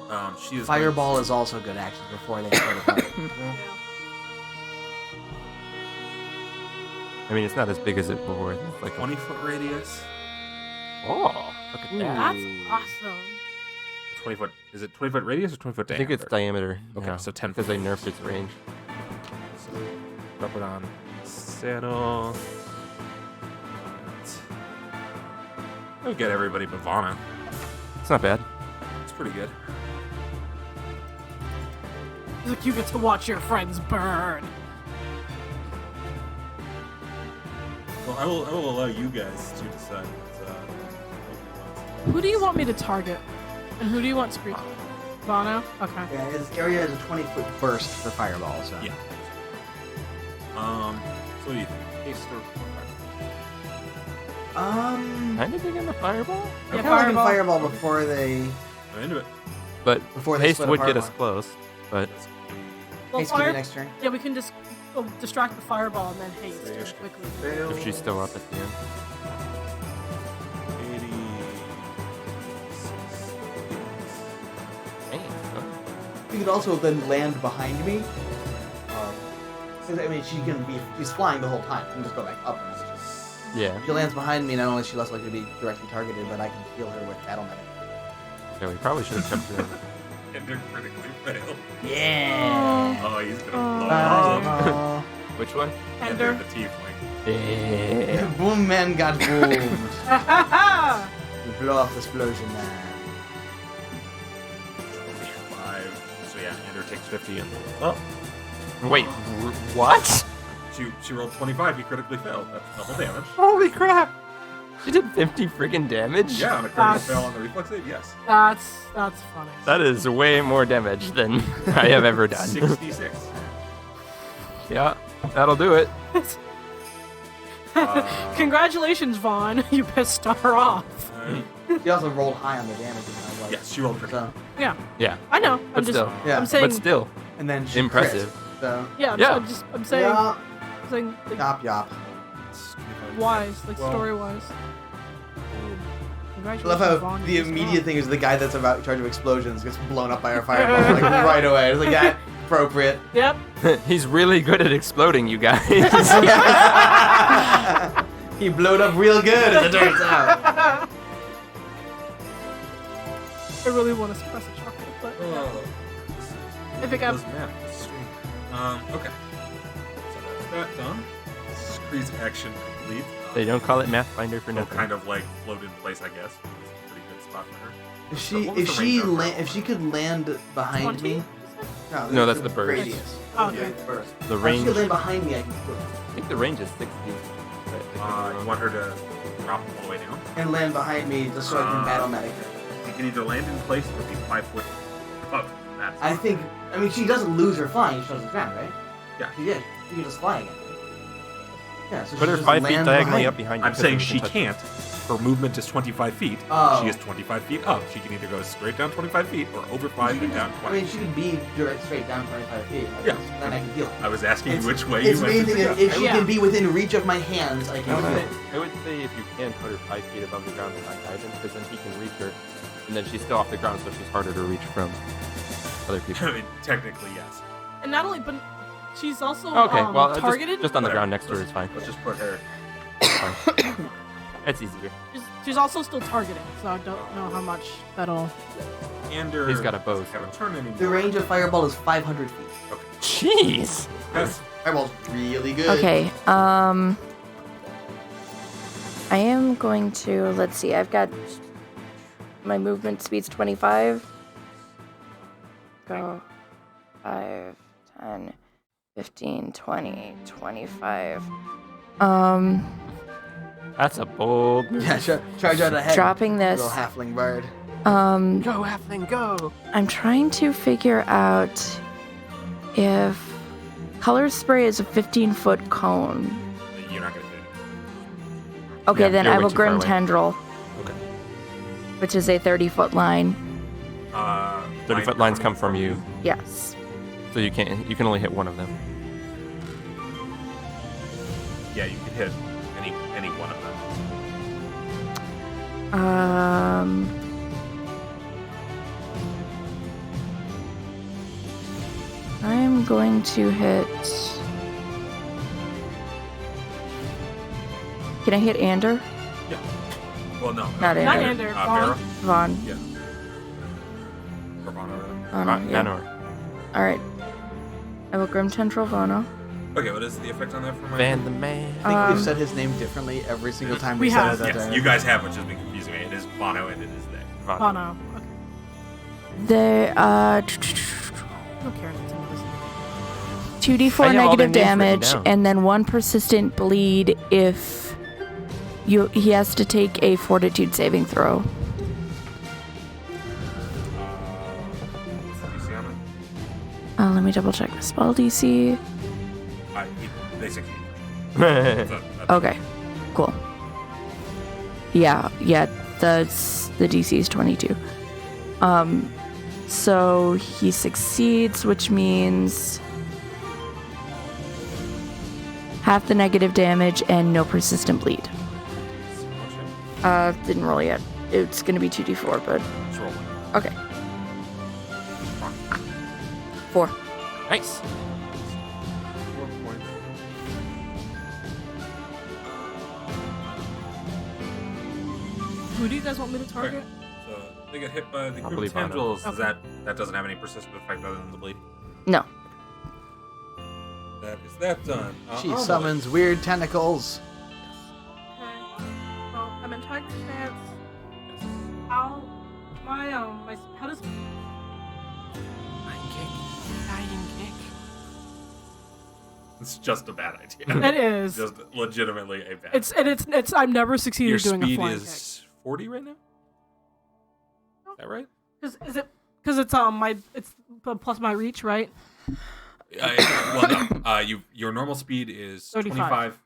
probably. She is. Fireball is also good actions before they start a fight. I mean, it's not as big as it before. It's like 20-foot radius. Oh, look at that. That's Ooh. awesome. 20-foot. Is it 20-foot radius or 20-foot I diameter? think it's diameter. Okay, now, so 10 because they feet. nerfed its range. So, drop it on saddle. I'll get everybody but Vana. It's not bad. It's pretty good. It's like you get to watch your friends burn. Well, I will allow you guys to decide what Who do you want me to target? And who do you want to be? Bono? Okay. Yeah, his area has a 20-foot burst for fireball, so. Yeah. So what do you think? Haste or fire? Kind of big in the fireball, I'm Yeah, kind of liking fireball. fireball before they I'm into it. but before they haste split would apart get us more. close. But Well, Haste give you fire. next turn. Yeah, we can just distract the fireball and then haste There you go. quickly. Fail. if she's still up at the end, 80. dang, huh? You could also then land behind me. 'Cause, I mean, she's flying the whole time. You can just go back up. And it's just, Yeah. if she lands behind me, not only is she less likely to be directly targeted, but I can heal her with battle medic. Yeah, we probably should have kept her. Ender critically failed. Yeah. Oh, he's gonna Oh. blow up. Fireball. Which one? Ender Ender. the tiefling. Yeah. Boom man got boomed. Ha You blow up explosion man. 25. So yeah, Ender takes 50 and oh, Wait, what? she rolled 25. He critically failed. That's double damage. Holy crap! She did 50 friggin' damage? Yeah, on a critical That's- fail on the reflex save. Yes. That's funny. That is way more damage than I have ever done. 66. Yeah, that'll do it. Congratulations, Vaughn. You pissed her off. She also rolled high on the damage. Like, Yes, she rolled critical. So, Yeah, Yeah, I know. but I'm just. still. yeah. I'm saying. But still, And then she impressive. crit, so. Yeah. Yeah. I'm saying. Yeah. I'm saying like, Yop yop. wise, like Well- story wise. I Congratulations, love how Vaughn. the you pissed her immediate off. thing is the guy that's about in charge of explosions gets blown up by our fireball like right away. It's like that appropriate. Yep. He's really good at exploding, you guys. He blowed up real good as it turns out. I really want to suppress a chocolate, but Oh. I think I'm. Those math, that's strange. Okay. So that's that done. Scree's action complete. They don't call it Mathfinder for Will nothing. kind of like float in place, I guess. It's a pretty good spot for her. If she could land behind 20? me. No, that's the burst. Radius. Oh, okay. The burst. The If she range, could land behind me, I can kill her. I think the range is 60. You want her to drop all the way down. And land behind me just so I can battle medic her. You can either land in place or be 5 foot above. That's I think. I mean, she doesn't lose her flying. She doesn't drown, right? Yeah. She did. She can just fly again. Yeah. So Put she her just 5 feet land diagonally behind up behind you. I'm 'cause saying then you she can touch can't. Her movement is 25 feet. Oh. She is 25 feet up. She can either go straight down 25 feet or over 5 She and can down just- 20. I mean, she could be direct straight down 25 feet. Yeah. Then I can heal. I was asking It's- which way It's you went. main to thing go. is if she Yeah. can be within reach of my hands, I can I would, heal. say, I would say if you can put her 5 feet above the ground behind guidance, because then he can reach her, and then she's still off the ground, so she's harder to reach from other people. I mean, technically, yes. And not only, but she's also Okay, well, targeted. just on the Whatever. ground next to her is fine. Let's just put her. Fine. It's easier. She's also still targeting, so I don't know how much that'll. Ander. He's got a bow. Haven't turned anymore. The range of fireball is 500 feet. Jeez. Yes. Fireball's really good. Okay. I am going to. Let's see. I've got my movement speed's 25. Go 5, 10, 15, 20, 25. That's a bold move. Yeah, charge out ahead. Dropping this. Little halfling bard. Go, halfling, go! I'm trying to figure out if color spray is a 15-foot cone. You're not gonna hit it. Okay, Yeah, then you're I way will too far grim away. tendril, Okay. which is a 30-foot line. 30-foot lines come from you, Yes. so you can only hit one of them. Yeah, you can hit any one of them. I'm going to hit. Can I hit Ander? Yeah. Well, no. Not Not Ander. Ander, Vera? Vaughn. Yeah. Or Vana, rather. Yeah. Vanor. All right. I will grim tendril Vana. Okay, what is the effect on that for my? Van the man. I think Um, we've said his name differently every single time We we said have. it that Yes, day. you guys have, which has been confusing me. It is Bono and it is they. Oh no. Okay. The I don't care. It's amazing. 2d4 I have all their negative names written damage, down. and then 1 persistent bleed if he has to take a fortitude saving throw. What's the DC on Let me double check the spell DC. it? They succeed. Okay, cool. Yeah, the DC is 22. So he succeeds, which means half the negative damage and no persistent bleed. Didn't roll yet. It's gonna be 2d4, but Let's roll one. okay. 4. Nice. 4 points. Who do you guys want me to target? So they get hit by the I'll group believe Bono. tendrils. Okay. That doesn't have any persistent effect other than the bleed. No. That is that done. She Amelie. summons weird tentacles. Okay. Well, I'm in tiger stance. Yes. How how does It's just a bad idea. it is? Just legitimately a bad. It's I've never succeeded Your doing a speed flying is 40 right now. Is that right? kick. Is it because it's plus my reach, right? Well, no. Your normal speed is 35. 25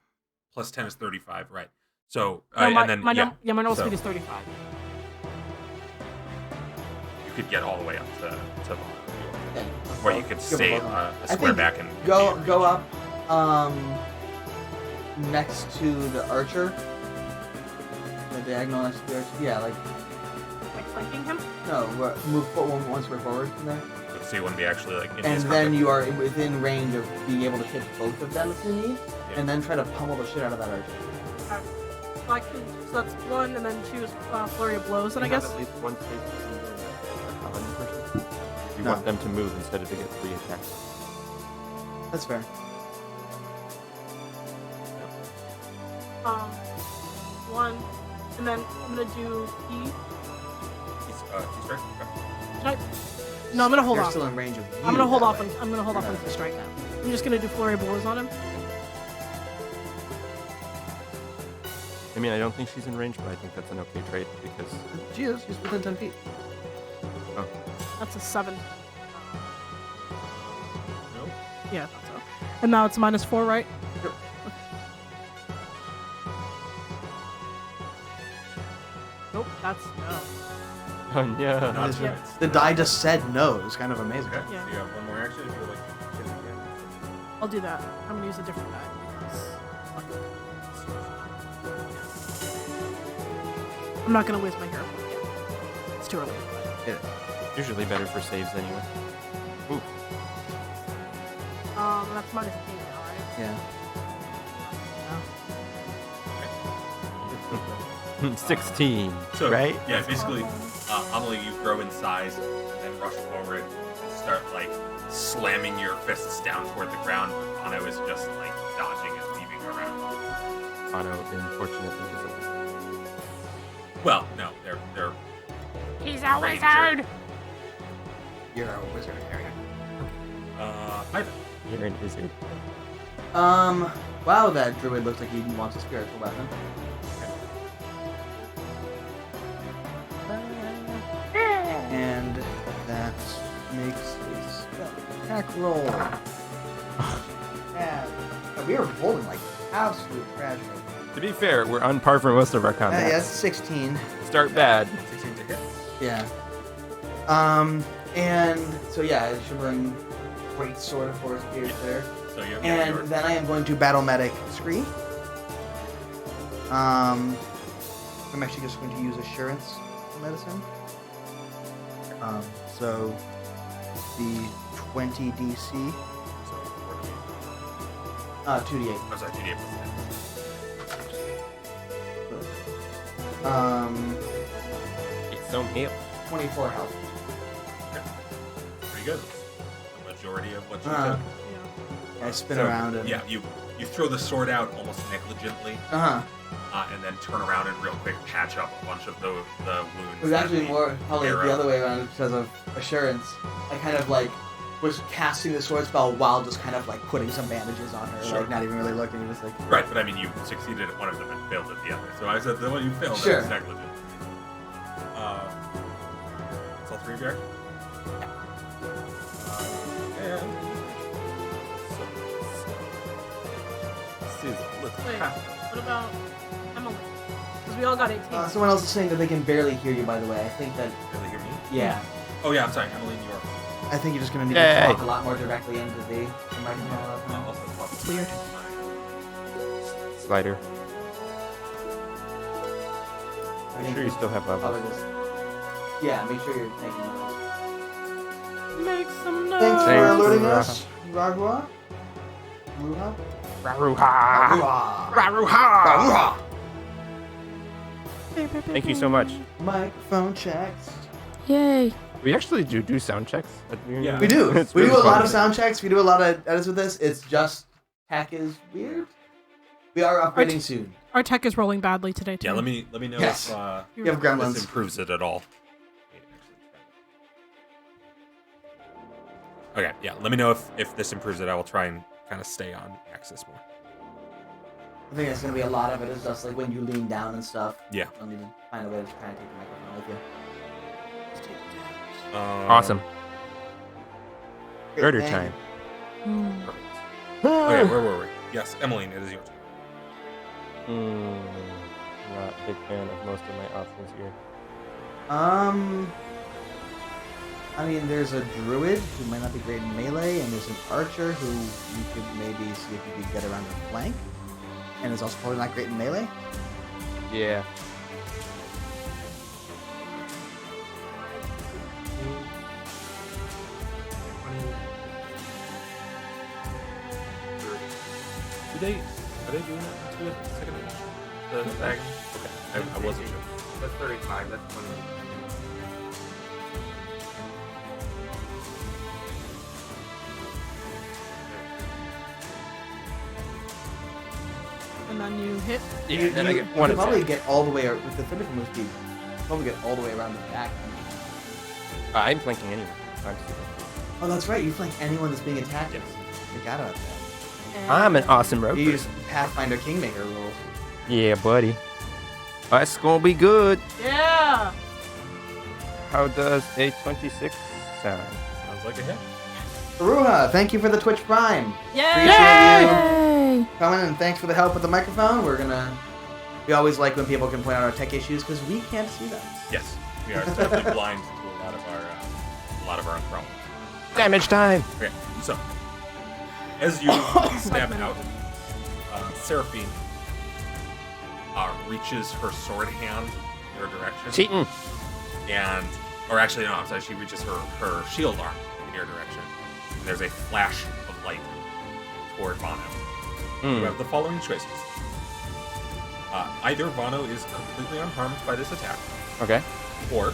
plus 10 is 35, right? So No, my, and then my normal so speed is 35. you could get all the way up to Vaughn, Yeah. or you could Give stay a button. a I square think back and Go up, next to the archer. The diagonal next to the archer. Yeah, like Like flanking him. no, move one square forward from there, So you wouldn't be actually like in and his then contact. you are within range of being able to hit both of them if you need, Yeah. and then try to pummel the shit out of that archer. So that's 1, and then choose flurry of blows. And I guess At least one space between you and the paladin person. You No. want them to move instead of to get 3 attacks. That's fair. 1, and then I'm gonna do E. He's right. Okay. Can I? No, I'm gonna hold They're off. still in range of you. I'm gonna hold that off. way. I'm gonna hold off on the strike now. I'm just gonna do flurry of blows on him. I mean, I don't think she's in range, but I think that's an okay trade because She is. She's within 10 feet. That's a 7. Nope. Yeah, I thought so. And now it's -4, right? Yep. Nope, that's no. oh yeah. Not Is- two Yeah. hits. The die just said no. It was kind of amazing. Okay. Yeah. So you have one more action if you would like to hit again. I'll do that. I'm gonna use a different die. because- I'm not gonna waste my hero point yet. It's too early. Usually better for saves anyway. Ooh. That's -8 now, right? Yeah. No. 16. So, right? yeah, basically, Amelie, you grow in size and then rush forward and start, like, slamming your fists down toward the ground. Ano is just, like, dodging and weaving around. Ano, unfortunately, is Well, no, they're He's a wizard! You're a wizard, Harry. Ivan. you're in wizard. Wow, that druid looks like he wants a spiritual weapon. And that makes a spell attack roll. Yeah. We are rolling like absolute trash right now. To be fair, we're on par for most of our combat. Yeah, it's 16. Start bad. 16 to hit. Yeah. And so yeah, I should bring great sword of course gears there. So you have And your then I am going to battle medic scree. I'm actually just going to use assurance medicine. So the 20 DC, so 48. 2d8. I'm sorry, 2d8 plus 10. It's so meal. 24 health. Pretty good. The majority of what you Uh-huh. took. Yeah. I spin So, around and Yeah, you throw the sword out almost negligently, Uh-huh. and then turn around and real quick patch up a bunch of the wounds. It was that actually the more probably arrow- the other way around because of assurance. I kind of like was casting the sword spell while just kind of like putting some bandages on her, Sure. like not even really looking. Just like Right, but I mean, you succeeded at one of them and failed at the other. So I said the one you failed Sure. at is negligent. It's all three of your and Wait, what about Emily? Because we all got 18. someone else is saying that they can barely hear you. By the way, I think that Really hear me? yeah, Oh yeah, I'm sorry, Emily, New York. I think you're just gonna need Yay. to talk a lot more directly into the microphone. Also, It's weird. Slider. I Make think sure you still have probably levels. just yeah, make sure you're taking notes. Make some noise. Thanks for Thanks, alerting Raha. us, Ragua. Ruha? Raruha! Raruha! Thank you so much. Microphone checks. Yay. We actually do sound checks. Yeah. We do. It's We do really a lot fun. of sound checks. We do a lot of edits with this. It's just tech is weird. We are upgrading soon. Our tech is rolling badly today, too. Yeah, let me know Yes. if You have this gremlins. improves it at all. Okay, yeah, let me know if this improves it. I will try and kind of stay on axis more. I think it's gonna be a lot of it. Is just like when you lean down and stuff. Yeah. You'll need to find a way to try and take the microphone with you. Awesome. Great, Murder thank time. you. Okay, where were we? Yes, Emmeline, it is your turn. Not a big fan of most of my options here. I mean, there's a druid who might not be great in melee, and there's an archer who you could maybe see if you could get around the flank, and is also probably not great in melee. Yeah. Are they doing that to the second edition? The bag? Okay, I wasn't sure. That's 35. That's 20. And then you hit. Yeah, then I get you one could probably attack. get all the way with the Finikin move speed. Probably get all the way around the back. I'm flanking anyway. I'm stupid. Oh, that's right. You flank anyone that's being attacked. Yes. Forgot about that. And I'm an awesome rogue. You use Pathfinder Kingmaker rules. Yeah, buddy. That's gonna be good. Yeah. How does a 26 sound? Sounds like a hit. Ruha, thank you for the Twitch Prime. Yay! Appreciate you Yay! coming, and thanks for the help with the microphone. We always like when people can point out our tech issues because we can't see them. Yes, we are definitely blind to a lot of our own problems. Damage time. Okay, so as you stab out, Seraphine reaches her sword hand in your direction. Cheating. Or actually, no, I'm sorry, she reaches her shield arm in your direction. And there's a flash of light toward Vano. You have the following choices. Either Vano is completely unharmed by this attack, Okay. or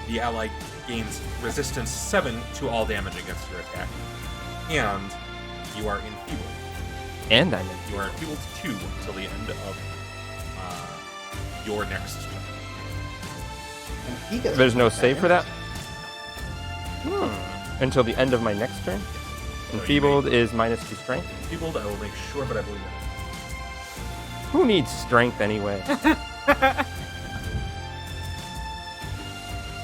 the ally gains resistance 7 to all damage against your attack, and you are enfeebled. And I'm in. You are enfeebled 2 until the end of your next turn. And he gets There's no damage. save for that? Until the end of my next turn? you Enfeebled is -2 strength. Enfeebled, I will make sure, but I believe that. Who needs strength anyway?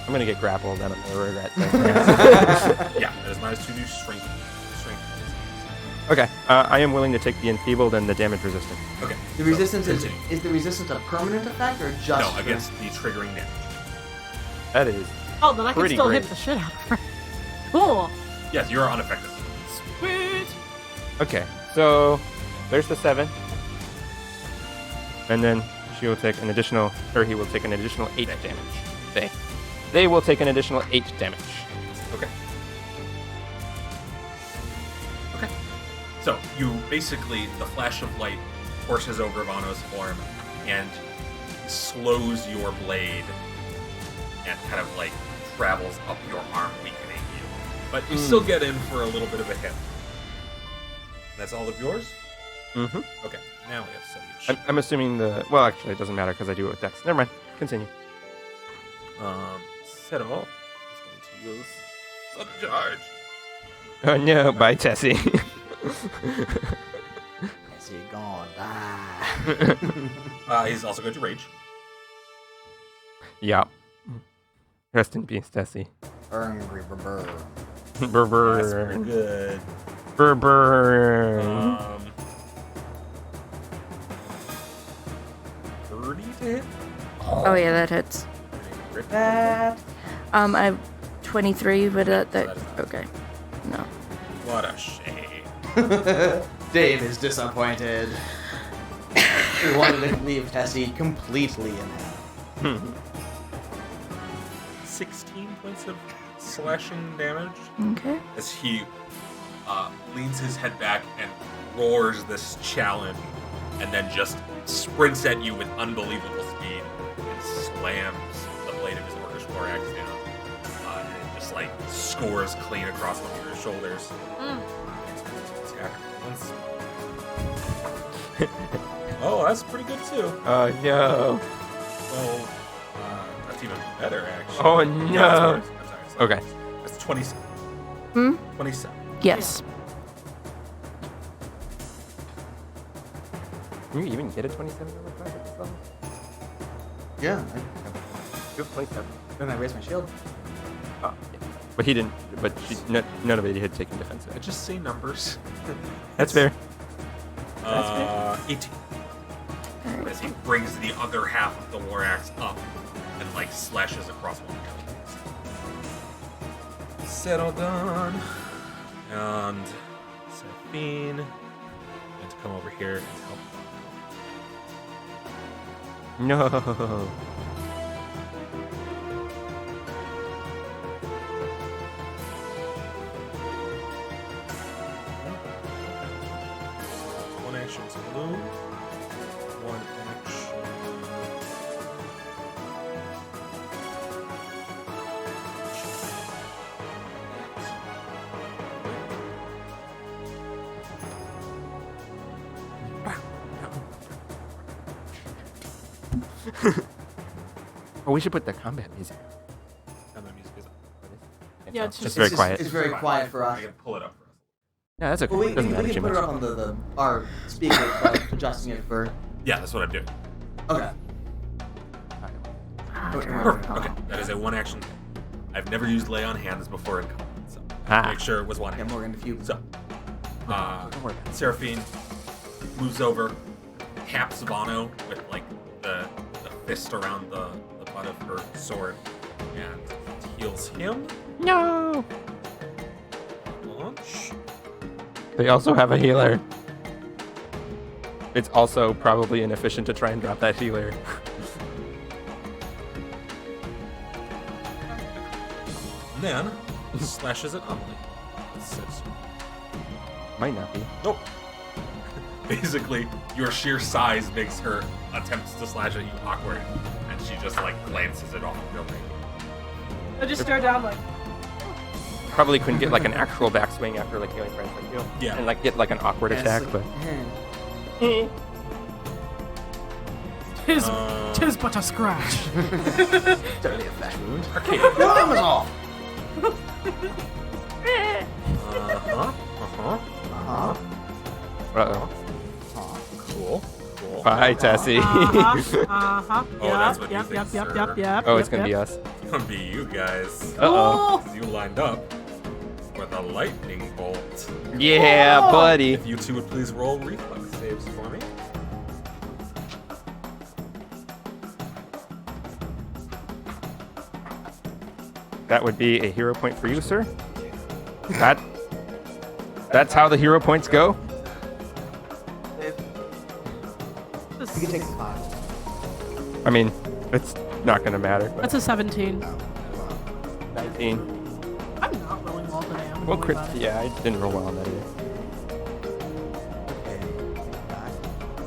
I'm gonna get grappled and I'm gonna regret that. Yeah, that is -2 strength. Okay, I am willing to take the enfeebled and the damage resistance. Okay. The so resistance continue. is the resistance a permanent effect or just No, against the triggering damage. That is. Oh, then I can Pretty still great. hit the shit out of her. Cool. Yes, you are unaffected. Sweet. Okay, so there's the 7. And then she will take an additional, or he will take an additional 8 damage. They will take an additional 8 damage. Okay. Okay. So you basically, the flash of light courses over Vano's form and slows your blade and kind of like travels up your arm, weakening you. But you still get in for a little bit of a hit. That's all of yours? Mm-hmm. Okay, now we have Sage. I'm assuming well, actually, it doesn't matter because I do it with Dex. Never mind. Continue. Settle is going to use Sudden Charge. Oh no, bye, Tessie. Is he gonna die? He's also going to Rage. Yeah. Rest in peace, Tessie. Angry bird. That's very Burr. good. Burr. 30 to hit? Oh yeah, that hits. That. I have 23, but that that is not. okay. No. What a shame. Dave is disappointed. He wanted to leave Tessie completely in half. 16 points of slashing damage Okay. as he leans his head back and roars this challenge and then just sprints at you with unbelievable speed and slams the blade of his orcish war axe down and it just like scores clean across one of your shoulders. Attack once. Oh, that's pretty good too. Oh no. Well, that's even better actually. Oh Yeah, no. I'm sorry. Okay. That's 27. Hmm? 27. Yes. Can you even get a 27 over 5 at this level? Yeah. You have 27. Then I raised my shield. Oh, yeah. But he didn't. But none of it had taken defensive. I just say numbers. That's fair. 18. Alright. As he brings the other half of the war axe up and like slashes across one of the other. Settle down. And Seraphine. And to come over here and help. No. One action to blue. One action. Oh, we should put the combat music. And the music is up. Yeah, it's It's just very quiet. It's very quiet for us. I can pull it up for us. Yeah, that's okay. Well, we Doesn't matter can too put it much. up on our speaker by adjusting it for. Yeah, that's what I'm doing. Okay. Perfect. Okay, that is a 1 action. I've never used lay on hands before in combat, so make sure it was 1 Yeah, action. Morgan, if you. So, Don't worry about it. Seraphine moves over, taps Vano with like the fist around the butt of her sword, and heals him. No. Launch. They also have a healer. It's also probably inefficient to try and drop that healer. And then slashes at Amelie. 6. Might not be. Nope. Basically, your sheer size makes her attempts to slash at you awkward, and she just like glances it off real quick. I just stare down like. Probably couldn't get like an actual backswing after like healing friends like you. Yeah. And like get like an awkward attack, but Tis but a scratch. Totally a flesh wound. Arcade. Your arm is off. uh-oh. Cool. Bye, Tessie. Uh-huh. Oh, that's what you yep, think, yep, yep, sir. yep, yep. Oh, it's yep, gonna be yep. us. It's gonna be you guys. Uh-oh. 'Cause you lined up for the lightning bolt. Yeah, buddy. If you two would please roll reflex saves for me. That would be a hero point for you, sir. That's how the hero points go. You can take 5. I mean, it's not gonna matter. But That's a 17. 19. I'm not rolling well today. I'm Well, really crit. bad. Yeah, I didn't roll well on that either.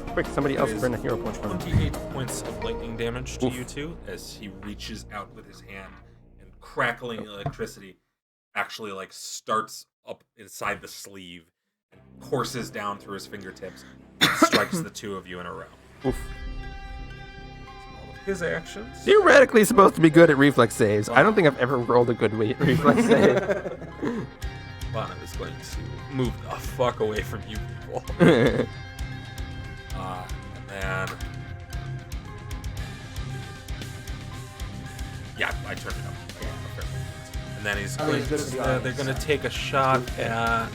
Okay. Quick, somebody else It is burn a hero point for me. 28 points of lightning damage to Oof. you two as he reaches out with his hand and crackling electricity actually like starts up inside the sleeve and courses down through his fingertips and strikes the two of you in a row. Oof. All of his actions. Theoretically supposed to be good at reflex saves. I don't think I've ever rolled a good reflex save. Vana is going to move the fuck away from you people. And then... Yeah, I turned it up. And then he's going good for the audience, they're going to take a shot at...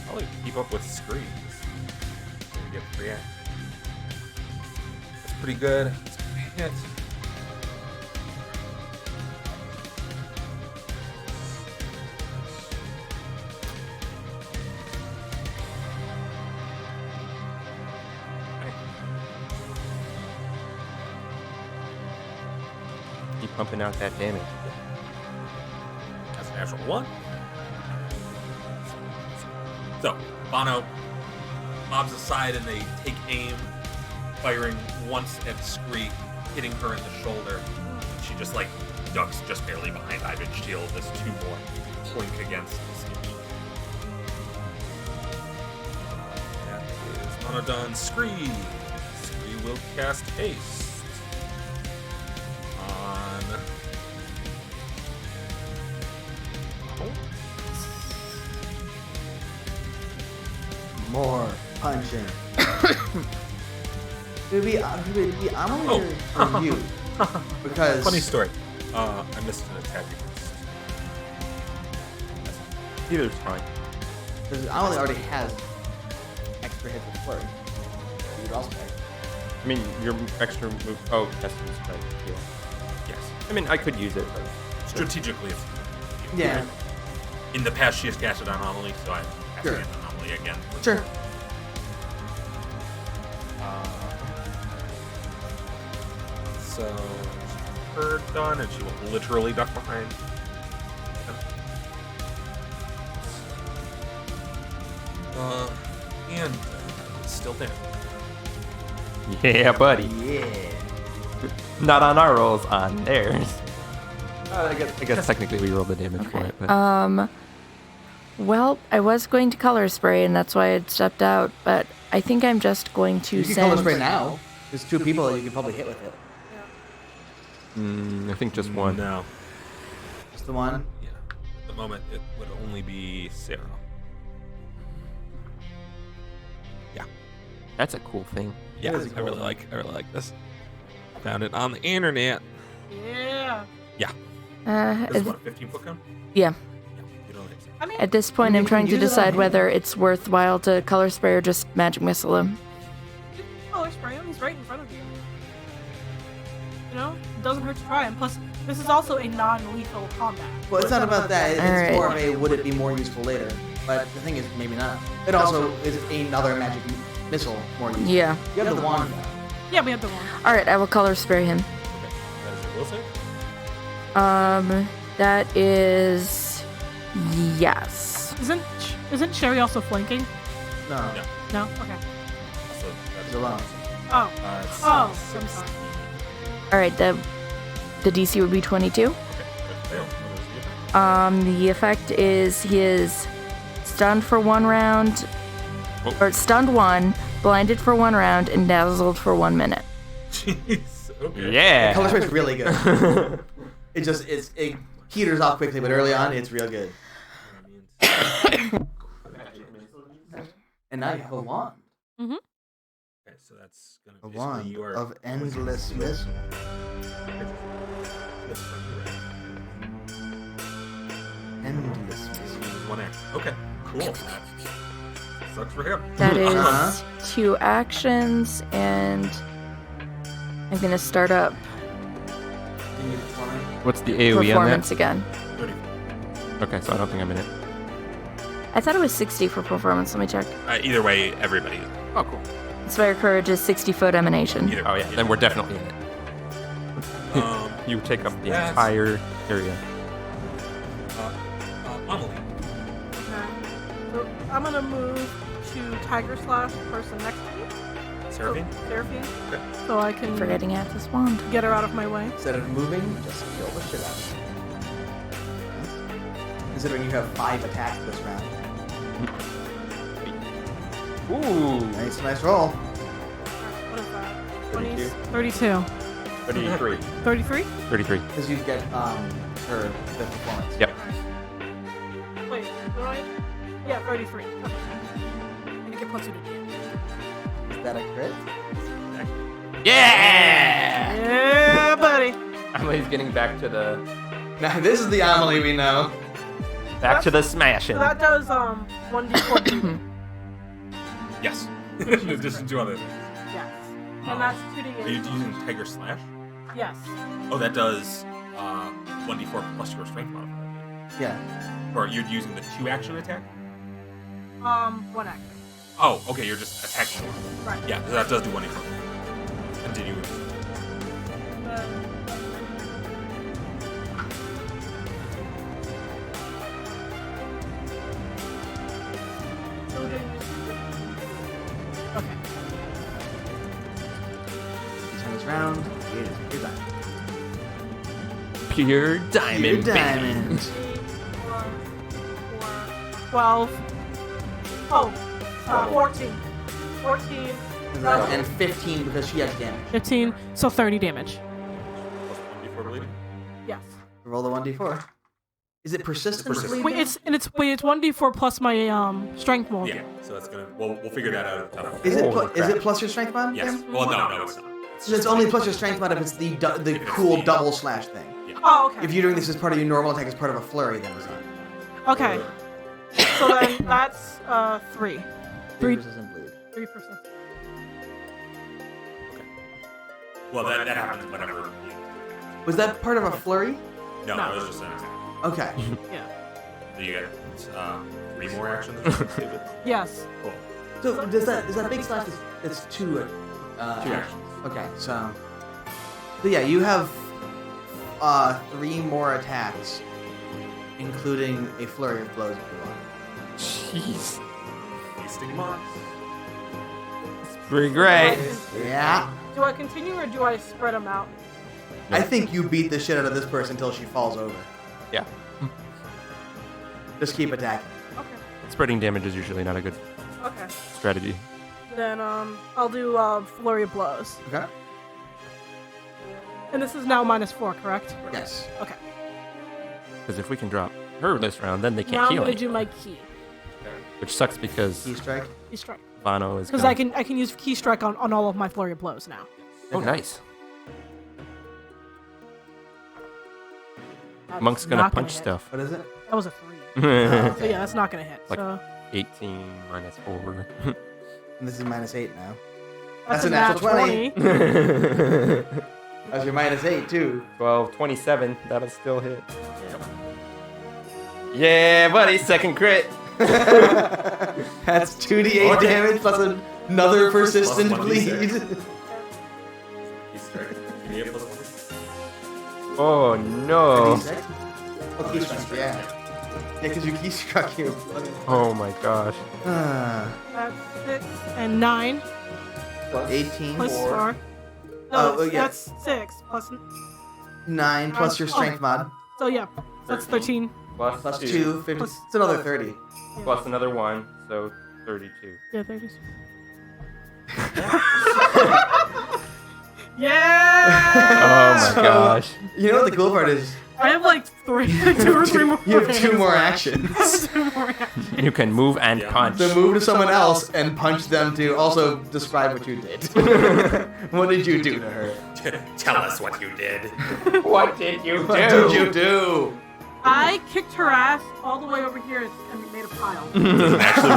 Probably keep up with screens. Gonna get 3 actions. That's pretty good. It's gonna hit. Keep pumping out that damage. That's a natural 1. So, Bono mobs aside and they take aim, firing once at Scree, hitting her in the shoulder. She just like ducks just barely behind Ivan's shield as 2 more clink against the skin. That is Monodon Scree. Scree will cast haste on... More punching. It would be Amelie or you. Because Funny story. I missed an attack against. Either's fine. Because Amelie already has extra hits with flurry. You would also pay. I mean, your extra move. Oh, that's right. Yeah. Yes. I mean, I could use it. But Strategically, it's Yeah. in the past she has cast it on Amelie, so I'm casting Sure. it on Amelie again. Sure. So her done, and she will literally duck behind. And it's still there. yeah, buddy. Yeah. Not on our rolls, on theirs. I guess technically we rolled the damage for it, but Well, I was going to color spray, and that's why I had stepped out, but I think I'm just going to You can color send... spray now. There's 2 people that you can probably hit with it. I think just one. No. Just the one. Yeah. At the moment, it would only be Sarah. That's a cool thing. Yeah, It is a I cool really one. like this. Found it on the internet. Yeah. This is what, a 15-foot cone? Yeah. You don't think so? I mean, At this point, You I'm can trying to use it on decide him. whether it's worthwhile to color spray or just magic missile him. color spray him. He's right in front of you. You know, it doesn't hurt to try. And plus, this is also a non-lethal combat. Well, it's not about that. It's Alright. more of a would it be more useful later. But the thing is, maybe not. It also is another magic missile more useful. Yeah. You have the wand. Yeah, we have the one. All right, I will color spray him. Okay. That is a will save? That is yes. Isn't Sherry also flanking? No, No. No. Okay. So that's it's alone. Oh. It's, Oh. I'm 16. sorry. All right, the DC would be 22. Okay. That failed. What is the effect? The effect is he is stunned for 1 round, or stunned 1, blinded for 1 round, and dazzled for 1 minute. Jeez. Okay. Yeah. Color spray's really good. It peters off quickly, but early on, it's real good. And now you have a wand. Mm-hmm. Okay, so that's gonna A be wand you are of endless missile. Endless missile. One action. Okay, cool. Sucks for him. That Uh-huh. is 2 actions, and I'm gonna start up Can you perform it? What's the AoE on performance that? again. 30. Okay, so I don't think I'm in it. I thought it was 60 for performance. Let me check. Either way, everybody. Oh, cool. Inspire Courage is 60-foot emanation. Either Oh yeah, then we're definitely in it. Um, You take up the That's- entire area. Amelie. Okay. So I'm gonna move to Tiger Slash, the person next to me. Seraphine? Seraphine. Okay. So I can Forgetting I have this wand. get her out of my way. Instead of moving, just kill the shit out of it. Considering you have 5 attacks this round. Ooh. Nice roll. What is that? 32. 32. 33. 33? 33. Because you get her the performance. Yep. Wait, do I? Yeah, 33. Okay. And you get plus 2 to damage. Is that a crit? Yeah. Yeah, buddy. Emily's getting back to the Now this is the Amelie we know. smashing. So that does 1d4 bleeding. Yes. In addition to other things. Yes. And that's Are you 2d8. using Tiger Slash? Yes. Oh, that does 1d4 plus your strength modifier. Yeah. Or you're using the 2-action attack? 1 action. Oh, okay, you're just attacking one. Right. Yeah, that does do 1d4. Continue. Okay. Turn this round. It is pure diamond. Pure diamond. Pure diamond. 12. Oh, 14. 14. And 15 because she has damage. 15. So 30 damage. Plus 1d4 bleeding? Yes. Roll the 1d4. Is it persistent? persistent. Wait, it's 1d4 plus my strength mod. Yeah, so that's gonna. We'll figure that out at the time. Is it Holy is crap. it plus your strength mod? Yes. Well, no, it's not. So it's only plus your strength mod if it's the cool double slash thing. Oh, okay. If you're doing this as part of your normal attack as part of a flurry, then it's not. Okay. So then that's 3. 3 persistent bleed. 3%. Well, that happens whenever. Was that part of a flurry? No, that was just an attack. Okay. Yeah. So you get 3 more actions. Yes. Cool. So does that big slash? It's 2. 2 actions. Okay. So yeah, you have 3 more attacks, including a flurry of blows if you want. Jeez. Feasting monks. Pretty great. Yeah. Do I continue or do I spread them out? I think you beat the shit out of this person until she falls over. Yeah. Just keep attacking. Okay. Spreading damage is usually not a good Okay. strategy. Then I'll do flurry of blows. Okay. And this is now -4, correct? Yes. Okay. Because if we can drop her this round, then they Now can't I'm heal gonna it. do my key. Which sucks because Key strike. Key strike. Vano is Because gonna... I can use key strike on all of my flurry of blows now. Oh, nice. Monk's gonna not punch hit. stuff. What is it? That was a 3. So Okay. yeah, that's not gonna hit. Like- So 18 minus 4. And this is -8 now. that's a a natural nat 20. 20. That's your -8 too. 12, 27. That'll still hit. Yeah, buddy. Second crit. That's 2d8 damage plus another persistent Plus 1d6. bleed. He's straight. Give me a plus 1. Oh no. D6? Oh, key strike, yeah. Yeah, because you key struck you. Oh my gosh. That's 6 and 9 18 plus 4. Oh, No, yeah. that's 6 plus. 9 plus your strength mod. So yeah, that's 13. Plus 2, 50. It's another 30. Plus another 1, so 32. Yeah, 30. Yeah! Oh my gosh. You know what the cool part is? I have like 2 or 3 more. You have 2 hands. more I actions. have 2 more actions. You can move and Yeah. punch. So move to someone else and punch them to also describe what you did. What did you do to her? Tell us what you did. What did you What did you do? I kicked her ass all the way over here and made a pile. Doesn't actually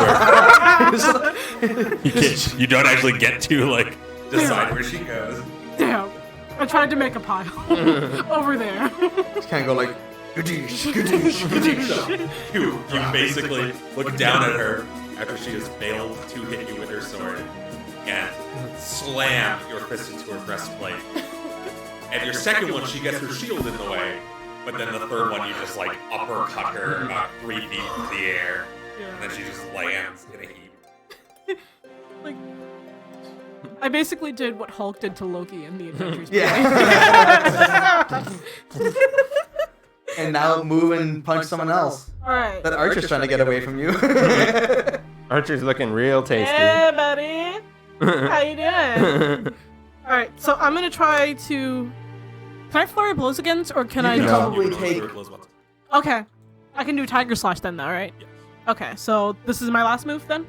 work. You don't actually get to like decide where she goes. Damn. I tried to make a pile over there. Just kind of go like, gadoosh, gadoosh, gadoosh. You basically look down at her after she has failed to hit you with her sword and slam your fist into her breastplate. And your second one, she gets her shield in the way. But then the third one, you just like uppercut her about 3 feet into the air. And then she just lands in a heap. Like, I basically did what Hulk did to Loki in the Adventures. Yeah. And now move and punch someone else. Alright. That Archer's trying to get away from you. Archer's looking real tasty. Hey, buddy. How you doing? Alright, so I'm gonna try to... Can I flurry blows again, or can I can just... probably You can take- throw blows once. Okay. I can do Tiger Slash then, though, right? Yes. Okay, so this is my last move then?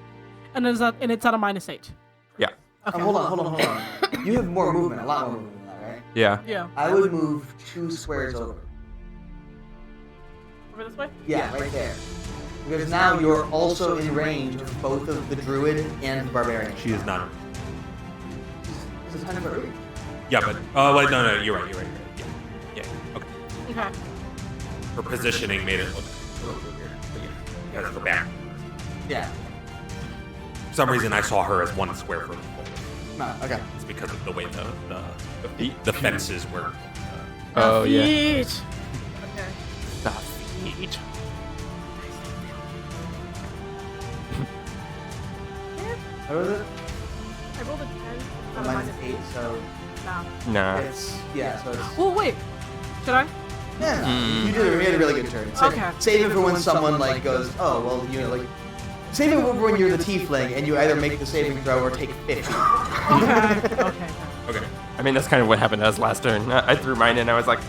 And it's at a -8. Yeah. Okay. Hold on. You have more movement, a lot more movement than that, right? Yeah. Yeah. I would move 2 squares over. Over this way? Yeah, right there. Because now you're also in range of both of the druid and the barbarian. She is not. This is kind of a Yeah, but wait, no, you're right. Yeah, okay. Okay. Her positioning made it look a little bit weird. But yeah, because of her back. Yeah. For some reason, I saw her as 1 square foot forward. No, okay. It's because of the way the fences were. Oh yeah. Yeet. Okay. The feet. What was it? I rolled a 10. Not a -8, so No. Nah. it's, yeah, so it's, Oh, wait. Should I? yeah, no, you had a really good turn. Okay. Save it for when someone, like, goes, oh, well, you know, like, save it for when you're the tiefling and you either make the saving throw or take 50. Okay. Okay. I mean, that's kind of what happened to us last turn. I threw mine in. I was like,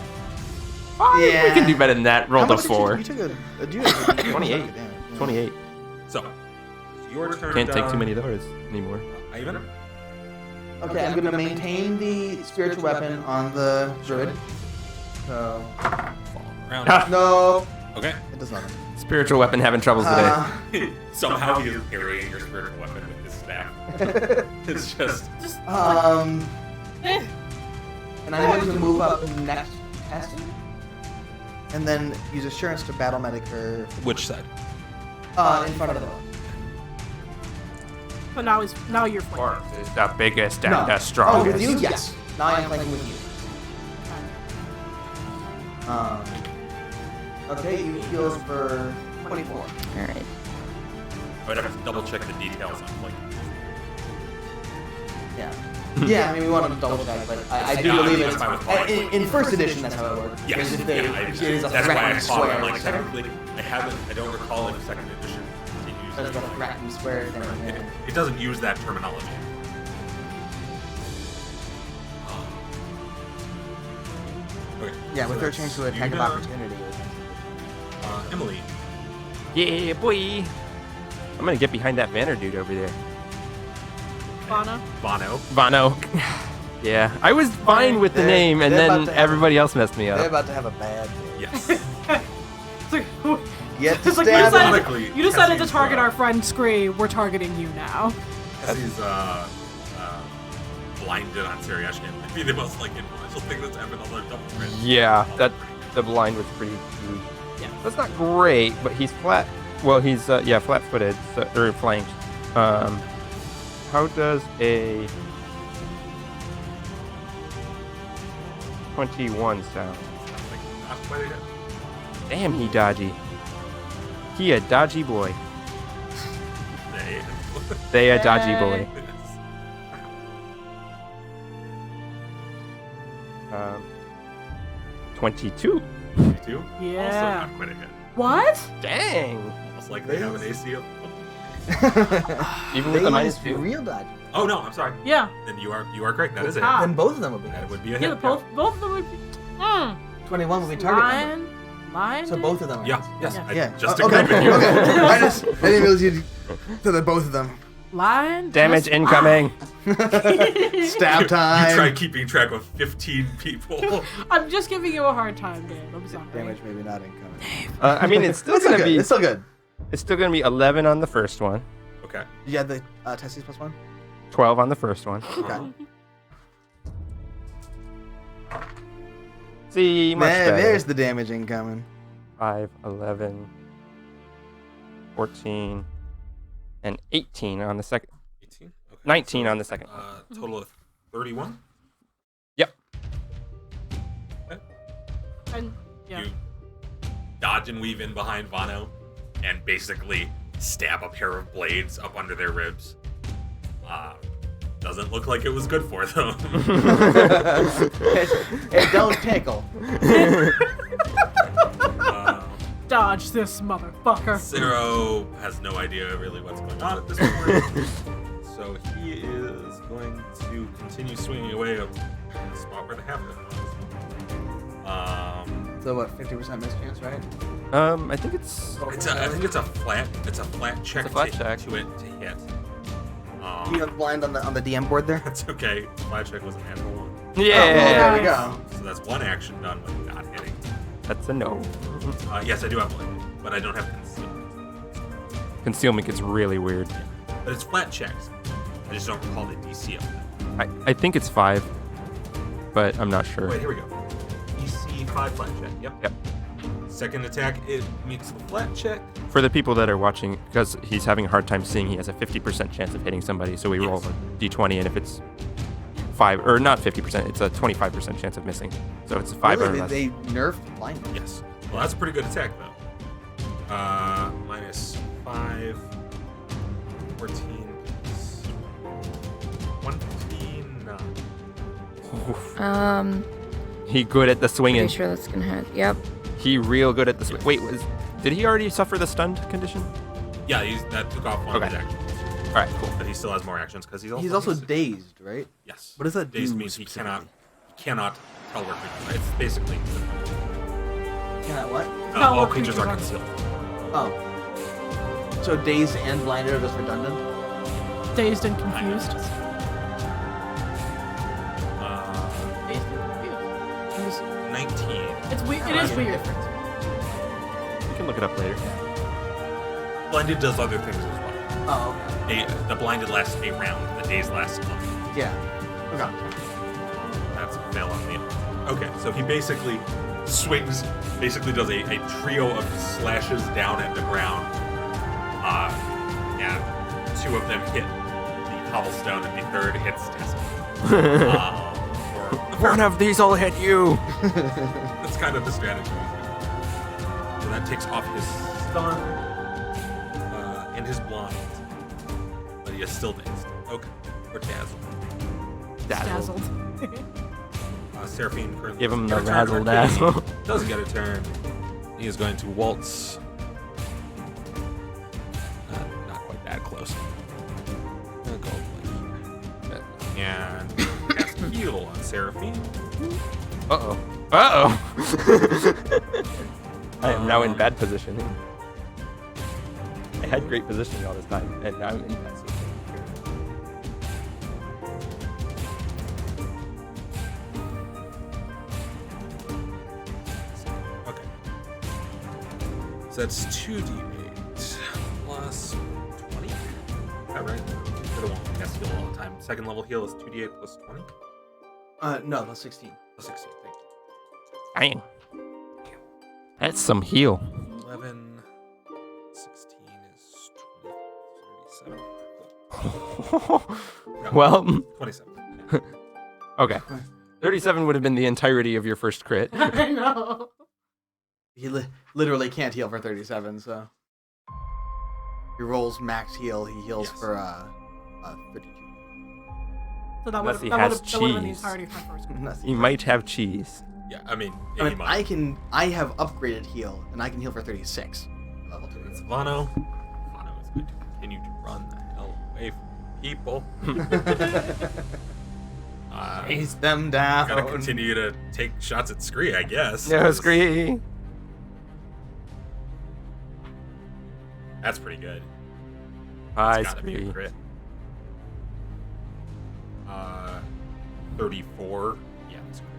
oh, we Yeah. can do better than that. Rolled How a much did you- 4. You took a 28. 28. So, your turn. Can't take too down. many of those anymore. Ivan? Okay, I'm going to maintain the spiritual weapon on the druid. So, Around. no, Okay. it does not. Spiritual weapon having troubles today. Somehow he is carrying your spiritual weapon with his staff. It's just. And I'm going to move up next to Tessie. And then use assurance to battle medic her Which side? in front of the door. So now you're flanking. Or is the biggest and No. the Oh, strongest. with you? Yes. Now I am flanking with you. Okay, you heals for 24. All right. I would have to double check the details on like. Yeah. Yeah, I mean, we want to double check, but I do Yeah, believe I'm it's... fine with falling. In first edition, that's how it works. Yes. Because if they, Yeah, it is a that's why I threatened saw it. square. I'm like, technically, I don't recall in second edition. to use There's it. a threatened square thing. It, Yeah. it doesn't use that terminology. Okay. Yeah, with so her chance to that's attack of Yuna, opportunity. Emily. Yeah, boy. I'm gonna get behind that Vanner dude over there. Fauna. Bono. Vano. Yeah, I was fine with the They're- name, and they're about then to have- everybody else messed me They're up. about to have a bad day. Yes. It's like, Yet to it's like you stab him. Ironically, you decided to Cassie's, target our friend Scree. We're targeting you now. Cassie's blinded on Seriashkin. Maybe the most like influential thing that's happened on their double crit. Yeah, the blind was pretty huge. Yeah. That's not great, but he's flat. Well, he's flat-footed or flanked. How does a 21 sound? Like, not quite a hit. Damn, he dodgy. He a dodgy boy. They. They a dodgy boy. 22. 22. Also Yeah. not quite a hit. What? Dang. Almost like they have an AC of. Even with the minus They 2. real dodgy. Oh no, I'm sorry. Yeah. Then you are correct. That is it. Ah. Then both of them would be That hits. would be a Yeah, hit. both of them would be. 21 would be target number. Lion. So both of them are Yeah. hits. Yes. Yeah. I Yeah. just okay. agreed with you. Okay. I didn't realize you said that both of them. Lion. Damage just- incoming. Stab You time. tried keeping track of 15 people. I'm just giving you a hard time, Dave. I'm sorry. Damage maybe not incoming. I mean, it's still It's still gonna good. be It's still good. 11 on the first one, Okay. You had the Testes +1? 12 on the first one. Okay. See, much better. There's the damage incoming. 5, 11, 14, and 18 on the second. 18. Okay. 19 on the second. Total of 31. Yep. And yeah. You dodge and weave in behind Vano and basically stab a pair of blades up under their ribs. Doesn't look like it was good for them. Hey, don't tickle. Dodge this motherfucker. Zero has no idea really what's going on at this point. So he is going to continue swinging away at the spot where the half of it was. So what, 50% miss chance, right? I think it's. I think it's a flat check, It's a flat check. to it to hit. You have blind on the DM board there? That's okay. Flat check was a natural one. Yeah. Oh, well, there we go. So that's one action done with not hitting. That's a no. Yes, I do have blind, but I don't have concealment. Concealment gets really weird. But it's flat checks. I just don't recall the DC of that. I think it's 5, but I'm not sure. Wait, here we go. DC 5 flat check. Yep. Second attack, it meets the flat check. For the people that are watching, because he's having a hard time seeing, he has a 50% chance of hitting somebody. So we roll a d20, and if it's 5, or not 50%, it's a 25% chance of missing. So it's a 5 Really? or less. They nerfed blind. Yes. Well, that's a pretty good attack, though. Minus 5, 14, 29. He good at the swinging. Pretty sure that's gonna hit. Yep. He real good at the swing. Wait, did he already suffer the stunned condition? Yeah, that took off one of his Okay. actions. All right, cool. But he still has more actions because He's also dazed, right? Yes. What does that Dazed do means he specifically? cannot tell where creatures are. It's basically. Can I what? Tell all where creatures creatures are are. concealed. Oh. So dazed and blinded are just redundant? Dazed and confused. Dazed and confused. 19. It's weird. It is weird. We can look it up later. Blinded does other things as well. Oh, okay. The blinded lasts a round. The daze lasts a month. Yeah. Okay. That's a fail on me. Okay, so he basically swings, basically does a trio of slashes down at the ground. And 2 of them hit the cobblestone, and the third hits Tessa. One of these will hit you. That's kind of the strategy. So that takes off his stun and his blind. But he is still dazed. Okay. Or dazzled. Dazzled. Seraphine currently Give him the doesn't get a turn. razzle Arcane dazzle. Doesn't get a turn. He is going to waltz. Not quite that close. Go like here. And cast heal on Seraphine. Uh-oh. I am now in bad position. I had great positioning all this time, and now I'm in bad position. So that's 2d8 plus 20. Is that right? I don't want to cast heal all the time. Second level heal is 2d8 plus 20. No, that's 16. Plus 16. Thank you. Dang. That's some heal. 11, 16 is 20, 37. Well, 27. okay. 37 would have been the entirety of your first crit. I know. He literally can't heal for 37, so. He rolls max heal. He heals Yes. for 32. So that Unless would he have has been the cheese. entirety of my first crit. He might have cheese. Yeah, I mean, I he mean, might. I have upgraded heal, and I can heal for 36. Level 2. It's Vano. Vano is going to continue to run the hell away from people. Chase them down. Gotta continue to take shots at Scree, I guess. No, 'cause Scree. That's pretty good. Hi, It's gotta be a Scree. crit. 34. Yeah, that's great.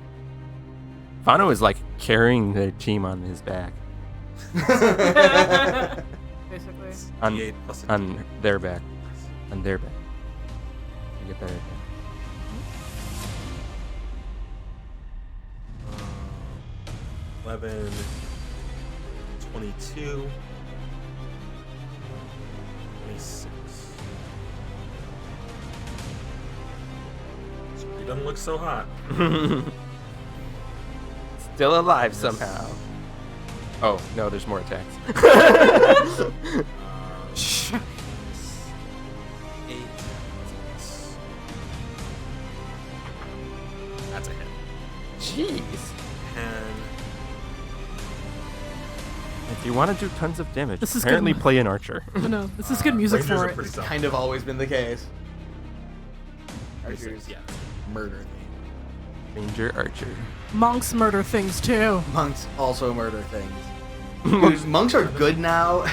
Fano is like carrying the team on his back. Basically. On, D8 plus a on their back. On their back. You get better. 11, 22, 26. Scree doesn't look so hot. Still alive somehow. Oh, no, there's more attacks. 8. That's a hit. Jeez. 10. If you want to do tons of damage, This is apparently good. play an archer. I know. This is good music Rangers for are it. pretty solid. Kind of always been the case. 36, Archers yeah. murder things. Ranger archer. Monks murder things too. Monks also murder things. Dude, monks are good now.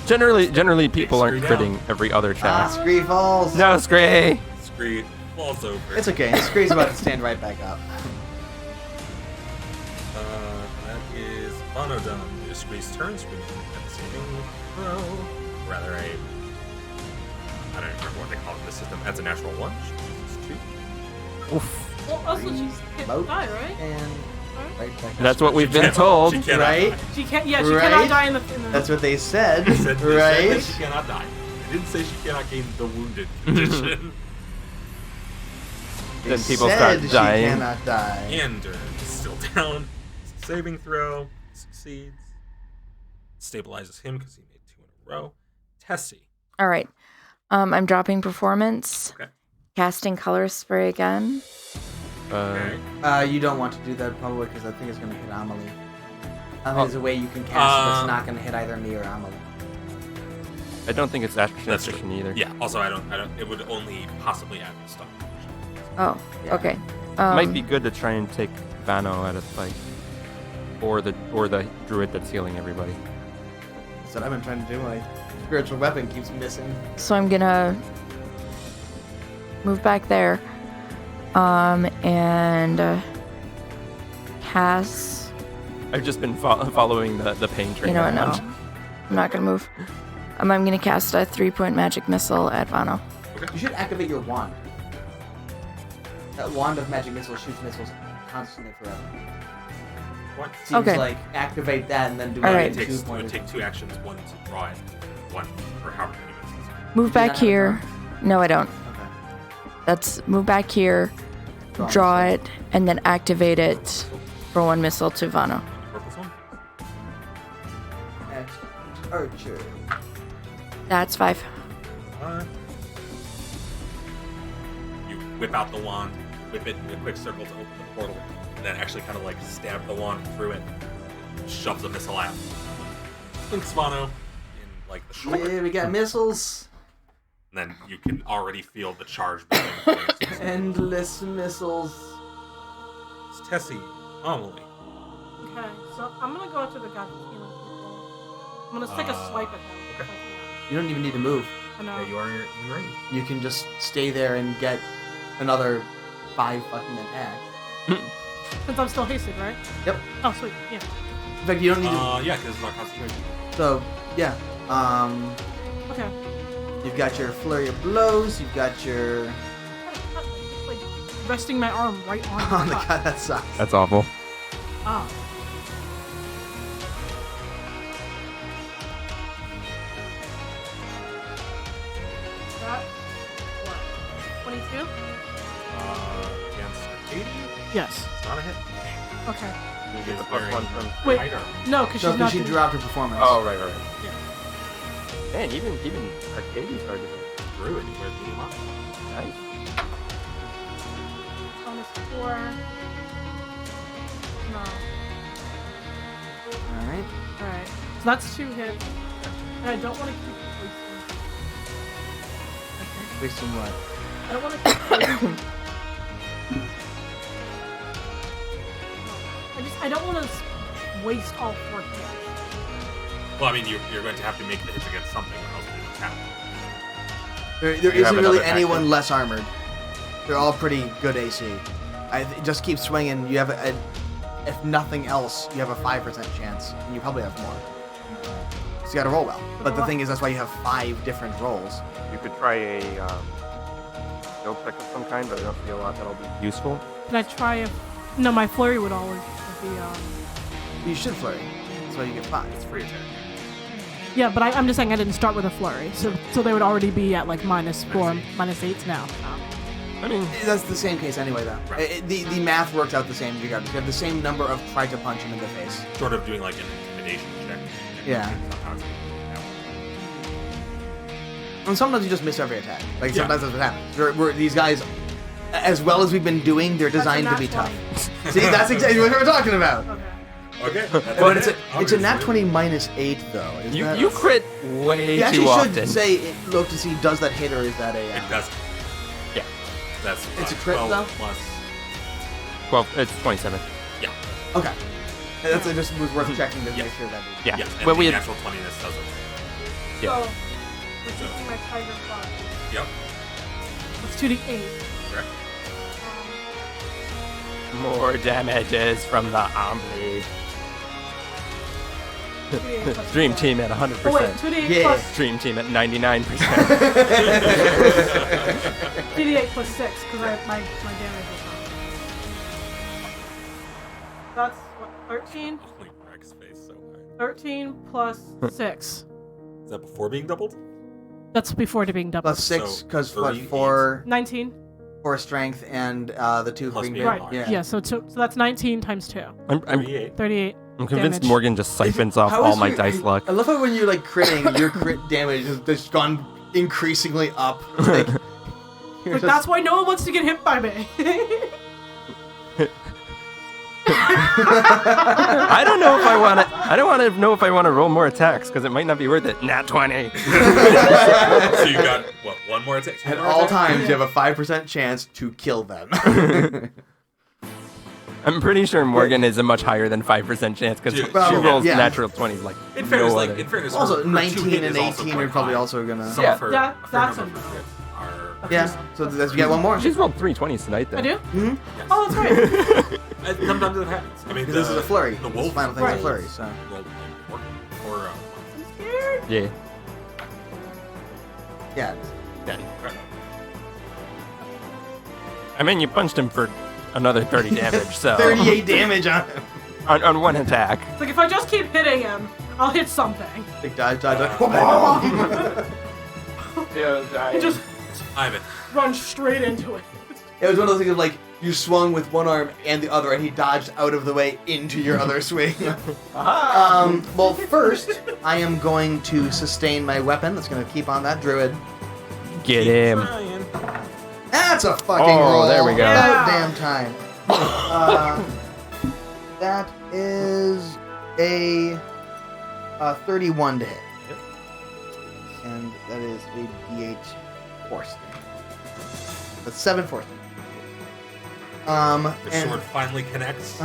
Generally, people aren't Screw down. critting every other attack. Scree falls. No, Scree! Scree falls over. It's okay. Scree's about to stand right back up. That is Vano done. It is Scree's turn. Scree at the saving throw. Rather, I don't remember what they call it in the system. That's a natural 1. It's 2. Oof. Well, also she can't Moat. die, right? And right back up. That's what we've been She told. cannot- Right? She can't. Yeah, she Right? cannot die in the. That's what they said. They said that right? she cannot die. They didn't say she cannot gain the wounded condition. They Then people said start she dying. cannot die. Ander is still down. Saving throw. Succeeds. Stabilizes him because he made 2 in a row. Tessie. All right. I'm dropping performance. Okay. Casting color spray again. Okay. You don't want to do that probably because I think it's going to hit Amelie. There's a way you can cast it that's not going to hit either me or Amelie. I don't think it's action That's efficient either. Yeah. Also, I don't. It would only possibly add stun. Oh, Yeah. okay. Might be good to try and take Vano at a fight. Or the druid that's healing everybody. That's what I've been trying to do. My spiritual weapon keeps missing. So I'm gonna move back there, and cast. I've just been following the pain train. You know what? No, around. I'm not gonna move. I'm gonna cast a 3-point magic missile at Vano. You should activate your wand. That wand of magic missile shoots missiles constantly forever. What? Seems Okay. like activate that and then do Alright. It it takes. in It 2 would points. take 2 actions. 1 to draw it. 1 for however many minutes. Move Do you back not have a here. No, I don't. Okay. That's move back here, draw it, and then activate it for 1 missile to Vano. Purple one. Next, Archer. That's 5. You whip out the wand, whip it in a quick circle to open the portal, and then actually kind of like stab the wand through it, shoves a missile out. Links Vano in like the shoulder, Yeah, we got missiles. and then you can already feel the charge building. towards you. Endless missiles. It's Tessie, Amelie. Okay, so I'm gonna go to the guy who's healing people. I'm gonna take a swipe at him. okay. You don't even need to move. I know. Yeah, you are in range. You can just stay there and get another 5 fucking attacks. Since I'm still hasted, right? Yep. Oh, sweet. Yeah. In fact, you don't need to. Yeah, because it's not concentration. So yeah. Okay. You've got your flurry of blows. You've got your. Like resting my arm right on Oh the my cut. god, that sucks. That's awful. Ah. That what? 22? Against Katie, Yes. it's not a hit. Okay. You She's get the plus wearing one from. Wait. light armor. No, because So she's not. she doing- dropped her performance. Oh, right. Yeah. Man, even Arcadie's hard to hit. Druid, where the team up. Nice. Bonus 4. No. All right. Alright. So that's 2 hits. And I don't want to keep wasting. Wasting what? I don't want to keep wasting. I don't want to waste all 4 hits. Well, I mean, you're going to have to make the hits against something, or else it doesn't count. There You have isn't really another anyone action. less armored. They're all pretty good AC. Just keep swinging. You have if nothing else, you have a 5% chance, and you probably have more. So you got to roll well. But the thing is, that's why you have 5 different rolls. You could try a skill check of some kind, but I don't see a lot that'll be useful. Can I try if... No, my flurry would always be... You should flurry. That's why you get 5. It's free attack. Yeah, but I'm just saying I didn't start with a flurry, so they would already be at like -4, -8 now. I mean, That's the same case anyway, though. Right. The math works out the same regardless. You have the same number of try to punch him in the face. Sort of doing like an intimidation check. Yeah. Sometimes. And sometimes you just miss every attack. Like, Yeah. sometimes that's what happens. These guys, as well as we've been doing, they're designed to be tough. See, that's exactly what we were talking about. Okay. But it's a nat 20 -8, though. Is that- you crit way You actually too should often. say, look to see, does that hit or is that a... It does. Yeah. That's It's a crit, 12 though? plus. 12. It's 27. Okay. That's just was worth checking to make sure that is... Yeah. Yeah. And Well, the we had, natural 20ness doesn't. Yeah. So, we're taking my tiger claw. Yep. It's 2d8. Correct. more damages from the Omni. 2d8 plus Dream 4. team at 100%. Oh wait, 2d8 Yeah. plus Dream team at 99%. 2d8 plus 6 because my damage is on. That's what, 13? Holy Rex face so high. 13 plus 6. Is that before being doubled? That's before it being doubled. Plus 6, So, because 38. 4 19. strength and the 2 Plus being being Right. large. Yeah. So that's 19 times 2. I'm 38. 38. I'm convinced Damage. Morgan just siphons off How all is my your- dice luck. I love how when you're like critting, your crit damage has just gone increasingly up. Like, you're Like, just- that's why no one wants to get hit by me. I don't know if I want to. I don't want to know if I want to roll more attacks because it might not be worth it. Nat 20. So you got, what, one more attack? Two At more all attacks? times, you have a 5% chance to kill them. I'm pretty sure Morgan is a much higher than 5% chance because Dude, she well, rolls yeah. natural 20s like In fairness, no like, other. in fairness, Also, her 2 19 hit and is also 18 quite are probably high. also gonna. Some Yeah. of her, Yeah, a fair that's number of a- her hits are... Yeah, so you get one more. She's rolled 3 20s tonight though. I do? Mm-hmm. Yes. Oh, that's right. Sometimes it happens. I mean, This is a flurry. The This wolf final thing's a Right. flurry, so. rolled like 4 or I'm scared. Yeah. Yeah. I mean, you punched him for another 30 damage, so 38 damage on him. on one attack. It's like if I just keep hitting him, I'll hit something. Big dodge. And just Ivan. run straight into it. It was one of those things of like, you swung with one arm and the other, and he dodged out of the way into your other swing. Well, first, I am going to sustain my weapon. That's going to keep on that druid. Get him. That's a fucking Oh, roll. there we go. About damn time. That is a 31 to hit. And that is a D8 force. That's 7 force. The and sword finally connects.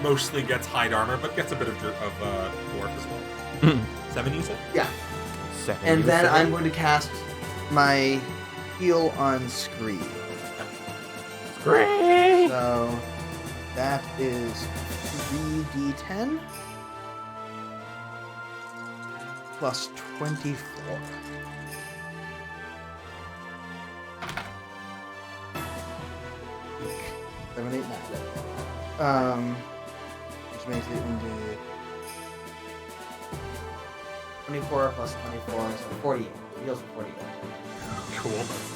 Mostly gets hide armor, but gets a bit of dwarf as well. 7, you said? yeah. Second. And then I'm going to cast my heal on Screed. Great. So that is 3d10. plus 24. Seven, 8, 9. Which makes it into 24 plus 24, so 48. He heals for 48. Cool.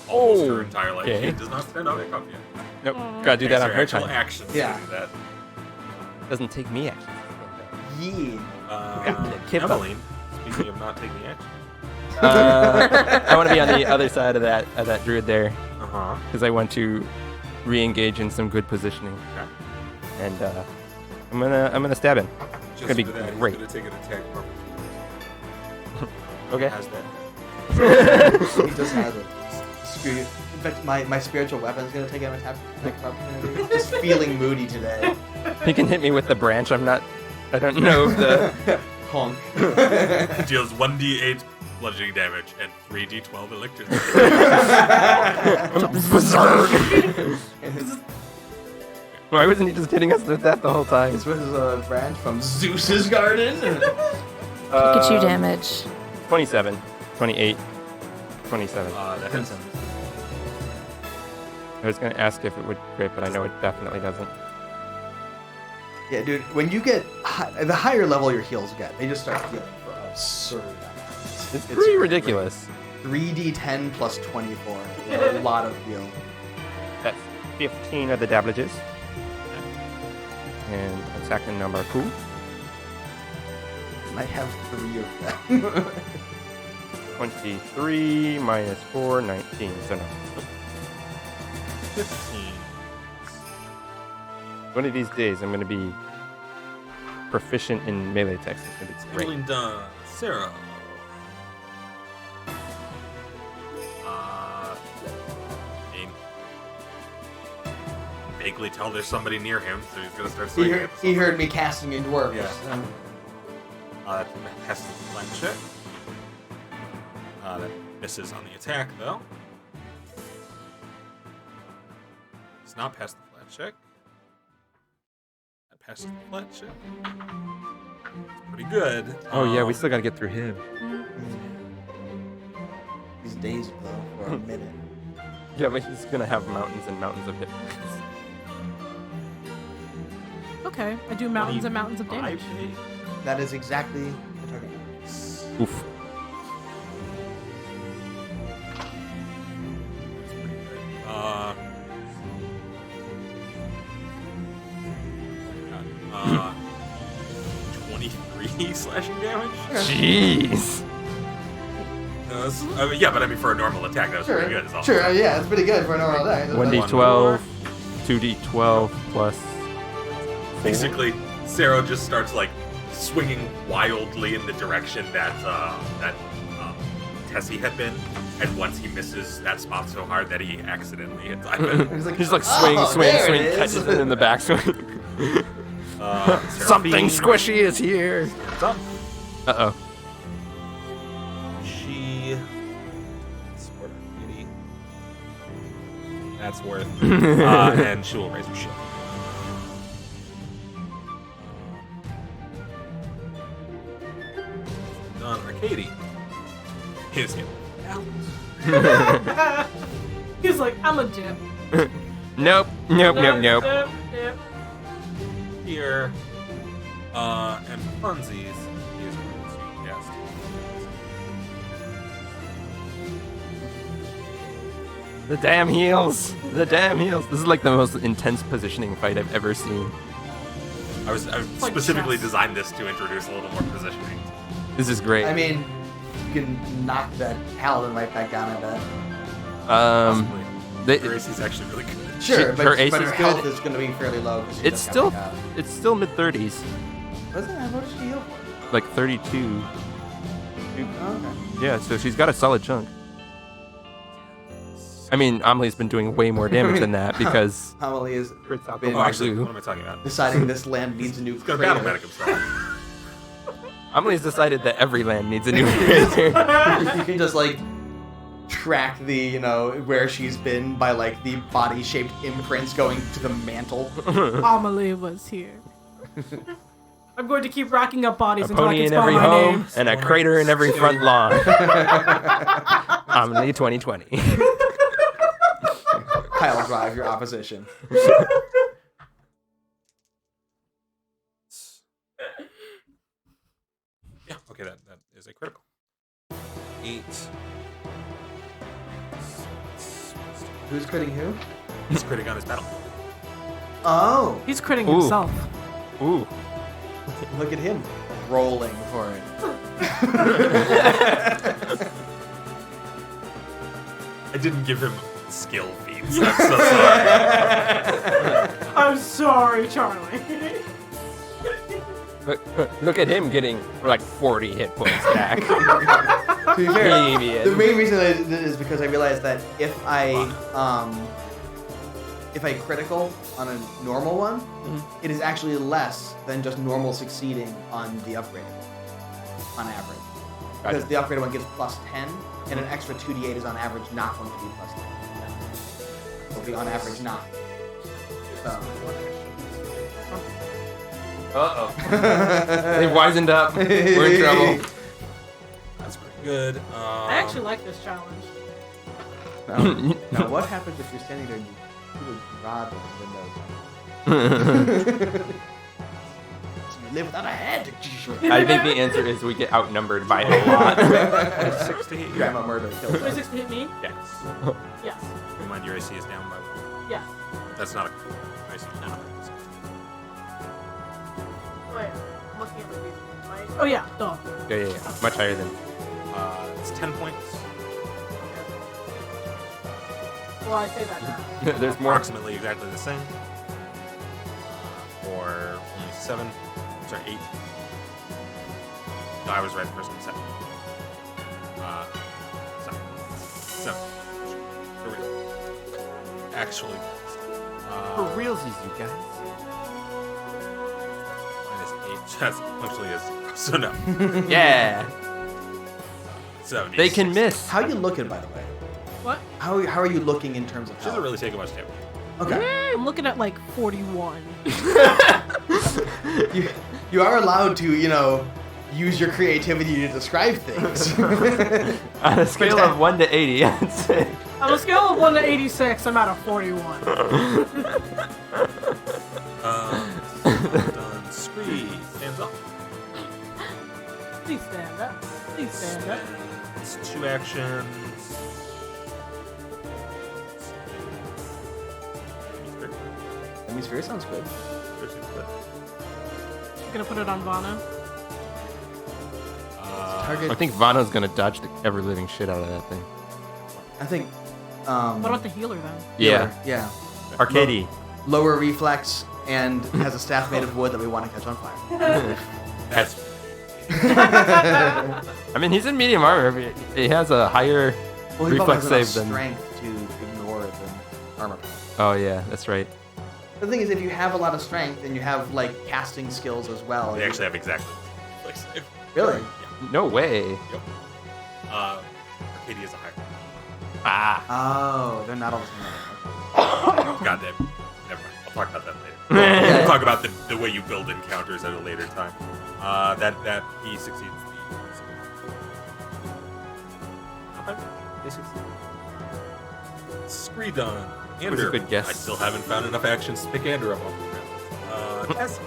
Almost her Oh, entire life. okay. She does not stand on a cup yet. Nope. Gotta do that on her actual time. actions Yeah. to do that. Doesn't take me action. Yeah. Kip up. Emmeline, speaking of not taking action. I want to be on the other side of that druid there Uh-huh. because I want to re-engage in some good positioning, Okay. and I'm gonna stab him. Just gonna be for that, great. He's gonna take an attack from Okay. Has that. He does have it. Screw you. In fact, my spiritual weapon is going to take an attack of opportunity. Just feeling moody today. He can hit me with the branch. I don't know if the. Honk. Deals 1d8 bludgeoning damage and 3d12 electricity. Why wasn't he just hitting us with that the whole time? This was a branch from Zeus's garden. Pikachu damage. 27, 28, 27. That hits. I was gonna ask if it would crit, but I know it definitely doesn't. Yeah, dude, when you get the higher level your heals get, they just start healing for absurd amounts. It's pretty ridiculous. 3d10 plus 24. A lot of heal. That's 15 of the dablages. And attack number 2. I have 3 of them. 23 minus 4, 19. So no. 15. One of these days, I'm going to be proficient in melee attacks. It's going to be great. Emmeline done. Sarah. Vaguely tell there's somebody near him, so he's gonna start swinging. at He heard me casting in dwarves. Yeah. Has to flank check. That misses on the attack, though. Does not pass the flat check. That passes the flat check. It's pretty good. Oh, yeah, we still got to get through him. He's dazed though for a minute. Yeah, but he's going to have mountains and mountains of hit points. Okay, I do mountains and mountains of damage. That is exactly the target. Oof. God. 23 slashing damage? Jeez. Yeah, but I mean, for a normal attack, that was pretty good. Is all. Sure, yeah, it's pretty good for a normal attack. 1d12, 2d12 plus. Basically, Sarah just starts like swinging wildly in the direction that Tessie had been, and once he misses that spot so hard that he accidentally hits Ivan. He's like swing, catches it in the backswing. Something squishy is here. What's up? Uh-oh. She. Sport beauty. That's worth. And she will raise her shield. Done. Arcady. He's getting out. He's like, I'm a dip. Nope. Here. And Funsies is going to cast. The damn heals. This is like the most intense positioning fight I've ever seen. I like specifically chess. designed this to introduce a little more positioning. This is great. I mean, you can knock that paladin right back down a bit. Possibly. they- Gracie's actually really good. Sure, her ace but is her good. health is going to be fairly low. 'cause she it's just still got it's still mid-30s, Wasn't that how much she heal for? like 32. Oh, okay. Yeah, so she's got a solid chunk. I mean, Amelie's been doing way more damage than that because Amelie is been Oh, actually, what am I talking about? deciding this land needs a new He's gonna battle creator. medic himself. Amelie's decided that every land needs a new creator. You can just like track the, you know, where she's been by like the body-shaped imprints going to the mantle. Amelie was here. I'm going to keep racking up bodies A until I pony can in spell every my home name. and a crater in every front lawn. Omni 2020. Pile drive your opposition. Yeah, okay, that is a critical. 8. Who's critting who? He's critting on his battle. Oh, He's critting Ooh. himself. Ooh. look at him rolling for it. I didn't give him skill feats. I'm so sorry. I'm sorry, Charlie. Look at him getting like 40 hit points back. To be fair, Damien. the main reason I did it is because I realized that if I critical on a normal one, it is actually less than just normal succeeding on the upgraded one, on average. Because the upgraded one gives plus 10, and an extra 2d8 is on average not going to be plus 10. It'll be on average not. So. Uh-oh. They wisened up. We're in trouble. That's pretty good. I actually like this challenge. Now, what happens if you're standing there and you put a rod in the window? So you live without a head. I think the answer is we get outnumbered by a lot. 6 to hit you. Grandma murder killed. 26 to hit me? Yes. Yes. Remind your AC is down by 1. Yeah. That's not a AC. No. Oh yeah. I'm looking at the reason, right? Oh yeah, duh. Yeah. Much higher than. It's 10 points. Well, I say that now. There's more. Approximately exactly the same. Or only 7. Sorry, 8. No, I was right the first one. 7. 7. For real. Actually. For realsies, you guys. Minus 8. That's functionally as 0. So no. Yeah. 70. They can miss. How you looking, by the way? What? How are you looking in terms of She doesn't health? really take much damage. Okay. I'm looking at like 41. You are allowed to, use your creativity to describe things. On a scale of 1 to 80, I'd say. On a scale of 1 to 86, I'm at a 41. Done. Scree stands up. Please stand up. Please stand up. It's 2 actions. Hemisphere sounds good. You're gonna put it on Vana? Target. I think Vano's gonna dodge the ever living shit out of that thing. I think. What about the healer then? Yeah. Yeah. Arcady. Lower reflex and has a staff made of wood that we want to catch on fire. That's I mean, he's in medium armor. He has a higher Well, he reflex probably has save enough than. strength to ignore the armor. Oh yeah, that's right. The thing is, if you have a lot of strength and you have like casting skills as well, they actually have exactly like save. really. No way. Yep. Arcadia is a higher. Ah. Oh, they're not all the same. God damn. Never mind. I'll talk about that later. We'll talk about the way you build encounters at a later time. That he succeeds the. They succeed. Scree done. That was a good guess. I still haven't found enough actions to pick Andrew up off the ground. Tess.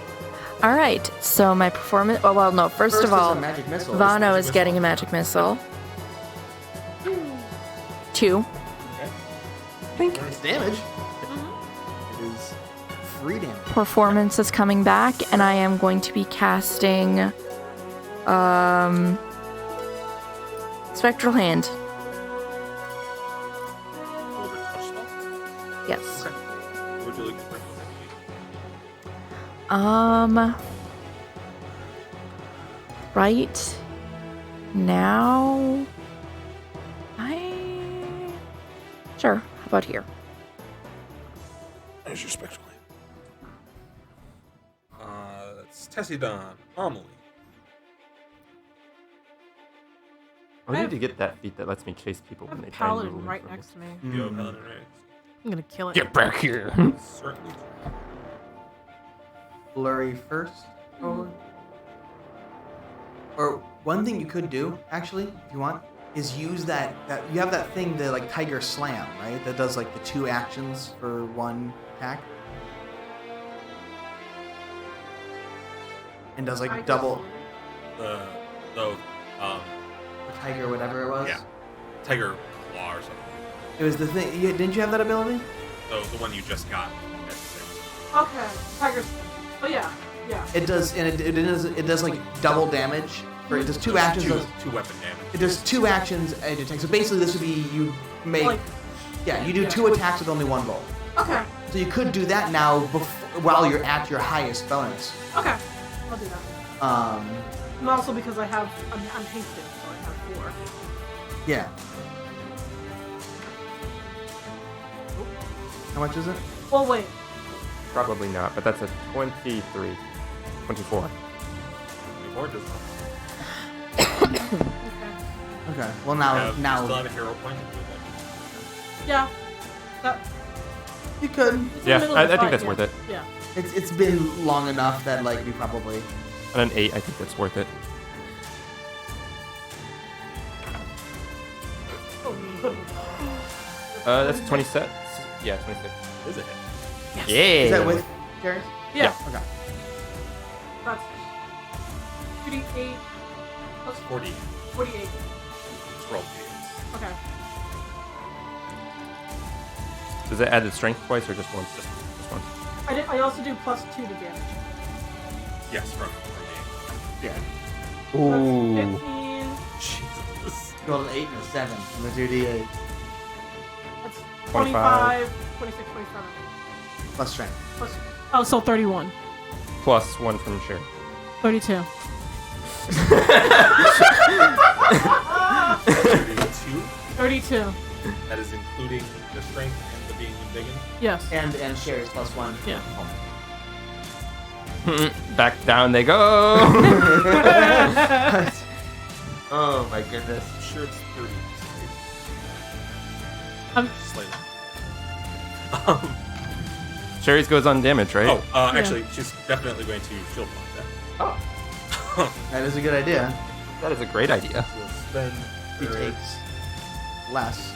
All right. So my performance. Oh well, no. First of is all, a magic missile. Vano is getting a magic missile. 2. It's damage. It is free damage. Performance is coming back, and I am going to be casting Spectral Hand. Older touch spell. Yes. Okay. What would you like to bring Right now, sure. How about here? There's your spectral hand. That's Tessie Don. Amelie. I need to get that feat that lets me chase people I when have they a try and move paladin away right from next to me. Yo, Paladin Rays. I'm gonna kill it. Get back here. Certainly. Flurry first. Or one thing you could do, actually, if you want, is use that you have that thing, the like Tiger Slam, right? That does like the 2 actions for 1 attack. And does like double The Tiger, whatever it was. yeah, Tiger Claw or something. It was the thing. Didn't you have that ability? The one you just got. Okay, Tiger's. Oh yeah, yeah. It does, and it does like double damage. It does 2 actions. Two weapon damage. It does 2 actions and it takes. So basically, this would be you make. Like, You do 2 attacks with only 1 roll. okay, So you could do that now while you're at your highest bonus. okay. I'll do that. And also because I'm hasted, so I have 4. Yeah. How much is it? Well, wait. Probably not, but that's a 23. 24. 24 does Okay. Okay. Well, not. now You still have a hero point to do that. Yeah. That. you could. It's in the Yeah, middle I of the think fight, that's yeah. worth it. Yeah. It's been long enough that like we probably. And an 8, I think that's worth it. That's 27. Yeah, 26. Is it? Yeah. Is that with Jerry? Yeah. Okay. That's 38 plus 40. 48. It's roll eights. Okay. Does it add the strength twice or just once? Just once. I also do plus 2 to damage. Yes, from the Yeah. That's 15. Jesus. You rolled an 8 and a 7 from the 2d8 That's 25. 26, 27. plus strength. Plus, oh, so 31. Plus 1 from Sherry. 32. 32. 32. That is including the strength and the being indignant. Yes. And Sherry's plus 1. Yeah. Back down they go. Oh my goodness. I'm sure it's 30. Slightly. Sherry's goes on damage, right? Oh, actually, she's definitely going to shield block that. Oh, That is a good idea. that is a great idea. She'll spend He her, takes less.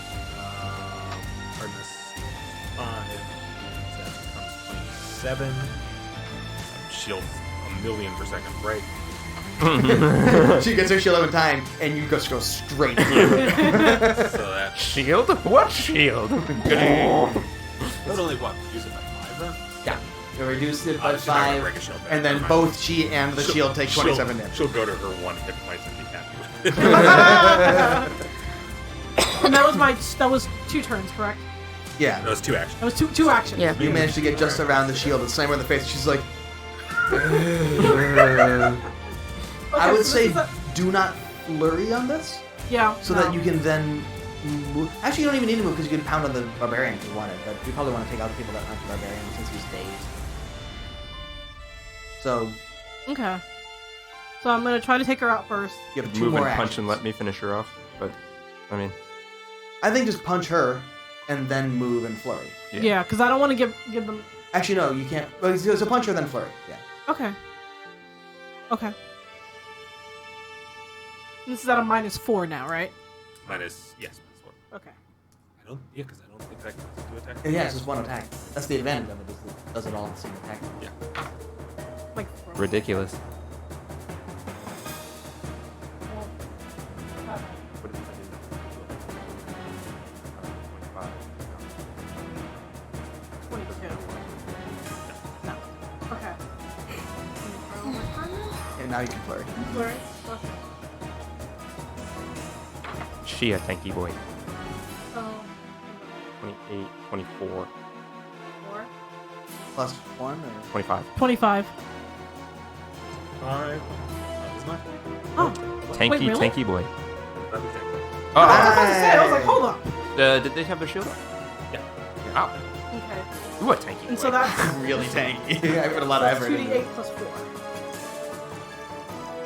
hardness 5. So that becomes 27. Shield a million per second break. She gets her shield every time, and you just go straight through. So that Shield? What shield? that's only what? Use it by 5 then? Yeah. You reduce it by She's not gonna 5, break a shield back. and then Never mind. both she and the shield take 27 damage. She'll go to her 1 hit points and be happy with it. And that was 2 turns, correct? Yeah. That was 2 actions. That was two actions. Yeah. You managed to get just around the shield and slam her in the face. She's like, I would so say this is do not flurry on this, yeah. so that you can then move. Actually, you don't even need to move because you can pound on the barbarian if you wanted, but you probably want to take out the people that aren't the barbarian since he's dazed. So Okay. So I'm gonna try to take her out first. you have 2 Move and more punch actions. and let me finish her off. But, I mean, I think just punch her and then move and flurry. Yeah, because I don't want to give them. Actually, no, you can't. Well, so punch her then flurry. Yeah. Okay. Okay. This is at a -4 now, right? Minus 1. Okay. Because I don't think that counts as 2 attacks. Yeah, it's just 1 attack. That's the advantage of it. Is it does it all in the same attack. Yeah. Like ridiculous. What did I do? 22. No. Okay. And now you can flurry. Flurry. Okay. She a tanky boy. Oh. 28, 24, 4. Plus 1 or 25. 25. 5. Isn't that? Oh. Tanky, Wait, really? tanky boy. That'd be tanky. Oh, I was about to say, I was like, hold up. did they have their shield up? Yeah. Wow. Okay. Ooh, a tanky boy. And so that's really tanky. I put a lot of effort into it. 2d8 plus 4.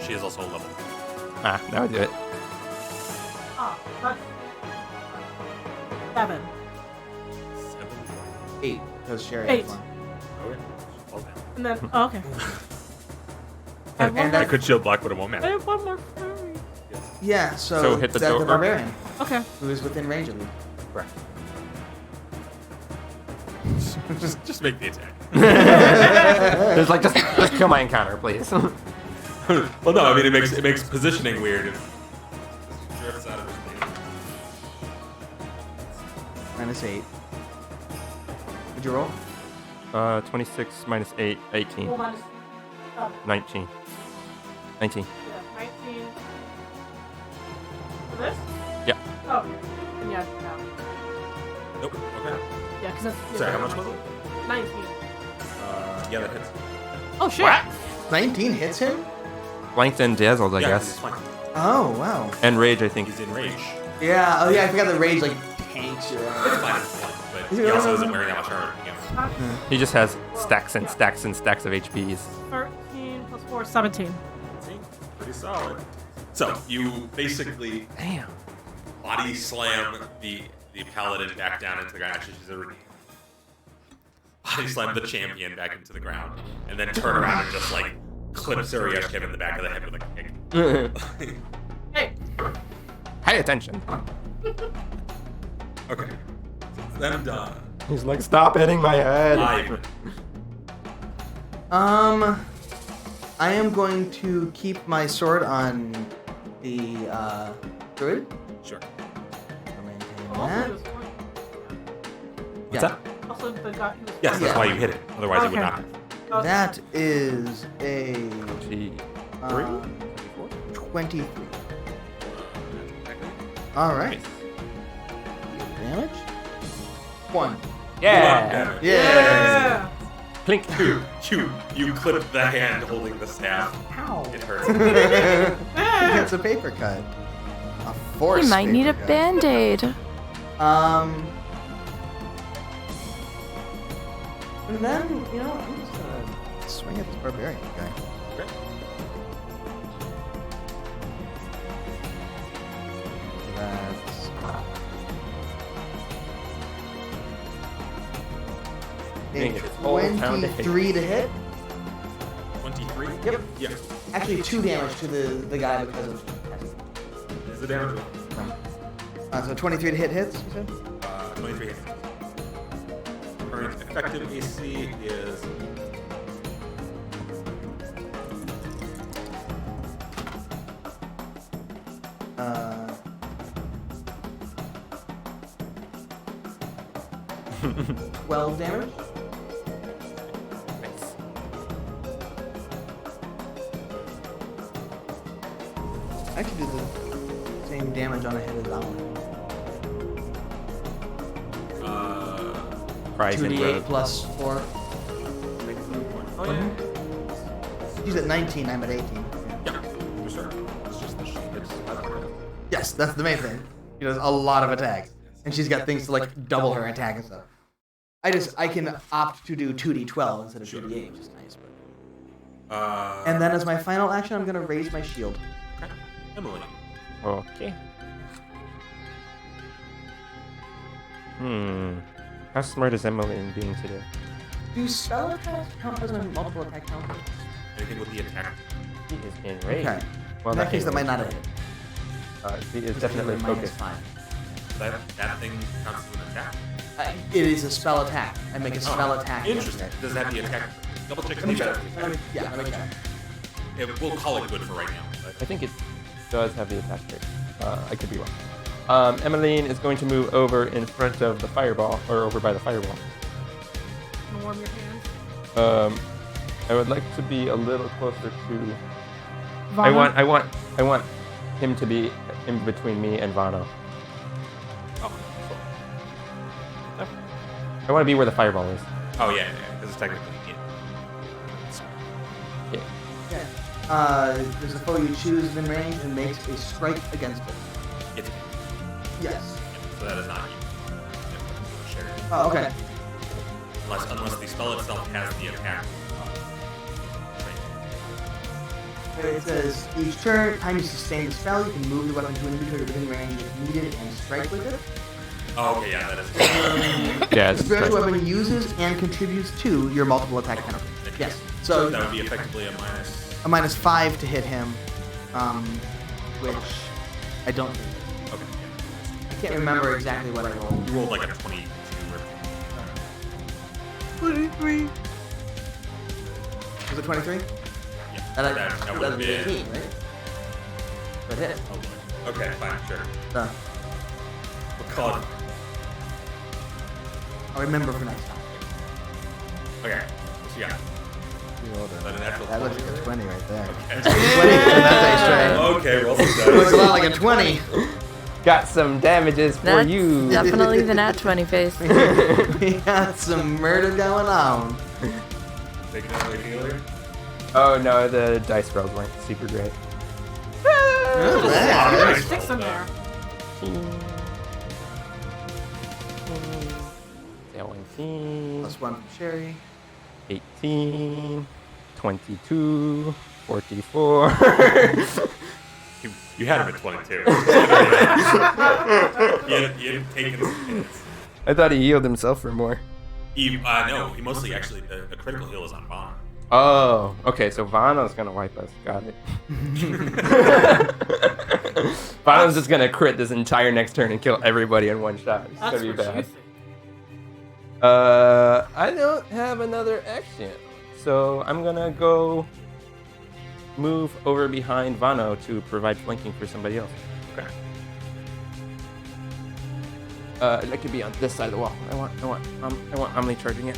She is also level. Ah, now I do it. Ah, that's 7. 7. 8 because Sherry 8. has 1. Okay. Fall down. And then, oh, okay. I have one And I more- could shield block, but it won't I matter. have one more fairy. Yeah, so, So hit the that's door- the barbarian, Okay. who is within range of you. Correct. Just make the attack. There's like just kill my encounter, please. Well, no, I mean it makes positioning weird. It drifts out of his name. -8. Did you roll? 26 minus 8, 18. 19. 19. Yeah, 19. For this? Yeah. Oh, yeah. Nope. Okay. Yeah, because that's. Sorry, how much was it? 19. Yeah, that hits. Oh, shit. 19 hits him? Blanked and dazzled, I Yeah, guess. he's fine. Oh, wow. And rage, I think. He's in rage. Yeah, oh yeah, I forgot the rage, like, tanks you. It's fine, it's fine. But he also isn't wearing that much armor. Again. He just has stacks and stacks and stacks of HPs. 13 plus 4, 17. See? Pretty solid. So you basically body slam the paladin back down into the ground. Actually, she's a body slam the champion back into the ground, and then turn around and just like clips Uriyashkim in the back of the head with a kick. Hey! Pay attention. Okay. Then done. He's like, stop hitting my head. Ivan. I am going to keep my sword on the druid. Sure. I'll maintain Also, that. he was fine. What's Yeah. that? Also, the guy he was Yes, fine. that's why you hit it. Otherwise, it would Okay. not. Oh, That is a 3? 23. All right. Damage. 1. Yeah. Yeah. Yeah! Clink. You clip the hand holding the staff. Ow. It hurts. It's a paper cut. A force. You might need a paper cut. band-aid. And then, you know, I'm just gonna swing at this barbarian guy. Okay. That's Dang a it, it's all down to hit. 23 to hit. 23? Yep. Yeah. Actually, 2 damage to the guy because of. Is the damage? So 23 to hit hits. You said. 23 hits. Current effective AC is. Uh, 12 damage. Nice. I could do the same damage on a hit as that one. Cries and 2d8 grows. plus 4. Oh, yeah. She's at 19, I'm at 18. Yeah, for sure. It's just the sheet. Yes, that's the main thing. She does a lot of attacks. And she's got things to like double her attack and stuff. I can opt to do 2d12 instead of 2d8, which is nice. But... And then as my final action, I'm gonna raise my shield. Okay. Emily. Okay. How smart is Emmeline being today? Do spell attacks count as a multiple attack counter? Anything with the attack? She is in range. Okay. Well, In that case, that might not have hit. She is definitely focused. -5. That thing counts as an attack? It is a spell attack. I make a spell attack. Interesting. Does that have the attack? Double check Let me the check. attack. Yeah, let me check. We'll call it good for right now. I But think it does have the attack rate. I could be wrong. Emmeline is going to move over in front of the fireball, or over by the fireball. Wanna warm your hands? I would like to be a little closer to. Vana? I want him to be in between me and Vano. oh, I want to be where the fireball is. oh yeah, because it's technically in. Yeah. There's a foe you choose within range and makes a strike against it. It's Yes. so that is not you. Yeah, share. Oh, okay. Unless the spell itself has the attack. It says each turn, time you sustain the spell, you can move the weapon to an inventory within range if needed and strike with it. Oh, okay, yeah, that is. Yeah, The it's special weapon uses and contributes to your multiple attack penalty. Yes. So That would be effectively a minus a -5 to hit him, which I don't think. Okay. I can't remember exactly what I rolled. You rolled like a 22 or 23. Was it 23? yeah. That would be be 18, right? But hit. Oh, okay, fine, sure. Done. We'll call it. I'll remember for next time. Okay. So yeah. But a natural That looks like a 20 right there. Okay. 20 from that dice Okay, roll some It looks a dice. lot like a 20. Got some damages for That's you. definitely the nat 20 face. We got some murder going on. Take another healer. Oh no, the dice rolls weren't super great. Oh, man. There's 6 in there. 17, +1 from Sherry. 18, 22, 44. You had him at 22. you didn't take him. I thought he healed himself for more. No, he mostly actually, the critical heal is on Vaughn. Oh, okay, so Vano's gonna wipe us. Got it. Vano's just gonna crit this entire next turn and kill everybody in one shot. It's That's gonna be what you bad. think. I don't have another action, so I'm gonna go move over behind Vano to provide flanking for somebody else. Okay. That could be on this side of the wall. I want Amelie charging it.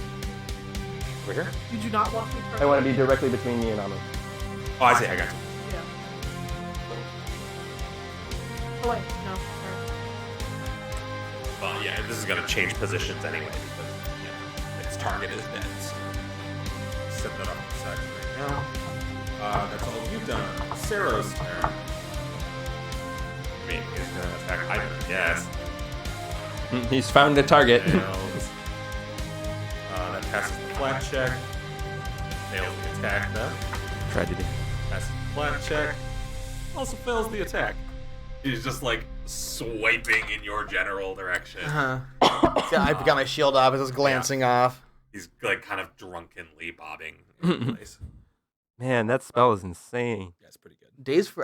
Where? You do not want me to I want to be directly between me and Amelie. Oh, I see. I got you. Yeah. Oh, wait. No. Sorry. Well, yeah, this is gonna change positions anyway because its target is dead. So set that up on the side right now. That's all you've done. Sarah's turn. I mean, he's gonna attack Ivan, yes. He's found a target. Fails. That passes the flat check. Fails the attack though. Tragedy. Passes the flat check. Also fails the attack. He's just like swiping in your general direction. Yeah, I got my shield off. It's just glancing off. He's like kind of drunkenly bobbing in place. Man, that spell is insane. Yeah, it's pretty good.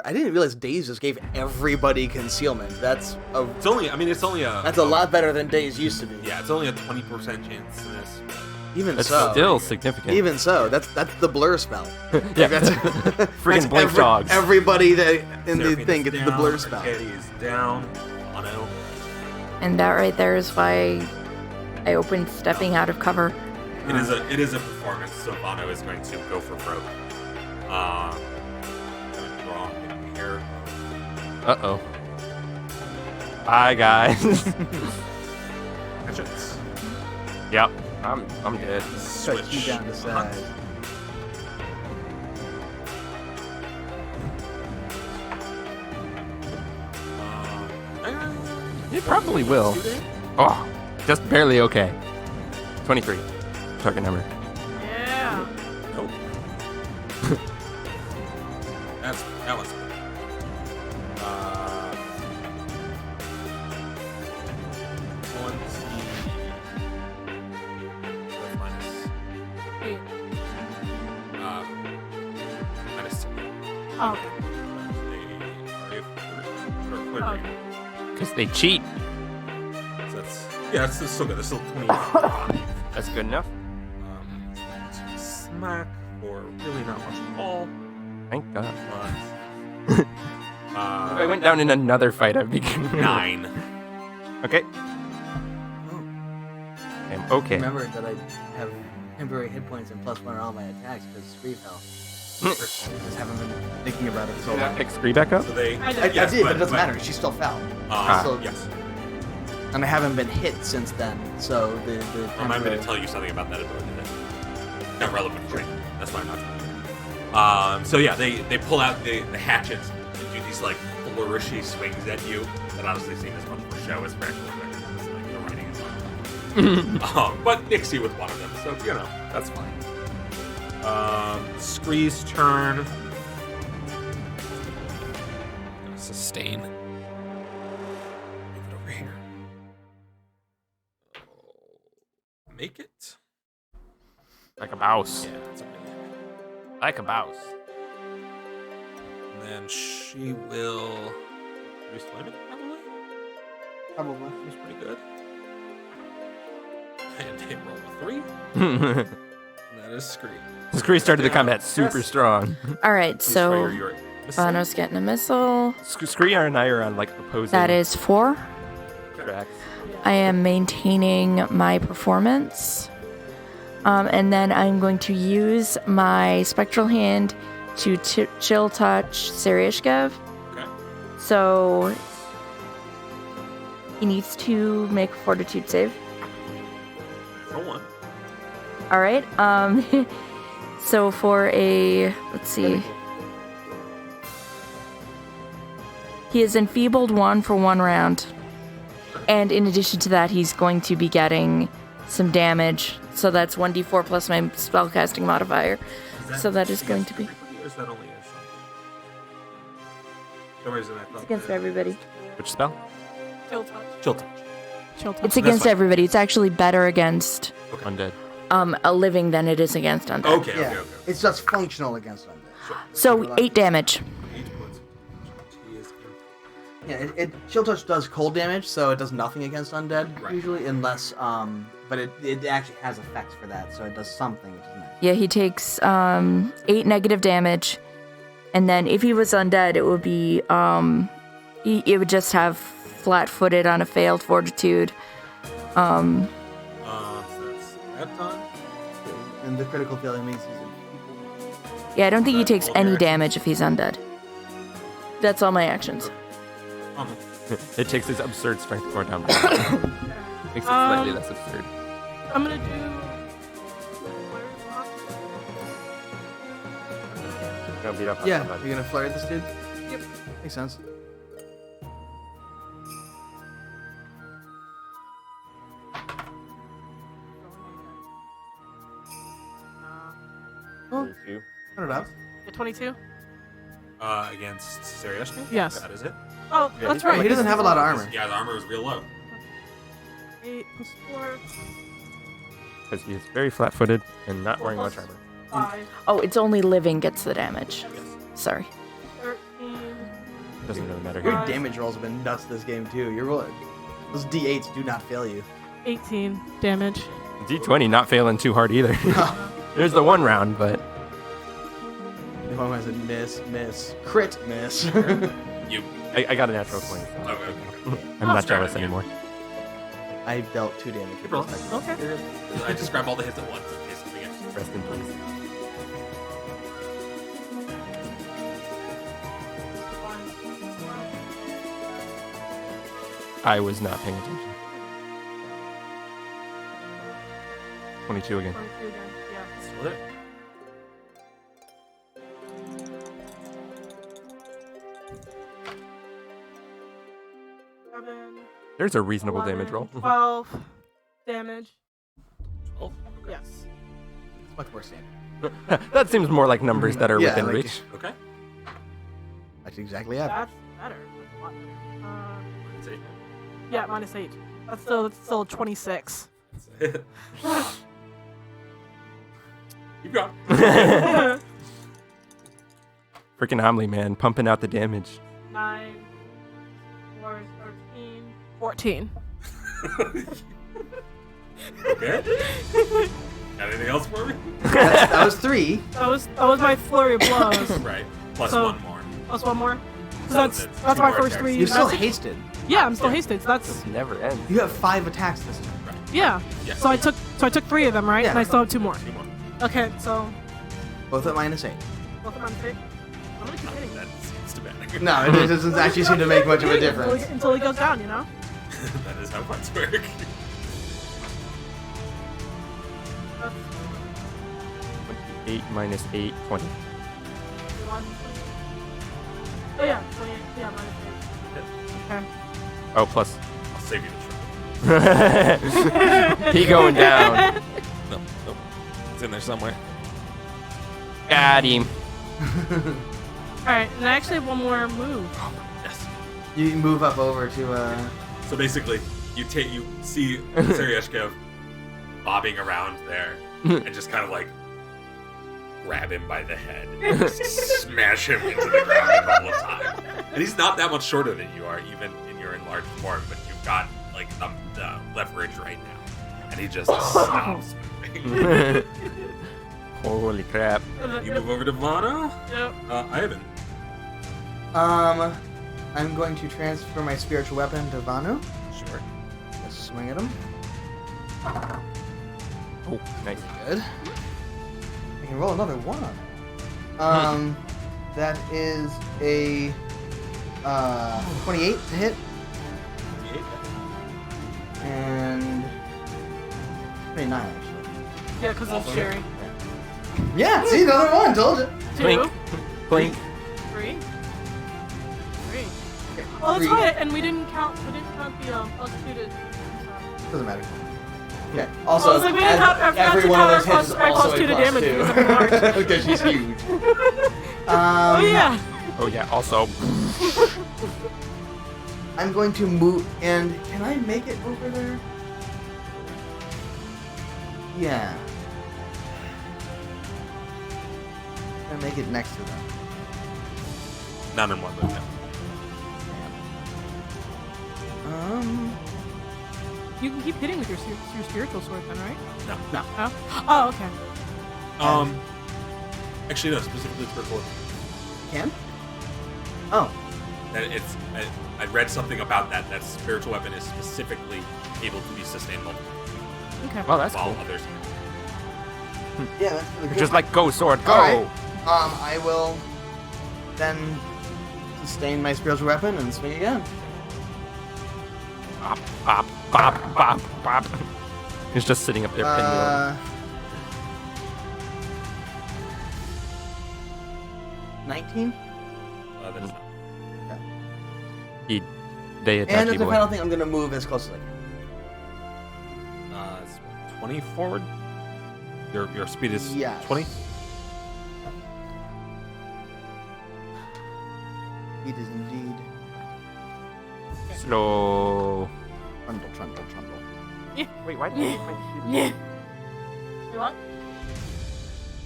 I didn't realize Daze just gave everybody concealment. That's a lot better than Daze used to be. Yeah, it's only a 20% chance in this. Even That's so. still significant. Even so, that's the blur spell. yeah, That's freaking blink dogs. Everybody that in the Seraphine thing is gets the down, blur spell. Arcady is down. Mono. And that right there is why I opened stepping out of cover. It is a performance, so Mono is going to go for broke. Gonna draw in here. Uh-oh. Bye, guys. Hatchets. Yep. I'm dead. Cut you down to size. It probably will. Oh, just barely okay. 23. Target number. Yeah. Nope. That was. Minus 2. Oh, okay. Oh, okay. Because they cheat. So that's still good. That's still 20. That's good enough. Smack for really not much at all. Thank God. But, If I went down in another fight, I'd be 9. Okay. I'm okay. Remember that I have temporary hit points and +1 on all my attacks because Scree fell. Just haven't been thinking about it so long. Pick Scree back up? So they. I did. I did, but it doesn't matter. She still fell. So- Yes. And I haven't been hit since then, so the I'm going to tell you something about that ability that's not relevant for me. That's why I'm not telling you. So yeah, they pull out the hatchets and do these like flourishy swings at you that honestly seem as much for show as for actual effect. It's like the writing is on. But nix you with one of them, so you know that's fine. Scree's turn. Gonna sustain. Move it over here. Make it. Like a mouse. Yeah, that's okay. Like a mouse. And she will. Use flame it, probably? Probably. Seems pretty good. And they roll a 3. Scree And that is Scree. started the combat super strong. All right, Please fire so your missile. Bono's getting a missile. Scree and I are on like opposing That is 4. tracks. I am maintaining my performance. And then I'm going to use my Spectral Hand to Chill Touch Seriashkev. Okay. So he needs to make a Fortitude save. Roll 1. All right. So for a, let's see. He is enfeebled 1 for 1 round. And in addition to that, he's going to be getting some damage. So that's 1d4 plus my spellcasting modifier. So that is going to be... Or is that only a For some reason I thought It's against that- everybody. Which spell? Chill touch. Chill touch. Chill touch. It's against fine. everybody. It's actually better against Undead. a living than it is against undead. Okay, Yeah. okay, okay. It's just functional against undead. So 8 damage. 8 points. He is Yeah, Chill Touch does cold damage, so it does nothing against undead Right. usually, unless but it actually has effects for that, so it does something, which is nice. Yeah, he takes 8 negative damage, and then if he was undead, it would be it would just have flat-footed on a failed fortitude. So that's that time. And the critical failure means he's in Yeah, I don't think he Is that takes all your any actions? damage if he's undead. That's all my actions. It takes his absurd strength to go down. Makes it slightly less absurd. I'm gonna do. Gonna beat up on Yeah, somebody. you're gonna flurry this dude? Yep. Makes sense. Well, 22. turn it up. Yeah, 22. Against Seriashkin? Yes. That is it. Oh, Yeah, that's he's right. He doesn't have a lot of armor. Yeah, the armor is real low. 8 plus 4, Because he is very flat-footed and not wearing much armor. 5, Oh, it's only living gets the damage. Sorry. 13. Doesn't really matter Your here. damage rolls have been nuts this game too. You're rolling. Those D8s do not fail you. 18 damage. D20 not failing too hard either. There's the one round, but The one was a miss, crit, miss. You. I got a natural 20. So Oh, okay. I'm not Scrap jealous it, yeah. anymore. I dealt 2 damage. Keep rolling. Okay. I just grab all the hits at once in case something extra. Rest in peace. I was not paying attention. 22 again. 22 again. Yeah. Still there. There's a reasonable damage roll. 12 damage. 12. Okay. Yes. It's much more standard. That seems more like numbers that are Yeah, within like- reach. Okay. That's exactly it. That's better. That's a lot better. Let's see. Yeah, -8. That's still 26. Keep going. Freaking Omni, man, pumping out the damage. 9, 4, 13, 14. Okay. Got anything else for me? That was 3. That was my flurry of blows. Right. Plus So- 1 more. Plus 1 more. So So that's that's that's 2 my more first attacks. 3. You're still that's- hasted. Yeah, I'm still hasted. So that's Never ends. You have 5 attacks this time. yeah. Yeah. So I took 3 of them, right? Yeah. And I still have 2 more. 2 more. Okay, so Both at -8. both of them I'm gonna keep hitting. That seems to matter. No, it doesn't actually seem to make much of a difference. Until he goes down, you know? That is how parts work. 8 minus 8, 20. 1, oh yeah, 28. Yeah, -8. Okay. Oh, plus. I'll save you the trouble. He going down. No, nope. It's in there somewhere. Got him. Alright, and I actually have one more move. Yes. You move up over to So basically, you see Seriashkov bobbing around there and just kind of like grab him by the head and just smash him into the ground a couple of times. And he's not that much shorter than you are, even in your enlarged form, but you've got like the leverage right now. And he just stops moving. Holy crap. You move over to Vana. Yep. Ivan. I'm going to transfer my spiritual weapon to Vanu. Sure. Let's swing at him. Oh, nice. Good. I can roll another one. That is a 28 to hit. And 29 actually. Yeah, because of Sherry. Yeah, see, another one, told you. 2, Blink. Blink. 3. Okay, Oh, that's 3. right, and we didn't count the plus 2 to... Doesn't matter. Okay. I Also, was like, we didn't have every one of those hits is plus also 2 a to plus damage 2. because I'm large. Because she's huge. Oh yeah. Oh yeah, also. I'm going to move, and can I make it over there? Yeah. I'm gonna make it next to them. None in one movement. You can keep hitting with your spiritual sword then, right? No. No. Oh, okay. Actually, no. Specifically for Gordon. Can? Oh. That it's. I read something about that. That spiritual weapon is specifically able to be sustained multiple Okay. Well, that's while cool. others. Yeah, that's really You're good. just like, go, sword, go! Alright. I will then sustain my spiritual weapon and swing again. Bop, bop, bop, bop, bop. He's just sitting up there pinwheeling. 19? That is not. They attack And as you, the boy. final thing, I'm gonna move as close as I can. It's 20 forward. Your speed is Yes. 20. It is indeed. Slow. Trundle, trundle, trundle. Wait, why did you make my Yeah. You want?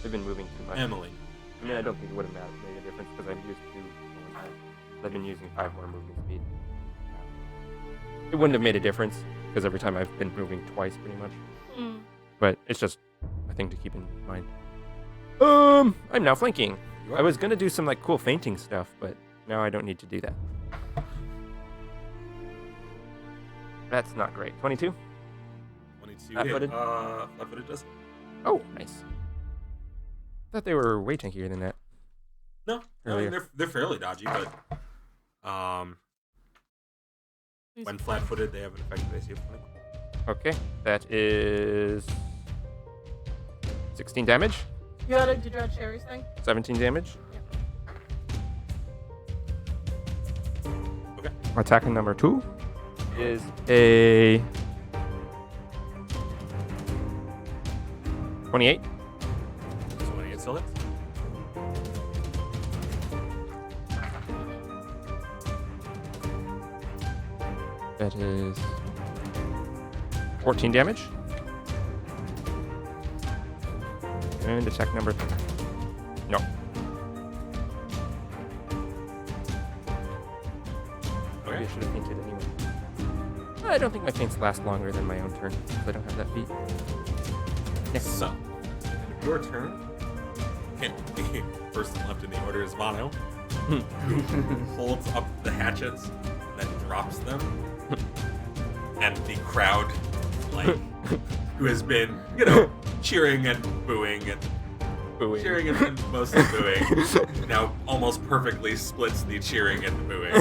They've been moving too much. Emily. I mean, I don't think it would have made a difference because I'm used to. I've been using 5 more movement speed. It wouldn't have made a difference because every time I've been moving twice, pretty much. Mm. But it's just a thing to keep in mind. I'm now flanking. I was gonna do some like cool fainting stuff, but now I don't need to do that. That's not great. 22. 22. Flat-footed? Flat-footed does. Oh, nice. Thought they were way tankier than that. No, I Earlier. mean, they're fairly dodgy, but when flat-footed, they have an effective AC of 21. Okay, that is 16 damage, Did you add Sherry's thing? 17 damage. Okay. Attack number 2 is a 28. So when he gets still hits. That is 14 damage. And attack number 3. No. Maybe I should have fainted anyway. I don't think my faints last longer than my own turn, because I don't have that feat. Next. So, end of your turn. Okay, the person left in the order is Vano, who holds up the hatchets, then drops them, and the crowd, like, who has been, cheering and booing and Booing. cheering and mostly booing, now almost perfectly splits the cheering and the booing.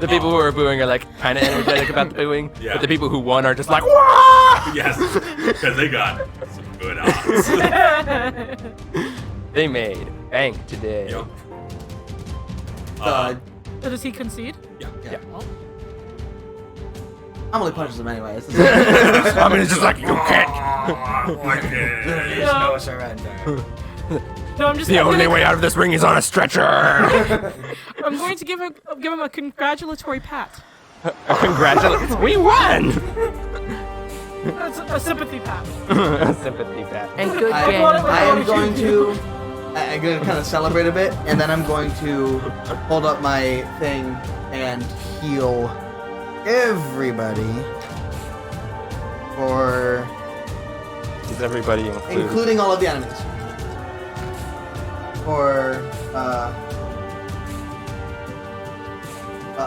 The people who are booing are like kind of energetic about the booing, Yeah. but the people who won are just like, "Wah!" Yes, because they got some good odds. They made bank today. Yep. So Does he concede? Yeah. Yeah. I'm only punches him anyway. I mean, it's just like you can't. There's no surrender. No, I'm just. The I'm only gonna- way out of this ring is on a stretcher. I'm going to give him a congratulatory pat. Congratulations, we won! That's a sympathy pat. A sympathy pat. A good I, game. I am going to. I'm going to kind of celebrate a bit, and then I'm going to hold up my thing and heal everybody for Is everybody included? including all of the enemies. For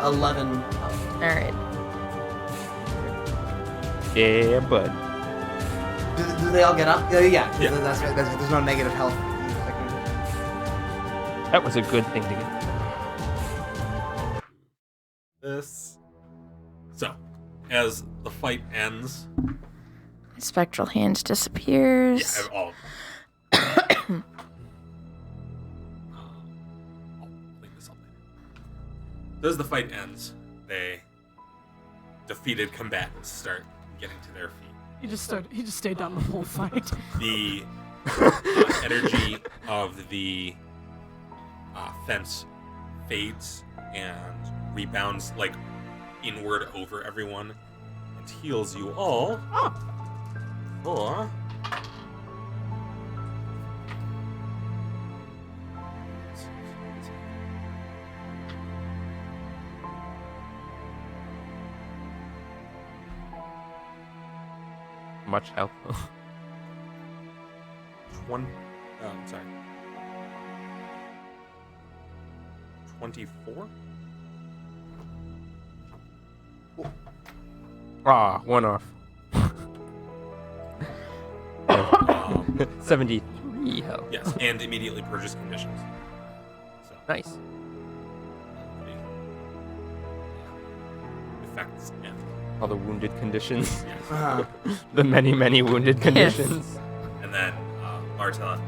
11. All right. Yeah, bud. Do they all get up? Yeah. Yeah. There's no negative health. That was a good thing to get. This. So, as the fight ends, Spectral hand disappears. yeah, all. I'll clean this up later. As the fight ends, the defeated combatants start getting to their feet. He just stayed down the whole fight. The energy of the fence fades and rebounds like inward over everyone and heals you all. For Much health. 24. Ah, one off. Um, 73 health. yes, and immediately purges conditions. So Nice. the effects end. All the wounded conditions. Yes. Uh-huh. The many wounded conditions. And then Marta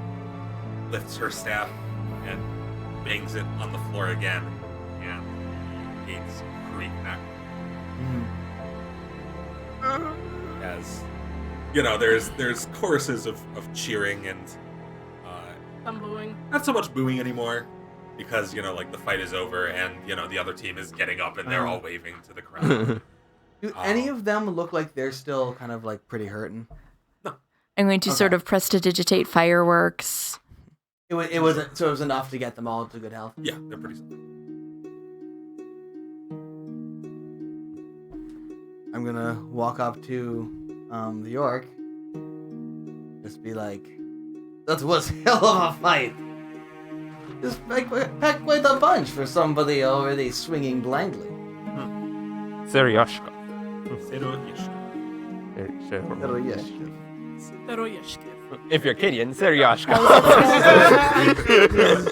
lifts her staff and bangs it on the floor again, and the gates creak back. As you know, there's choruses of cheering and I'm booing. not so much booing anymore, because like the fight is over and the other team is getting up and they're all waving to the crowd. Do any of them look like they're still kind of like pretty hurting? I'm going to sort Okay. of prestidigitate fireworks. It was enough to get them all to good health. Yeah, they're pretty solid. I'm gonna walk up to the York. Just be like, that was hell of a fight. Just packed quite a bunch for somebody already swinging blindly. Seryoshka. Steroyeshki. If you're Canadian, Seryoshka.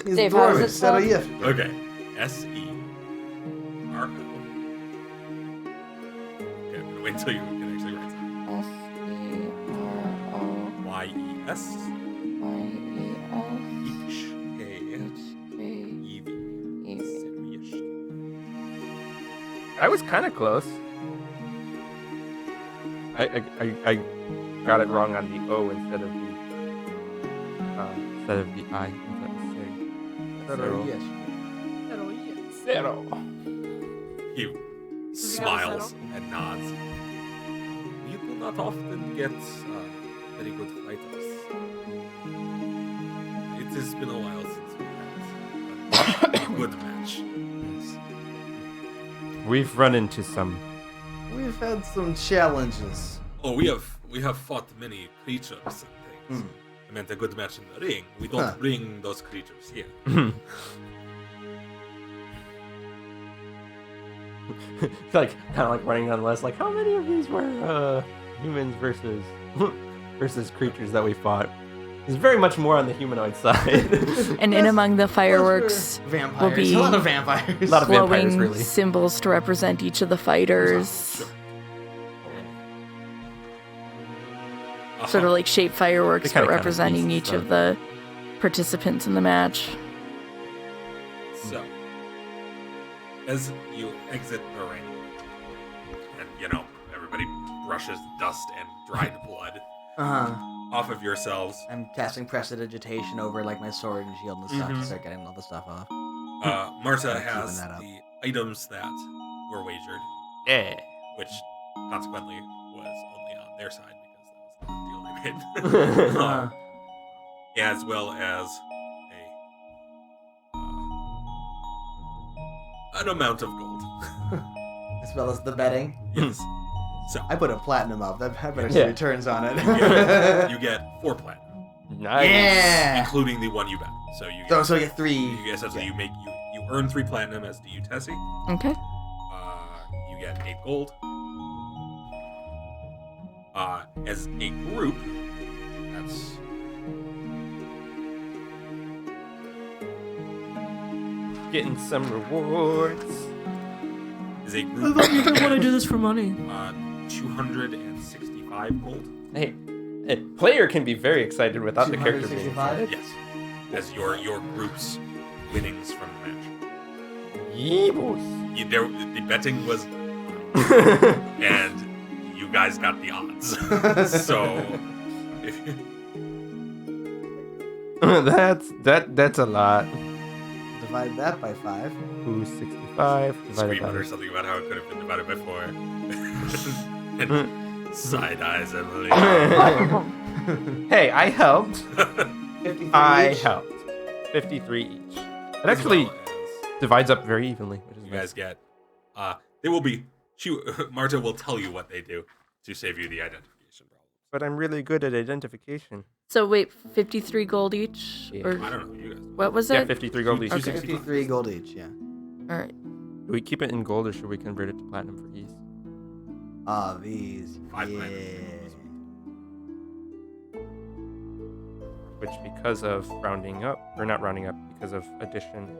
He's Dave, how is Dwarvish, it spelled? Serayevsky. Okay. S-E-R-O. Okay, I'm gonna wait until you can actually write something. S-E-R-O. Y-E-S. H-A-E-V. Seryoshki. I was kind of close. I got it wrong on the O instead of the I. Serayevsky. Zero. He smiles and nods. You do not often get very good fighters. It has been a while since we had a good match. We've run into some. We've had some challenges. Oh, we have fought many creatures and things. I meant a good match in the ring. We don't bring those creatures here. Like kind of like running on the list. Like how many of these were humans versus creatures that we fought? There's very much more on the humanoid side. And in among the fireworks Vampires. will be a lot of vampires. A lot of vampires, glowing really. symbols to represent each of the fighters. Sure. Sort of like shape fireworks, They kinda but count as representing beasts, each of the participants in the match. So, as you exit the ring, and everybody brushes dust and dried blood off of yourselves, I'm casting prestidigitation over like my sword and shield and stuff to start getting all the stuff off. Marta Keeping has that up. the items that were wagered, Yeah. which consequently was only on their side because that was the deal they made. As well as an amount of gold. As well as the betting. Yes. So I put a platinum up. That I better see Yeah. returns on it. you get 4 platinum, Nice. Yeah. including the one you bet. So you get, So you get 3. you get essentially you earn 3 platinum as DU Tessie. Okay. You get 8 gold. As a group, that's Getting some rewards. is a I group. thought you didn't want to do this for money. 265 gold. Hey, a player can be very excited without the character being 265? Yes, as your group's winnings from the match. Yeebos. The betting was, and you guys got the odds. So, that's a lot. Divide that by 5. 265 divided Scream by or something about how it could have been divided by 4. And side eyes, Emily. Hey, I helped. 53 I each. helped. 53 each. It As actually well as divides up very evenly, which is you nice. guys get. They will be. Marta will tell you what they do to save you the identification problem. But I'm really good at identification. So wait, 53 gold each? Yeah. Or I don't know. You guys. what was Yeah, it? 53 gold each. Okay. 53 gold each, yeah. All right. Do we keep it in gold or should we convert it to platinum for ease? These. 5 Yeah. platinum. Which, because of rounding up, or not rounding up, because of addition,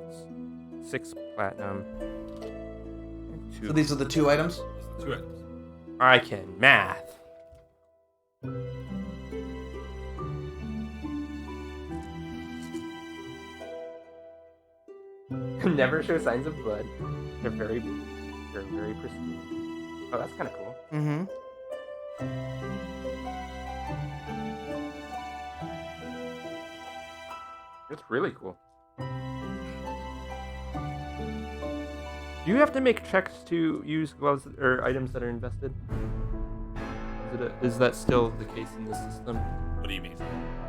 it's 6 platinum. And 2. So these are the 2 items? Those are the 2 items. I can math. Never show signs of blood. They're very pristine. Oh, that's kind of cool. Mm-hmm. That's really cool. Do you have to make checks to use gloves or items that are invested? Is that still the case in this system? What do you mean?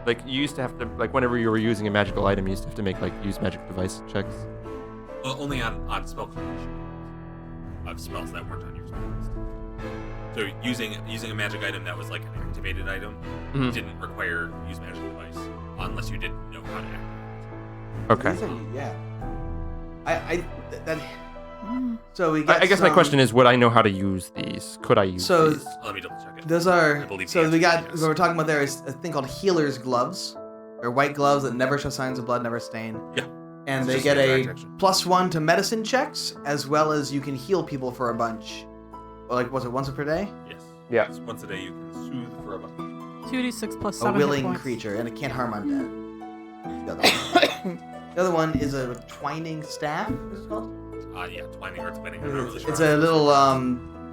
Like, you used to have to, like, whenever you were using a magical item, you used to have to make, like, use magic device checks. Only on spell completion of spells that weren't on your spell list. So using a magic item that was like an activated item Mhm. didn't require use magic device unless you didn't know how to activate Okay. These are, yeah. That. Mm. So we get I guess my some- question is, would I know how to use these? Could I use So- these? it. Let me double check it. Those are. I believe the So we answer got. is yes. What we're talking about there is a thing called healer's gloves. They're white gloves that never show signs of blood, never stain. Yeah. And It's they just get an a exact action. +1 to medicine checks, as well as you can heal people for a bunch. Like, was it once per day? Yes. Yeah. Yes, once a day you can soothe for a bunch. 2d6 plus A 7 hit willing points. creature, and it can't harm undead. The other one. The other one is a twining staff. What's it called? Yeah, twining or twinning. I'm not really sure. It's a little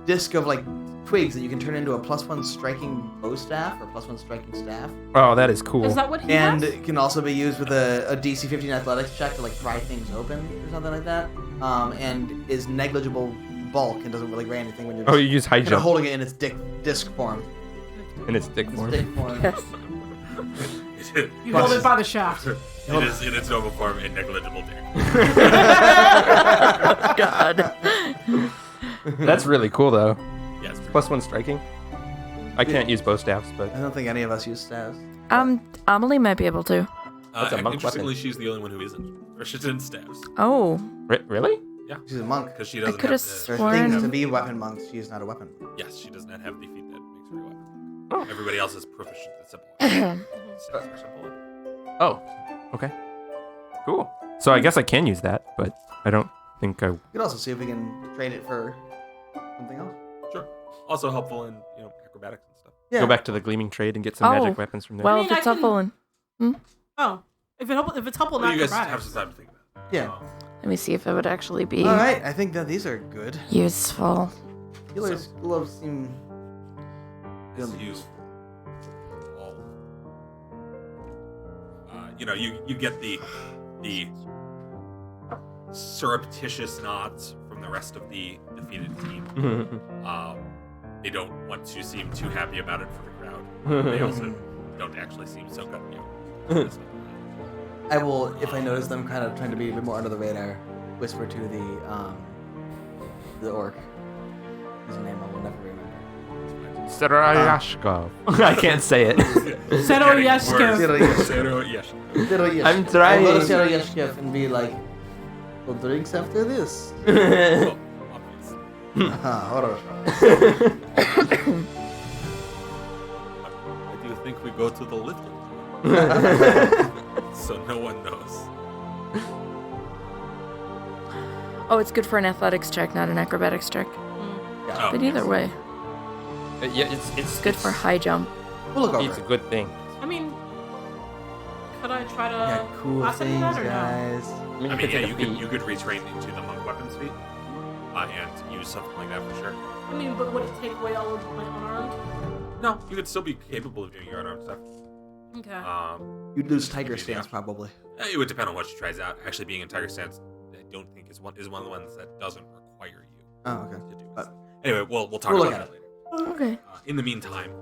disc of like twigs that you can turn into a +1 striking bow staff or +1 striking staff. Oh, that is cool. Is that what he And has? it can also be used with a DC 15 athletics check to like pry things open or something like that. And is negligible bulk and doesn't really weigh anything when you're Oh, just you use high kind of jump holding it in its disc form. in its dick Its form. dick form. Yes. You hold it by the shaft. It is in its normal form a negligible dick. God. That's really cool, though. Yes. +1 striking. I can't use bow staffs, but I don't think any of us use staves. Amelie might be able to. That's a monk Interestingly, weapon. she's the only one who isn't. Or she's in staves. Oh, Really? She's a monk. Because she I doesn't could have have the... There are things sworn. to be weapon monks. She is not a weapon. Yes, she does not have the feat that makes her a weapon. Oh. Everybody else is proficient at simple. Staves are simple. Oh, okay. Cool. So I guess I can use that, but I don't think I... We could also see if we can trade it for something else. Sure. Also helpful in acrobatics and stuff. Yeah. Go back to the gleaming trade and get some Oh, magic weapons from there. Well, I mean, if it's I helpful, and Oh, if it's helpful, Well, not you guys acrobatics. have some time to think about it. Yeah. let me see if it would actually be All right. I think that these are good. useful. Healer's gloves seem. As really you useful. all, you get the surreptitious nods from the rest of the defeated team. they don't want to seem too happy about it for the crowd. They also don't actually seem so good. I will, if I notice them kind of trying to be a bit more under the radar, whisper to the orc, whose name I will never remember. Serayashkov. I can't say it. Seroyeshkev. I'm trying. I'll go to Seroyeshkev and be like, "Well, drinks after this." Well, obviously. Horror. I do think we go to the little. So no one knows. Oh, it's good for an athletics check, not an acrobatics check. Oh, But either way, Yeah, it's good for high jump. We'll look over It's a it. good thing. I mean, could I try to Yeah, cool pass any things, of that or no? guys. I mean, I you mean, could yeah, take a you feat. could retrain into the monk weapons feat and use something like that for sure. I mean, but would it take away all of my unarmed? No, you could still be capable of doing your unarmed stuff. Okay. You'd lose Tiger Yeah. Stance probably. It would depend on what she tries out. Actually, being in Tiger Stance, I don't think is one of the ones that doesn't require you Oh, okay. to do it. But- Anyway, we'll talk We'll about look that later. Okay. In the meantime,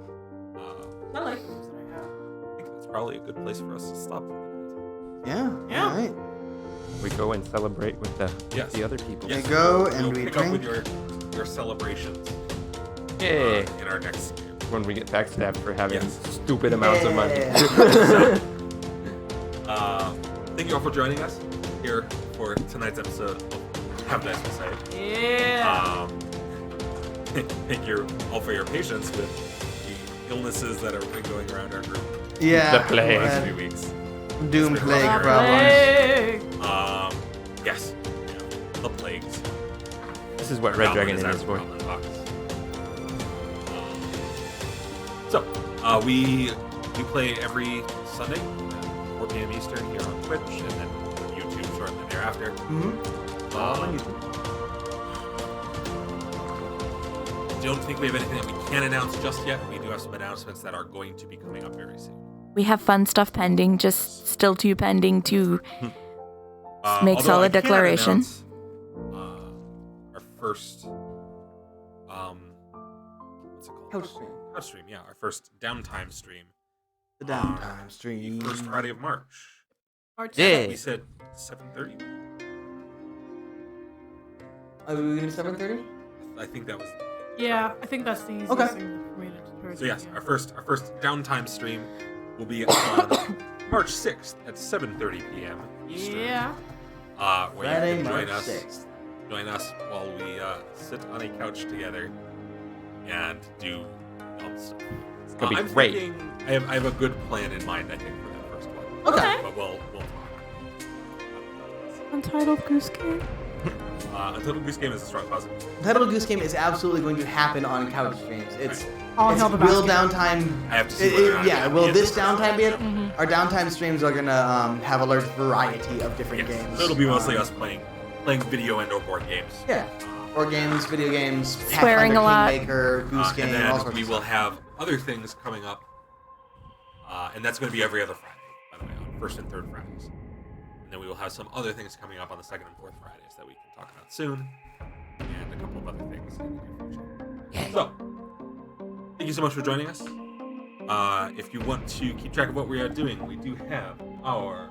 I like those that I have. I think that's probably a good place for us to stop. Yeah. Yeah. All right. We go and celebrate with Yes. the other people. We go and we'll we pick up with drink. your celebrations Yay. in our next game. When we get backstabbed for having Yes. stupid amounts of money. Thank you all for joining us here for tonight's episode of Have Nice Society. Yeah. Thank you all for your patience with the illnesses that have been going around our group Yeah. The plague. the last we few weeks. had Doom It's been plague rough. problems. Yes, the plagues. This is what Red Dragon Goblin is for. Goblin Box. So, we play every Sunday, 4 p.m. Eastern here on Twitch, and then YouTube shortly thereafter. Mm-hmm. Don't think we have anything that we can announce just yet. We do have some announcements that are going to be coming up very soon. We have fun stuff pending, just still too pending to make Although solid I can declaration. announce, our first, what's it called? Couch stream. Couch stream, yeah, our first downtime stream. The downtime The stream. first Friday of March. Yeah. We said 7:30. Are we gonna do 7:30? I think that was. Yeah, I think that's the easiest Okay. thing for me to So yes, our first downtime stream will be on March 6th at 7:30 p.m. Eastern. Yeah. Where Friday, you can March join us. 6th. Join us while we sit on a couch together and do dumb stuff. It's gonna be I'm great. thinking I have a good plan in mind. I think for that first one. Okay. But we'll talk. Untitled Goose Game. Untitled Goose Game is a strong positive. Title Goose Game is absolutely going to happen on couch streams. It's All it's hell the will basket. downtime. I have to see whether or not Yeah, it'll will be this in the first downtime be it? Mhm. Our downtime streams are gonna have a large variety of different Yes. games. So it'll be mostly Um, us playing video and/or board games. Yeah, board games, video games, Swearing Pathfinder, a lot. Kingmaker, Goose And Game, all then sorts we of will stuff. have other things coming up, and that's going to be every other Friday, by the way, on first and third Fridays. And then we will have some other things coming up on the second and fourth Fridays that we can talk about soon, and a couple of other things in the near future. So, thank you so much for joining us. If you want to keep track of what we are doing, we do have our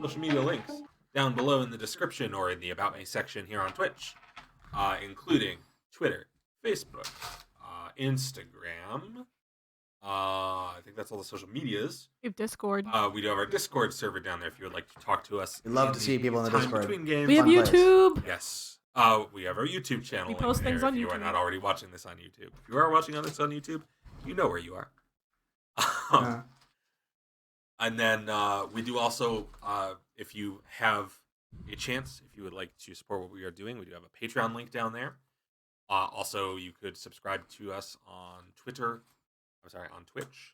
social media links down below in the description or in the About Me section here on Twitch, including Twitter, Facebook, Instagram. I think that's all the social medias. We have Discord. We do have our Discord server down there if you would like to talk to us. We love in to see people in the time Discord. Between games. We have fun place. YouTube. Yes. We have our YouTube channel. We link post there things if on you are YouTube. not already watching this on YouTube. If you are watching this on YouTube, you know where you are. Uh, And then we do also, if you have a chance, if you would like to support what we are doing, we do have a Patreon link down there. Also, you could subscribe to us on on Twitch.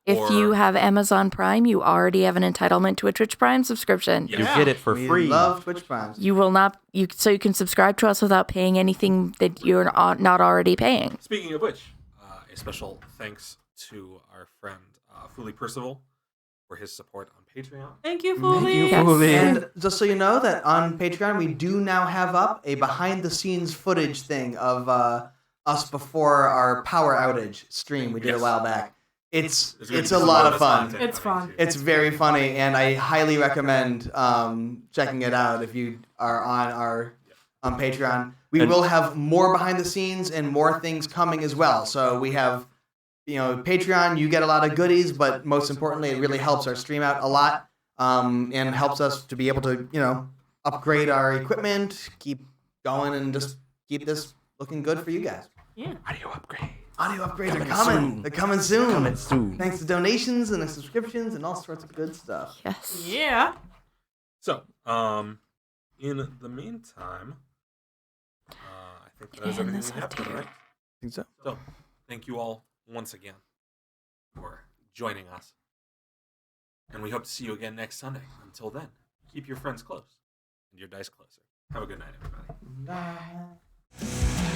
If Or- you have Amazon Prime, you already have an entitlement to a Twitch Prime subscription. Yeah. You get it for we free. love Twitch Primes. You will not, so you can subscribe to us without paying anything that you're not already paying. Speaking of which, a special thanks to our friend Fuli Percival for his support on Patreon. Thank you, Thank Fully. you, Yes. Fully. And just so you know that on Patreon we do now have up a behind the scenes footage thing of us before our power outage stream we did a Yes. while back. It's There's gonna it's be a some lot of bonus fun. content It's coming, fun. too. It's very funny, and I highly recommend checking it out if you are on our Patreon. We And- will have more behind the scenes and more things coming as well. So we have, Patreon. You get a lot of goodies, but most importantly, it really helps our stream out a lot, and helps us to be able to, upgrade our equipment, keep going, and just keep this looking good for you guys. Yeah. Audio upgrade. Audio upgrades are coming. soon. They're coming soon. Coming soon. Thanks to donations and the subscriptions and all sorts of good stuff. Yes. Yeah. So, in the meantime, I think that is And everything this we have update. today, right? I think so. So, thank you all once again for joining us. And we hope to see you again next Sunday. Until then, keep your friends close and your dice closer. Have a good night, everybody. Bye.